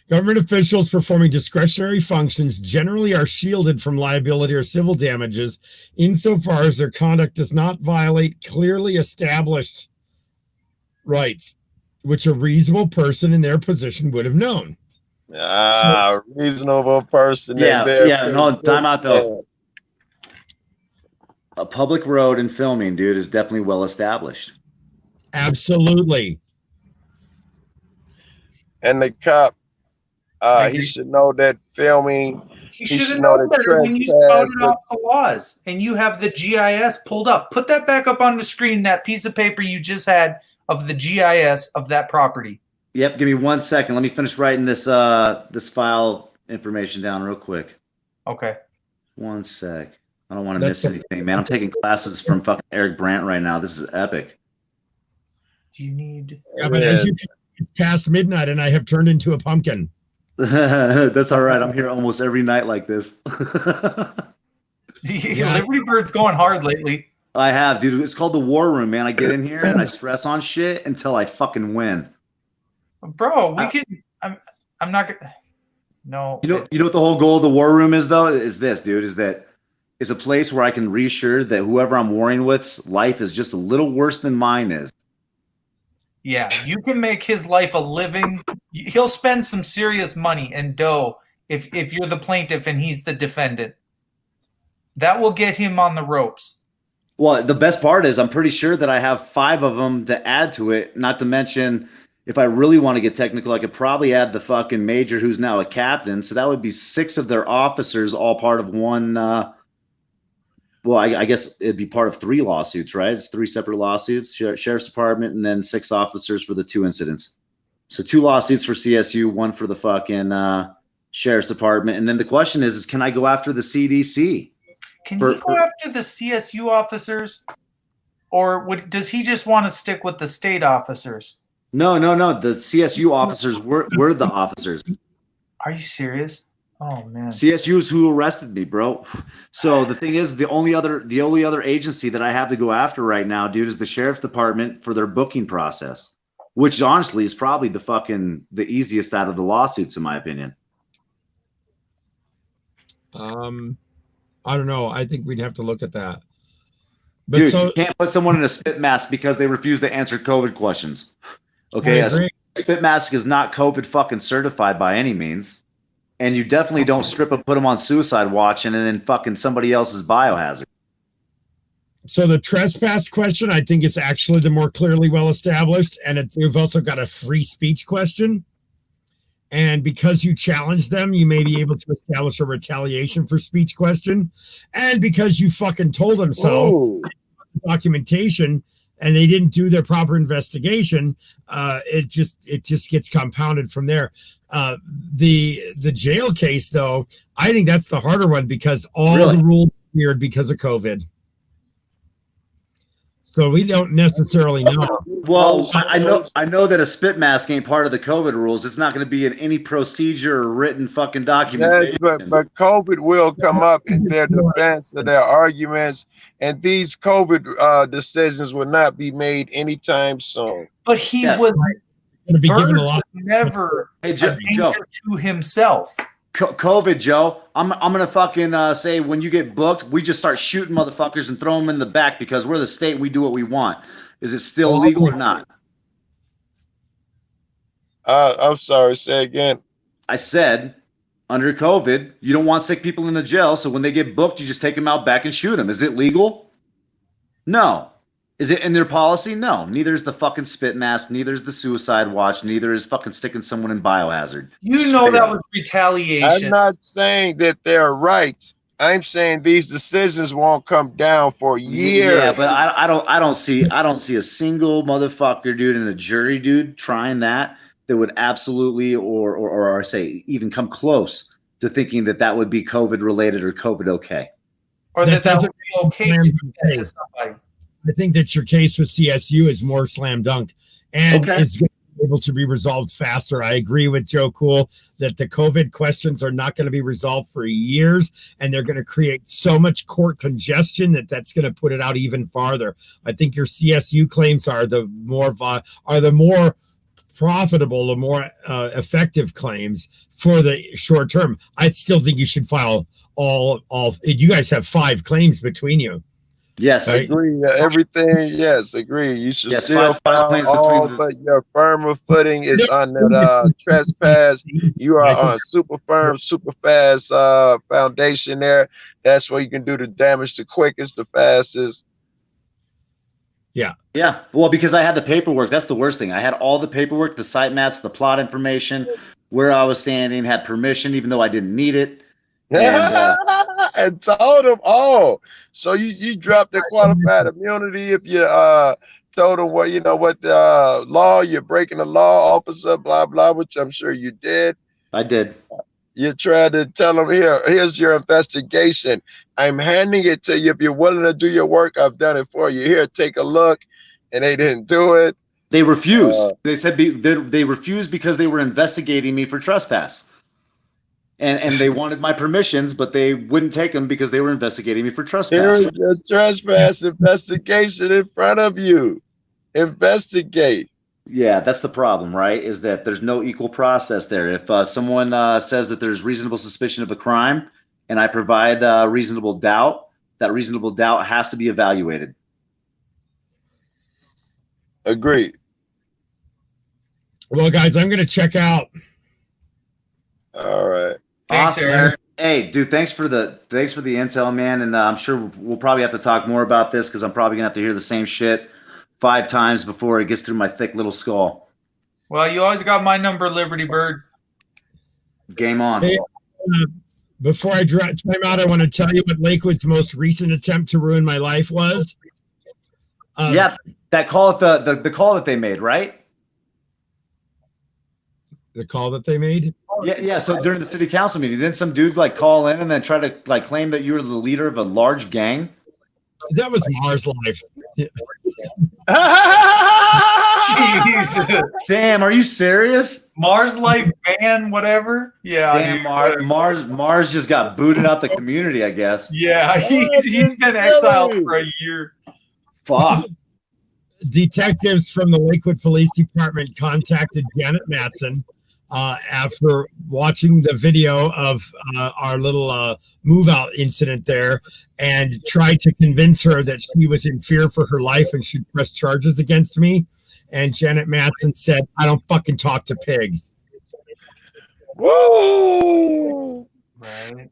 Government officials performing discretionary functions generally are shielded from liability or civil damages insofar as their conduct does not violate clearly established rights, which a reasonable person in their position would have known. Reasonable person. No, time out though. A public road and filming, dude, is definitely well established. Absolutely. And the cop, he should know that filming. He should know that when you spouted off the laws and you have the GIS pulled up. Put that back up on the screen, that piece of paper you just had of the GIS of that property. Yep, give me 1 second. Let me finish writing this this file information down real quick. Okay. 1 sec. I don't want to miss anything, man. I'm taking classes from fucking Eric Brandt right now. This is epic. Do you need? Yeah, but as you past midnight, and I have turned into a pumpkin. That's all right. I'm here almost every night like this. Liberty Bird's going hard lately. I have, dude. It's called the War Room, man. I get in here and I stress on shit until I fucking win. Bro, we can. I'm not gonna. No. You know what the whole goal of the War Room is, though? Is this, dude? Is that it's a place where I can reassure that whoever I'm warring with's life is just a little worse than mine is. Yeah, you can make his life a living. He'll spend some serious money and dough if you're the plaintiff and he's the defendant. That will get him on the ropes. Well, the best part is I'm pretty sure that I have 5 of them to add to it. Not to mention, if I really want to get technical, I could probably add the fucking major who's now a captain. So that would be 6 of their officers, all part of one. Well, I guess it'd be part of 3 lawsuits, right? It's 3 separate lawsuits, Sheriff's Department, and then 6 officers for the 2 incidents. So 2 lawsuits for CSU, 1 for the fucking Sheriff's Department. And then the question is can I go after the CDC? Can you go after the CSU officers? Or does he just want to stick with the state officers? No. The CSU officers were the officers. Are you serious? Oh man. CSU is who arrested me, bro. So the thing is, the only other agency that I have to go after right now, dude, is the sheriff's department for their booking process, which honestly is probably the easiest out of the lawsuits, in my opinion. I don't know. I think we'd have to look at that. But dude, so you can't put someone in a spit mask because they refuse to answer COVID questions. Okay, a spit mask is not COVID fucking certified by any means. And you definitely don't strip and put them on suicide watch and then fucking somebody else's biohazard. So the trespass question, I think, is actually the more clearly well established. And you've also got a free speech question. And because you challenge them, you may be able to establish a retaliation for speech question. And because you fucking told them so, documentation, and they didn't do their proper investigation, it just gets compounded from there. The jail case, though, I think that's the harder one because all the rules weird because of COVID. So we don't necessarily know. Well, I know that a spit mask ain't part of the COVID rules. It's not going to be in any procedure or written fucking documentation. Yes, but COVID will come up in their defense of their arguments, and these COVID decisions will not be made anytime soon. But he was be given a lot. Never a danger to himself. COVID, Joe. I'm gonna fucking say when you get booked, we just start shooting motherfuckers and throw them in the back because we're the state. We do what we want. Is it still legal or not? I'm sorry. Say again. I said under COVID, you don't want sick people in the jail, so when they get booked, you just take them out back and shoot them. Is it legal? No. Is it in their policy? No. Neither is the fucking spit mask. Neither is the suicide watch. Neither is fucking sticking someone in biohazard. You know that was retaliation. I'm not saying that they're right. I'm saying these decisions won't come down for years. Yeah, but I don't see a single motherfucker, dude, in a jury, dude, trying that would absolutely or say even come close to thinking that would be COVID related or COVID okay. Or that would be okay to do that to somebody. I think that your case with CSU is more slam dunk and is going to be able to be resolved faster. I agree with Joe Cool that the COVID questions are not going to be resolved for years, and they're going to create so much court congestion that's going to put it out even farther. I think your CSU claims are the more profitable, the more effective claims for the short term. I still think you should file all. You guys have 5 claims between you. Yes, right? Agree. Everything. Yes, agree. You should still file all, but your firmer footing is on that trespass. You are on super firm, super fast foundation there. That's where you can do the damage the quickest, the fastest. Yeah. Well, because I had the paperwork. That's the worst thing. I had all the paperwork, the site maps, the plot information, where I was standing, had permission, even though I didn't need it. And told them all. So you dropped the qualified immunity if you told them what law, you're breaking the law, officer, blah blah, which I'm sure you did. I did. You tried to tell them here's your investigation. I'm handing it to you. If you're willing to do your work, I've done it for you. Here, take a look. And they didn't do it. They refused. They said they refused because they were investigating me for trespass. And they wanted my permissions, but they wouldn't take them because they were investigating me for trespass. Here's a trespass investigation in front of you. Investigate. Yeah, that's the problem, right? Is that there's no equal process there. If someone says that there's reasonable suspicion of a crime and I provide reasonable doubt, that reasonable doubt has to be evaluated. Agreed. Well, guys, I'm going to check out. All right. Thanks, awesome, Eric. Hey, dude, thanks for the intel, man. And I'm sure we'll probably have to talk more about this because I'm probably gonna have to hear the same shit 5 times before it gets through my thick little skull. Well, you always got my number, Liberty Bird. Game on. Hey, before I time out, I want to tell you what Lakewood's most recent attempt to ruin my life was. That call at the call that they made, right? The call that they made? Yeah. So during the city council meeting, didn't some dude call in and then try to claim that you were the leader of a large gang? That was Mars Life. Jesus. Damn, are you serious? Mars Life ban, whatever. Yeah, Damn, dude. Mars just got booted out the community, I guess. Yeah, he's been exiled for a year. Fuck. Detectives from the Lakewood Police Department contacted Janet Matson after watching the video of our little move out incident there and tried to convince her that she was in fear for her life and should press charges against me. And Janet Matson said, I don't fucking talk to pigs. Whoa! Right.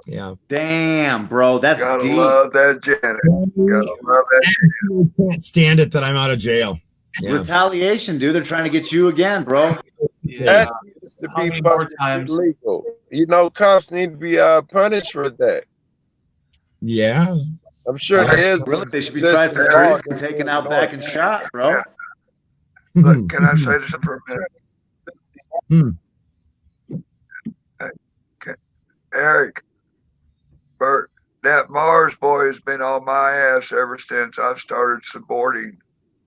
Yeah. Damn, bro. That's Gotta deep. love that Janet. Gotta love that. I can't stand it that I'm out of jail. Yeah. Retaliation, dude. They're trying to get you again, bro. Yeah. That needs to How be many more fucking times? illegal. You know, cops need to be punished for that. Yeah. I'm sure there is. Really, they should be tried for treason and taken out back and shot, bro. Look, can I say this for a minute? Okay. Eric, Bert, that Mars boy has been on my ass ever since I started supporting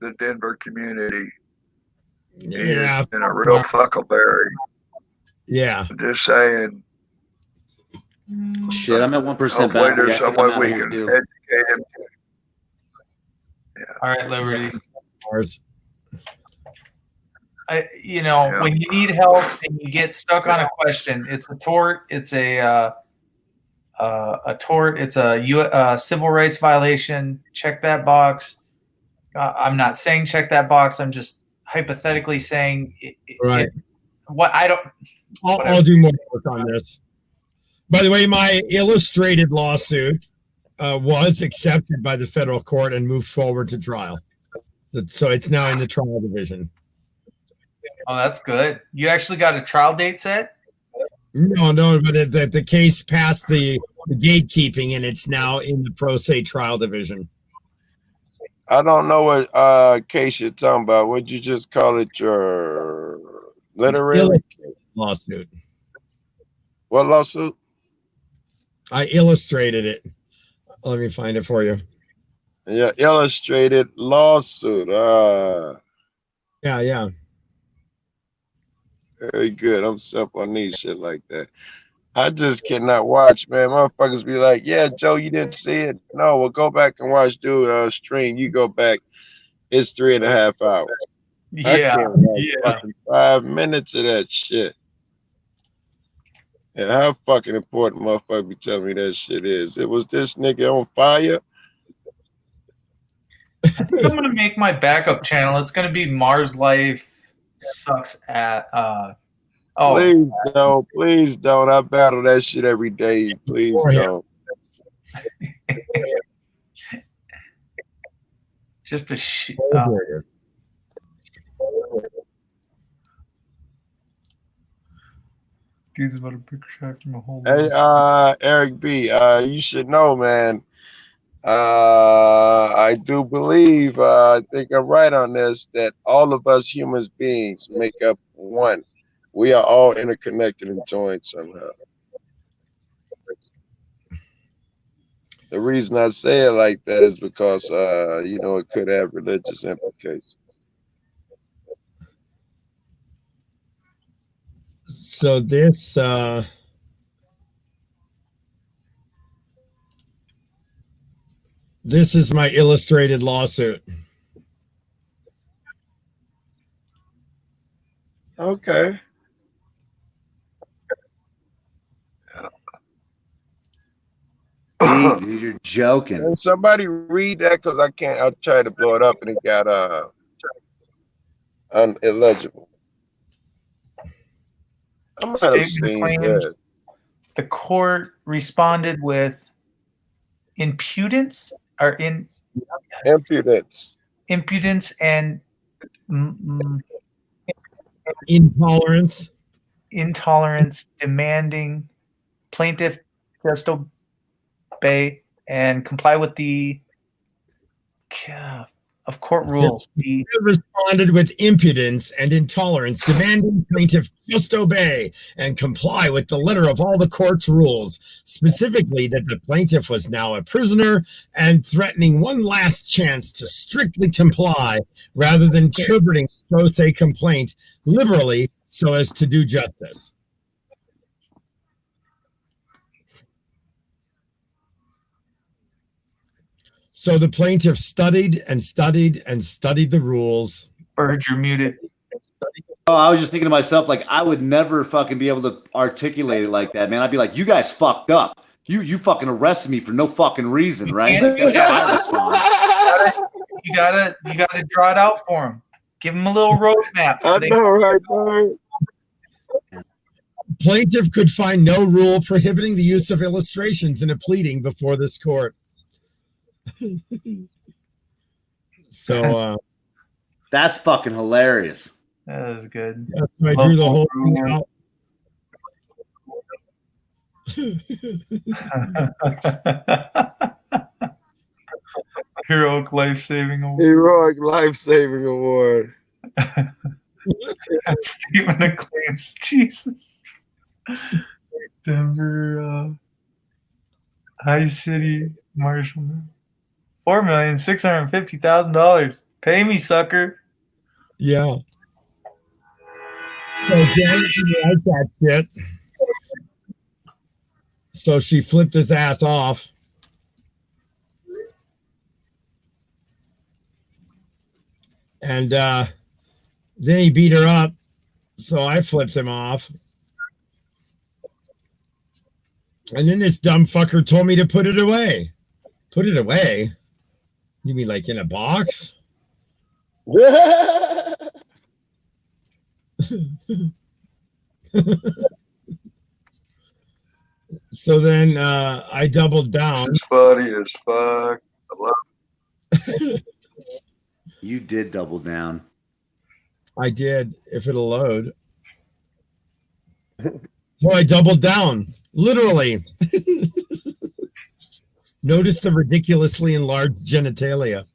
the Denver community. Yeah. He's been a real fuckleberry. Yeah. Just saying. Shit, I'm at 1% Hopefully battery. there's I think some I'm way out we here can too. educate him. All right, Liberty. Mars. Yeah. When you need help and you get stuck on a question, it's a tort. It's a tort. It's a civil rights violation. Check that box. I'm not saying check that box. I'm just hypothetically saying Right. Whatever. I'll do more work on this. By the way, my illustrated lawsuit was accepted by the federal court and moved forward to trial. So it's now in the trial division. Oh, that's good. You actually got a trial date set? No, but the case passed the gatekeeping and it's now in the pro se trial division. I don't know what case you're talking about. Would you just call it your literary lawsuit? What lawsuit? I illustrated it. Let me find it for you. Yeah, illustrated lawsuit. Yeah. Very good. I'm up on these shit like that. I just cannot watch, man. Motherfuckers be like, yeah, Joe, you didn't see it. No, well, go back and watch dude stream. You go back. It's 3.5 hours. I can't watch fucking 5 minutes of that shit. And how fucking important motherfucker be telling me that shit is. It was this nigga on fire. I think I'm gonna make my backup channel. It's gonna be Mars Life sucks at Please don't. I battle that shit every day. Please don't. Just a shit. Dude's about a big shot from a whole. Hey, Eric B, you should know, man. I do believe, I think I'm right on this, that all of us human beings make up one. We are all interconnected and joined somehow. The reason I say it like that is because, it could have religious implications. So this is my illustrated lawsuit. Okay. Dude, you're joking. Can somebody read that? Because I can't. I tried to blow it up and it got illegible. I might have seen that. The court responded with impudence and intolerance, demanding plaintiff just obey and comply with the of court rules. He responded with impudence and intolerance, demanding plaintiff just obey and comply with the letter of all the court's rules, specifically that the plaintiff was now a prisoner and threatening one last chance to strictly comply rather than triggering pro se complaint liberally so as to do justice. So the plaintiff studied and studied and studied the rules. Bird, you're muted. Oh, I was just thinking to myself, like, I would never fucking be able to articulate it like that, man. I'd be like, you guys fucked up. You fucking arrested me for no fucking reason, right? That's how I respond. You gotta draw it out for him. Give him a little roadmap. I know, right, Bird? Plaintiff could find no rule prohibiting the use of illustrations in a pleading before this court. So that's fucking hilarious. That is good. That's why I drew the whole thing out. Heroic life-saving award. Heroic life-saving award. Stephen acclaims Jesus. Denver High City Marshalman. $4,650,000. Pay me, sucker. Yeah. So Janet didn't like that shit. So she flipped his ass off. And then he beat her up. So I flipped him off. And then this dumb fucker told me to put it away. Put it away? You mean like in a box? So then I doubled down. It's funny as fuck. I love it. You did double down. I did, if it'll load. So I doubled down, literally. Notice the ridiculously enlarged genitalia.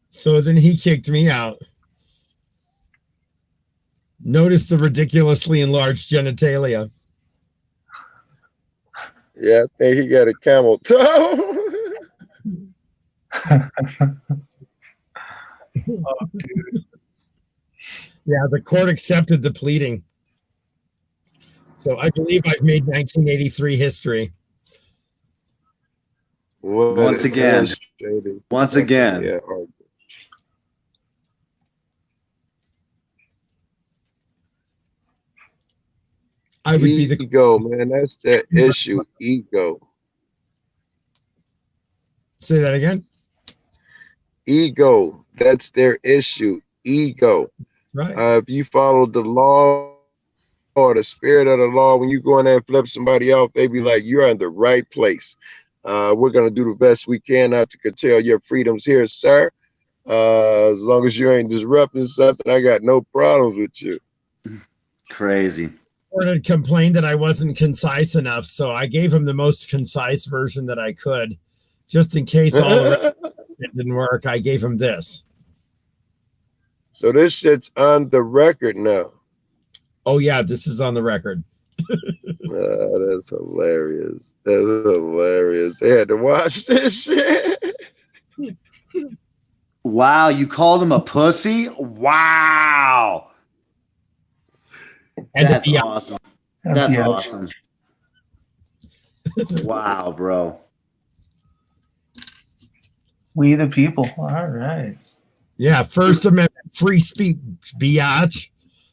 So then he kicked me out. Notice the ridiculously enlarged genitalia. Yeah, I think he got a camel toe. Oh, dude. Yeah, the court accepted the pleading. So I believe I've made 1983 history. Once again. Yeah. I would be the ego, man. That's that issue. Ego. Say that again. Ego. That's their issue. Ego. Right. If you follow the law or the spirit of the law, when you go in there and flip somebody off, they be like, you're in the right place. We're gonna do the best we can not to curtail your freedoms here, sir. As long as you ain't disrupting something, I got no problems with you. Crazy. Had complained that I wasn't concise enough, so I gave him the most concise version that I could, just in case all the rest of it didn't work. I gave him this. So this shit's on the record now. Oh yeah, this is on the record. That's hilarious. That's hilarious. They had to watch this shit. Wow, you called him a pussy? Wow. That's awesome. That's awesome. Wow, bro. We the people. All right. Yeah, First Amendment, free speech, biatch.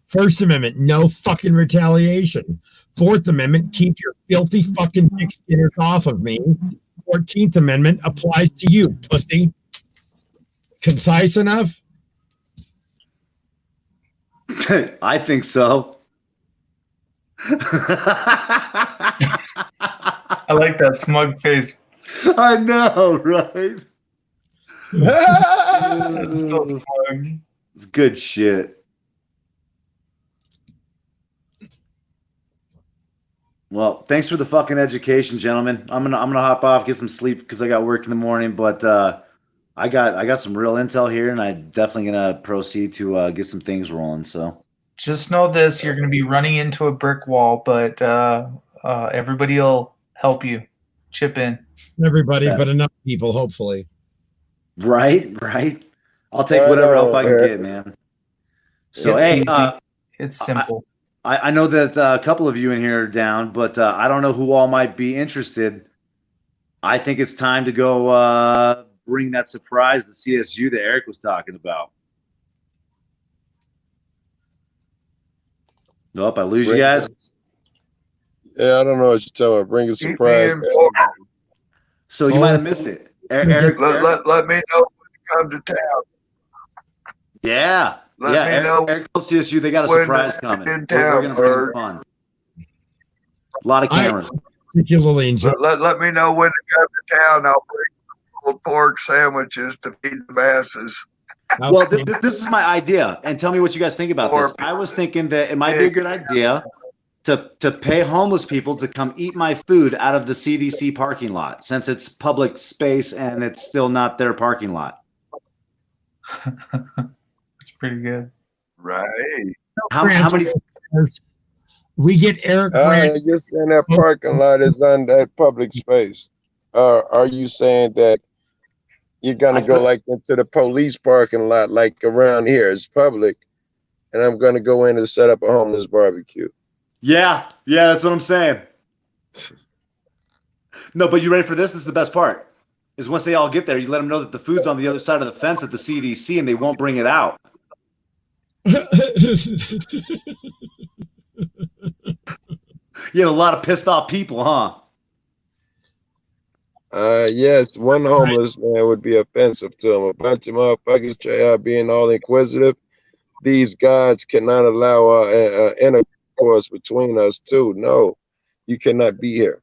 First Amendment, no fucking retaliation. Fourth Amendment, keep your filthy fucking dick skinners off of me. 14th Amendment applies to you, pussy. Concise enough? I think so. I like that smug face. I know, right? That's so smug. It's good shit. Well, thanks for the fucking education, gentlemen. I'm gonna hop off, get some sleep because I got work in the morning. But I got some real intel here, and I'm definitely gonna proceed to get some things rolling. So Just know this: you're going to be running into a brick wall, but everybody will help you chip in. Everybody, but enough people, hopefully. Right. I'll take Right whatever help I on, can Eric. get, man. So It's hey, easy. It's simple. I know that a couple of you in here are down, but I don't know who all might be interested. I think it's time to go bring that surprise to CSU that Eric was talking about. Nope, I lose you guys. Yeah, I don't know what you're talking about. Bring a Keep me surprise. informed. So you might have missed it. Eric, Let me know when you come to town. yeah. Let me know Eric told CSU they got a when surprise coming. in We're town, going to bring Bird. fun. A lot of cameras. Particularly enjoy. Let me know when to come to town. I'll bring pulled pork sandwiches to feed the masses. Well, this is my idea, and tell me what you guys think about this. I was thinking that it might be a good idea to pay homeless people to come eat my food out of the CDC parking lot, since it's public space and it's still not their parking lot. It's pretty good. Right. How many? We get Eric Brandt. You're saying that parking lot is on that public space. Are you saying that you're gonna go like into the police parking lot, like around here? It's public, and I'm gonna go in and set up a homeless barbecue. Yeah, that's what I'm saying. No, but you ready for this? This is the best part. Is once they all get there, you let them know that the food's on the other side of the fence at the CDC, and they won't bring it out. You have a lot of pissed off people, huh? Yes, one homeless man would be offensive to him. A bunch of motherfuckers try out being all inquisitive. These gods cannot allow intercourse between us too. No, you cannot be here.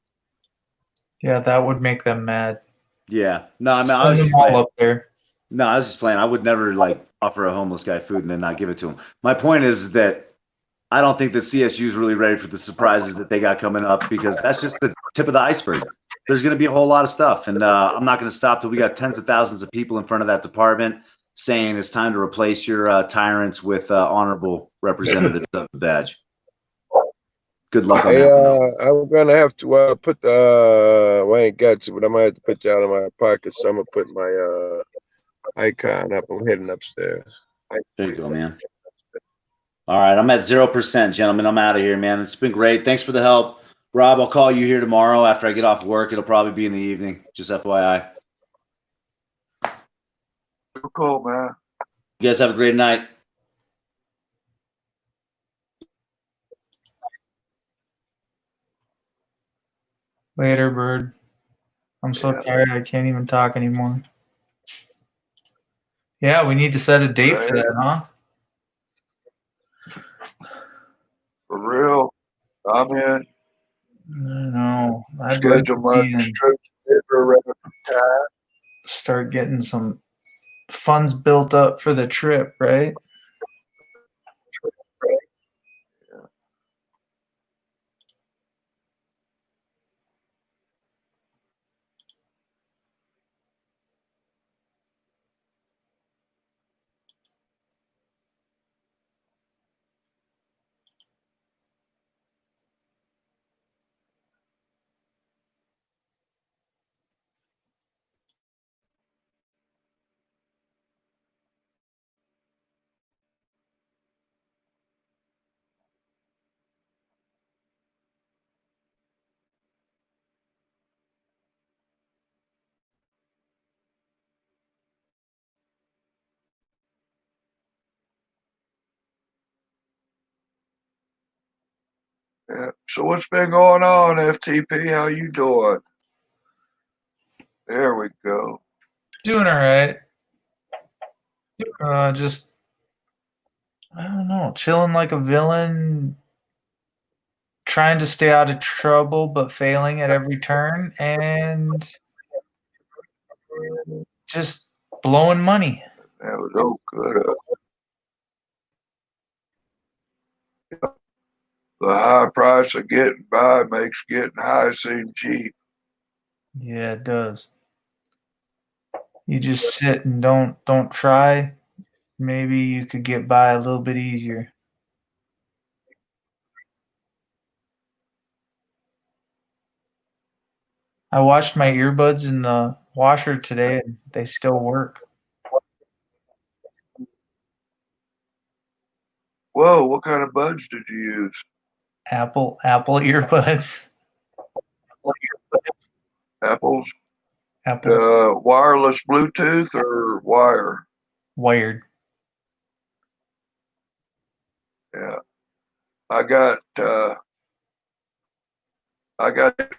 Yeah, that would make them mad. Yeah. No, I mean, Send I was them just all playing. up there. No, I was just playing. I would never like offer a homeless guy food and then not give it to him. My point is that I don't think the CSU is really ready for the surprises that they got coming up, because that's just the tip of the iceberg. There's going to be a whole lot of stuff, and I'm not going to stop till we got tens of thousands of people in front of that department saying it's time to replace your tyrants with honorable representatives of the badge. Good luck on Hey, that. I'm gonna have to put the. Well, I ain't got to, but I might have to put you out of my pocket. So I'm gonna put my icon up. I'm heading upstairs. There you go, man. All right, I'm at 0%, gentlemen. I'm out of here, man. It's been great. Thanks for the help. Rob, I'll call you here tomorrow after I get off work. It'll probably be in the evening, just FYI. Cool, man. You guys have a great night. Later, Bird. I'm so tired I can't even talk anymore. Yeah, we need to set a date for that, huh? For real. I'm in. No, I'd Schedule my trip around time. start getting some funds built up for the trip, right? Yeah. So what's been going on, FTP? How you doing? There we go. Doing all right. Just I don't know, chilling like a villain, trying to stay out of trouble but failing at every turn, and just blowing money. That was good. The high price of getting by makes getting high seem cheap. Yeah, it does. You just sit and don't try. Maybe you could get by a little bit easier. I washed my earbuds in the washer today and they still work. Whoa, what kind of buds did you use? Apple earbuds. Apples? Apples Wireless Bluetooth or wire? wired. Yeah. I got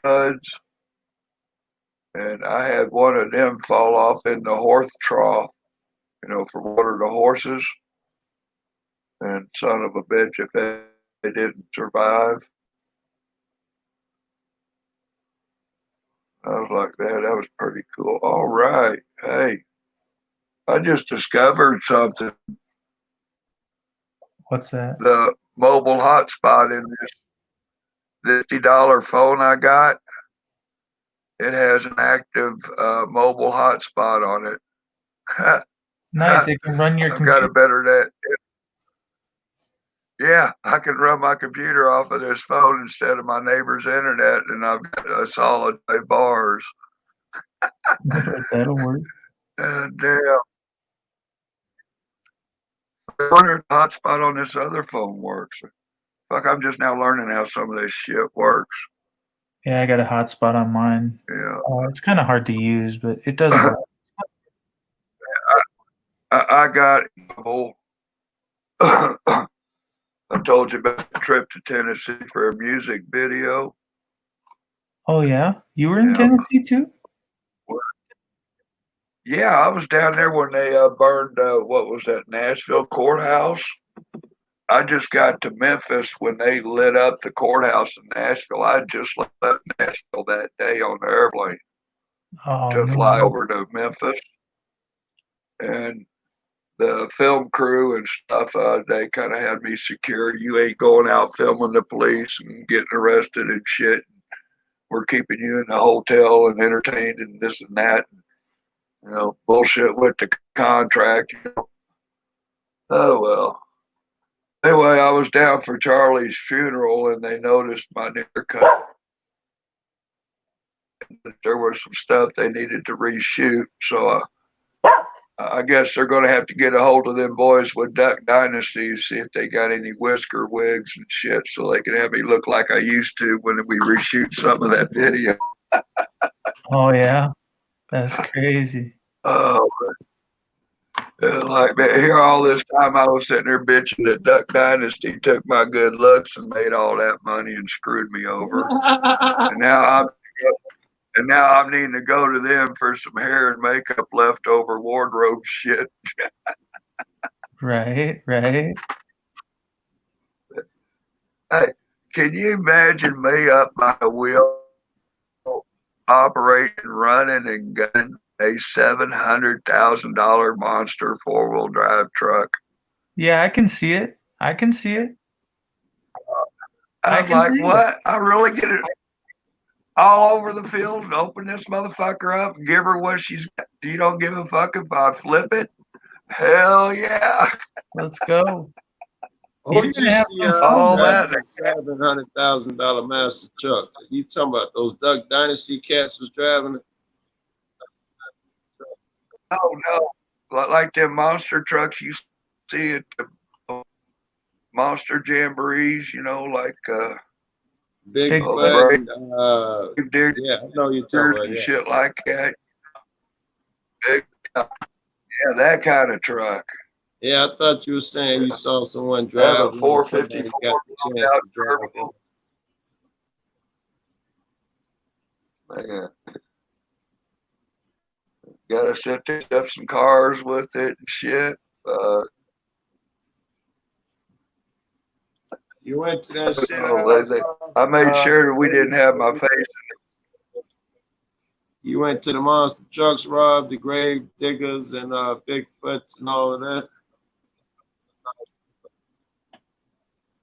buds, and I had one of them fall off in the horse trough, for water the horses. And son of a bitch, if they didn't survive. I was like, that was pretty cool. All right. Hey, I just discovered something. What's that? The mobile hotspot in this $50 phone I got, it has an active mobile hotspot on it. Nice. It can run your I've got computer. a better that. Yeah, I can run my computer off of this phone instead of my neighbor's internet, and I've got a solid 5 bars. That'll work. Damn. I wonder if the hotspot on this other phone works. Fuck, I'm just now learning how some of this shit works. Yeah, I got a hotspot on mine. Yeah. It's kind of hard to use, but it does work. I got I told you about the trip to Tennessee for a music video. Oh yeah, you were in Tennessee too? Yeah, I was down there when they burned what was that, Nashville courthouse. I just got to Memphis when they lit up the courthouse in Nashville. I just left Nashville that day on the airplane to fly over to Memphis, and the film crew and stuff, they kind of had me secure. You ain't going out filming the police and getting arrested and shit. We're keeping you in the hotel and entertained and this and that. Bullshit with the contract. Oh, well. Anyway, I was down for Charlie's funeral and they noticed my haircut. There was some stuff they needed to reshoot. So I guess they're going to have to get a hold of them boys with Duck Dynasty, see if they got any whisker wigs and shit so they can have me look like I used to when we reshoot some of that video. Oh, yeah. That's crazy. Oh, like, man, here all this time I was sitting there bitching that Duck Dynasty took my good looks and made all that money and screwed me over. And now I'm needing to go to them for some hair and makeup leftover wardrobe shit. Right. Hey, can you imagine me up by the wheel, operating, running, and gunning a $700,000 monster 4-wheel drive truck? Yeah, I can see it. I'm like, what? I really get it all over the field and open this motherfucker up and give her what she's got. You don't give a fuck if I flip it? Hell yeah. Let's go. Oh, did you see all that $700,000 master truck? You talking about those Duck Dynasty cats was driving it? No. Like them monster trucks you see at the monster jamborees, like Big Brave Deer, yeah, I know you're talking about, and shit like that. Yeah, that kind of truck. Yeah, I thought you were saying you saw someone drive a 454 turbo. Man. Gotta set up some cars with it and shit. You went to that shit. I made sure that we didn't have my face in it. You went to the monster trucks, Rob, the grave diggers, and Bigfoot and all of that.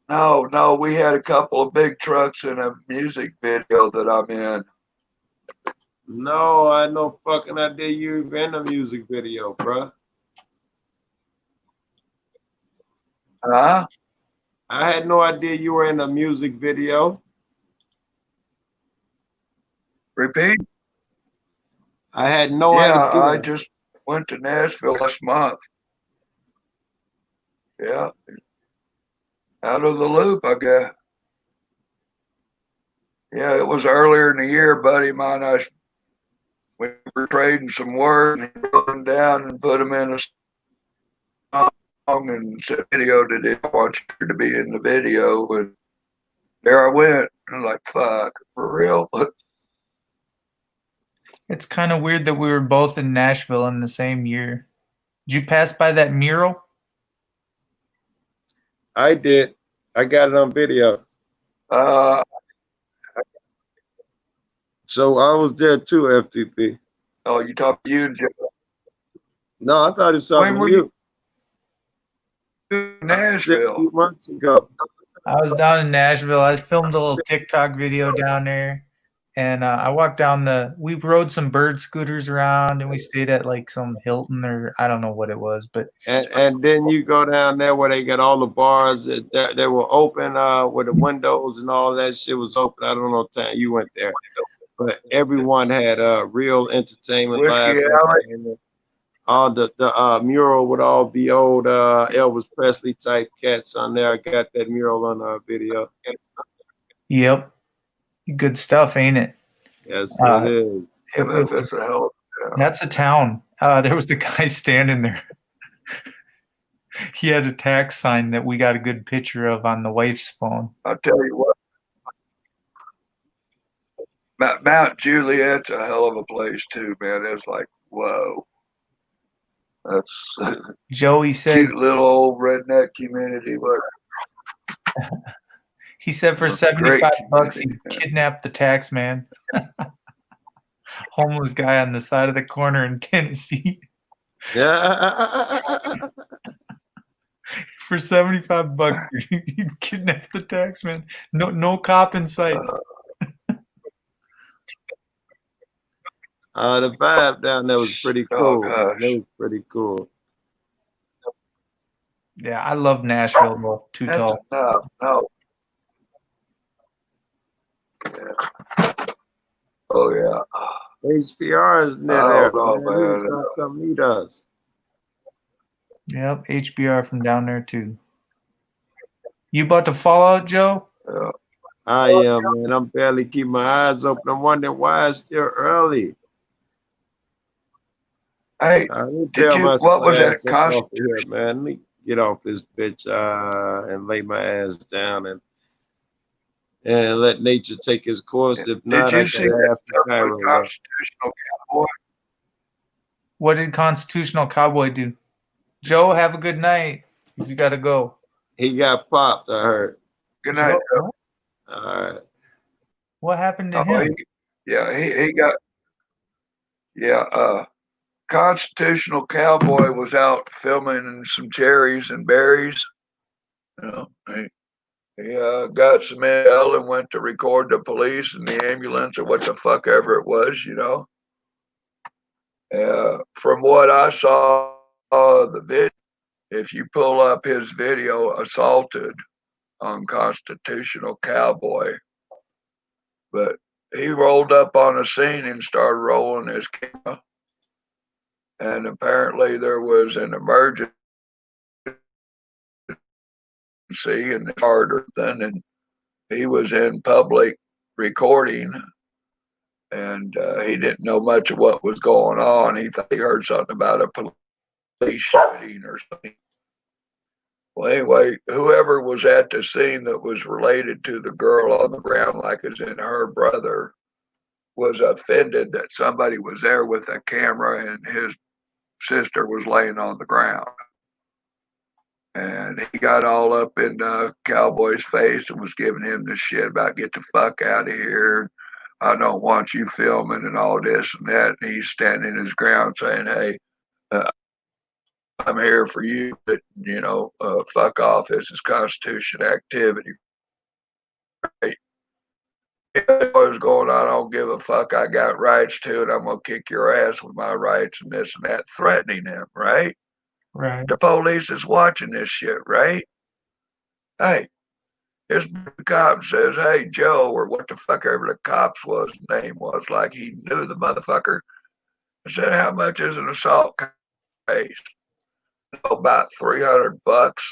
No, we had a couple of big trucks in a music video that I'm in. No, I had no fucking idea you were in a music video, bruh. Huh? I had no idea you were in a music video. Repeat? I had no Yeah, idea. I just went to Nashville last month. Yeah. Out of the loop, I guess. Yeah, it was earlier in the year, buddy of mine. We were trading some words, and he wrote them down and put them in a song and said, video today. I want you to be in the video. And there I went. I'm like, fuck, for real? It's kind of weird that we were both in Nashville in the same year. Did you pass by that mural? I did. I got it on video. So I was there too, FTP. Oh, you talking to you, Joe? No, I thought he was talking When were to you. in Nashville? A few months ago. I was down in Nashville. I filmed a little TikTok video down there, and I walked down we rode some bird scooters around, and we stayed at like some Hilton or I don't know what it was, but And then you go down there where they got all the bars that they were open, where the windows and all that shit was open. I don't know what time you went there, but everyone had real entertainment, Whiskey live Alley? entertainment. All the mural with all the old Elvis Presley type cats on there. I got that mural on our video. yep, good stuff, ain't it? Yes, it is. That's a hell of a That's a town. There was the guy standing there. He had a tax sign that we got a good picture of on the wife's phone. I'll tell you what. Mount Juliet's a hell of a place too, man. It's like, whoa. That's Joey said cute little old redneck community, but he said for Great 75 bucks he community, man. kidnapped the tax man. Homeless guy on the side of the corner in Tennessee. Yeah. For 75 bucks he kidnapped the tax man. No cop in sight. The vibe down there was pretty cool. gosh. It was pretty cool. Yeah, I love Nashville, though. Too That's tall. no. Yeah. Oh yeah. HBR is near Oh, there. no, Man, he was man. gonna come meet us. Yep, HBR from down there too. You about to fall out, Joe? Yeah. I am, man. I'm barely keeping my eyes open. I'm wondering why it's still early. Hey, Let me did tell you? my What was that ass up off of here, man. Let me get off this bitch and lay my ass down and let nature take its course. If Did not, you I see can that have stuff to Cairo. with Constitutional Cowboy? What did Constitutional Cowboy do? Joe, have a good night. If you gotta go. He got popped, I heard. Good night, Joe. All right. What happened to Oh, him? he got. Yeah. Constitutional Cowboy was out filming some cherries and berries. You know, he got some intel and went to record the police and the ambulance or what the fuck ever it was, you know. From what I saw, the video, if you pull up his video, assaulted on Constitutional Cowboy, but he rolled up on the scene and started rolling his camera. And apparently there was an emergency in the harder than, and he was in public recording, and he didn't know much of what was going on. He thought he heard something about a police shooting or something. Well, anyway, whoever was at the scene that was related to the girl on the ground, like as in her brother, was offended that somebody was there with a camera and his sister was laying on the ground. And he got all up in Cowboy's face and was giving him the shit about get the fuck out of here. I don't want you filming and all this and that. And he's standing his ground saying, hey, I'm here for you, but fuck off. This is Constitution activity. Right? What's going on? I don't give a fuck. I got rights too, and I'm gonna kick your ass with my rights and this and that, threatening them, right? Right. The police is watching this shit, right? Hey, this cop says, "Hey, Joe," or what the fuck ever the cop's name was, like he knew the motherfucker. I said, "How much is an assault case?" About $300.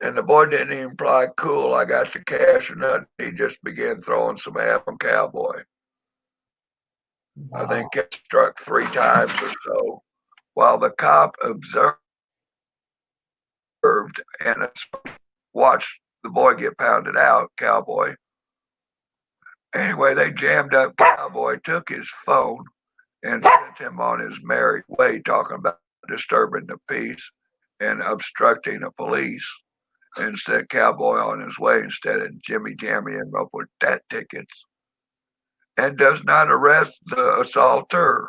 And the boy didn't even reply, "Cool, I got the cash," or nothing. He just began throwing some half on Cowboy. Wow. I think it struck 3 times or so while the cop observed and watched the boy get pounded out, Cowboy. Anyway, they jammed up Cowboy, took his phone, and sent him on his merry way, talking about disturbing the peace and obstructing the police, and sent Cowboy on his way instead of Jimmy jamming him up with that tickets, and does not arrest the assaulter,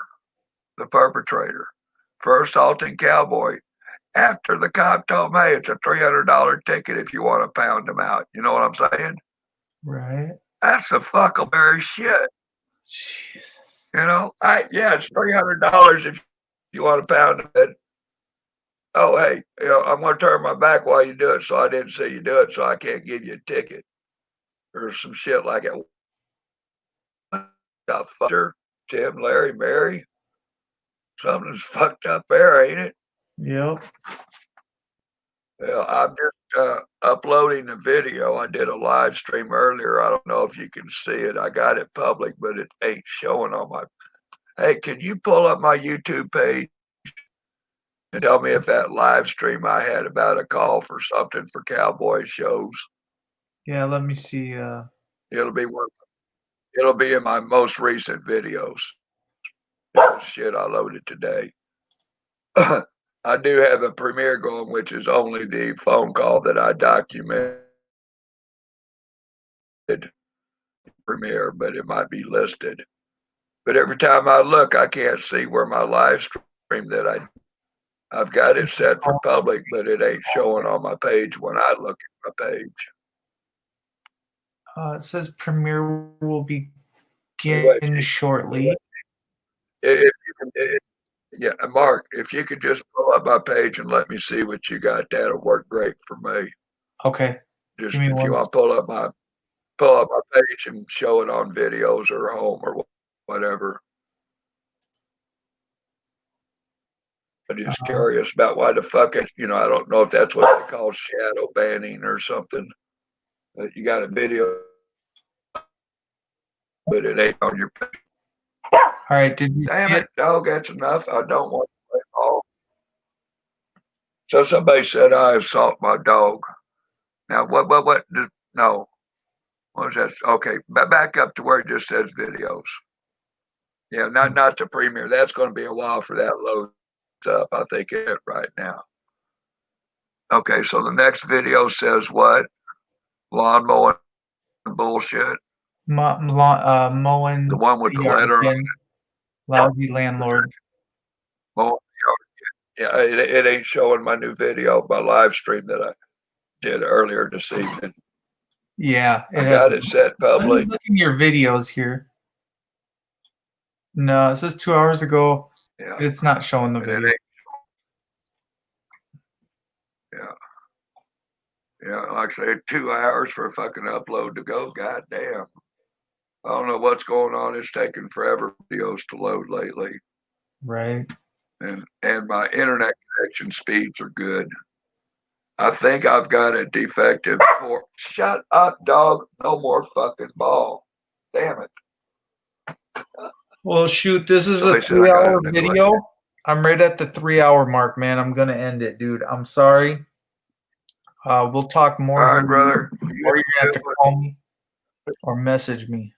the perpetrator, for assaulting Cowboy after the cop told me, "Hey, it's a $300 ticket if you want to pound him out." You know what I'm saying? Right. That's the fuckleberry shit. Jesus. Yeah, it's $300 if you want to pound him. Oh, hey, I'm going to turn my back while you do it, so I didn't see you do it, so I can't give you a ticket. Or some shit like it. Tim, Larry, Mary. Something's fucked up there, ain't it? Yep. Well, I'm just uploading the video. I did a live stream earlier. I don't know if you can see it. I got it public, but it ain't showing on my. Hey, can you pull up my YouTube page and tell me if that live stream I had about a call for something for Cowboy shows? Yeah, let me see. It'll be in my most recent videos. Shit, I loaded today. I do have a premiere going, which is only the phone call that I documented premiere, but it might be listed. But every time I look, I can't see where my live stream that I've got it set for public, but it ain't showing on my page when I look at my page. It says premiere will begin shortly. Yeah, Mark, if you could just pull up my page and let me see what you got, that'll work great for me. Okay. Just if you want to pull up my page and show it on videos or home or whatever. I'm just curious about why the fuck I don't know if that's what they call shadow banning or something. That you got a video, but it ain't on your page. All right, damn it, dog, that's enough. I don't want to play ball. So somebody said I assault my dog. Now what no. What was that? Okay, back up to where it just says videos. Yeah, not the premiere. That's going to be a while for that loads up. I think it right now. Okay, so the next video says what? Lawn mowing bullshit. Mowing. The one with the letter. Lousy landlord. Well, yeah, it ain't showing my new video, my live stream that I did earlier this evening. Yeah, I got it set public. Look at your videos here. No, it says 2 hours ago. Yeah, it's not showing the video. Yeah, like I say, 2 hours for a fucking upload to go. God damn. I don't know what's going on. It's taking forever videos to load lately. Right. And my internet connection speeds are good. I think I've got a defective port. Shut up, dog. No more fucking ball. Damn it. Well, shoot, this is a 3-hour video. I'm right at the 3-hour mark, man. I'm going to end it, dude. I'm sorry. We'll talk more. All right, brother. Or you're going to have to call me or message me.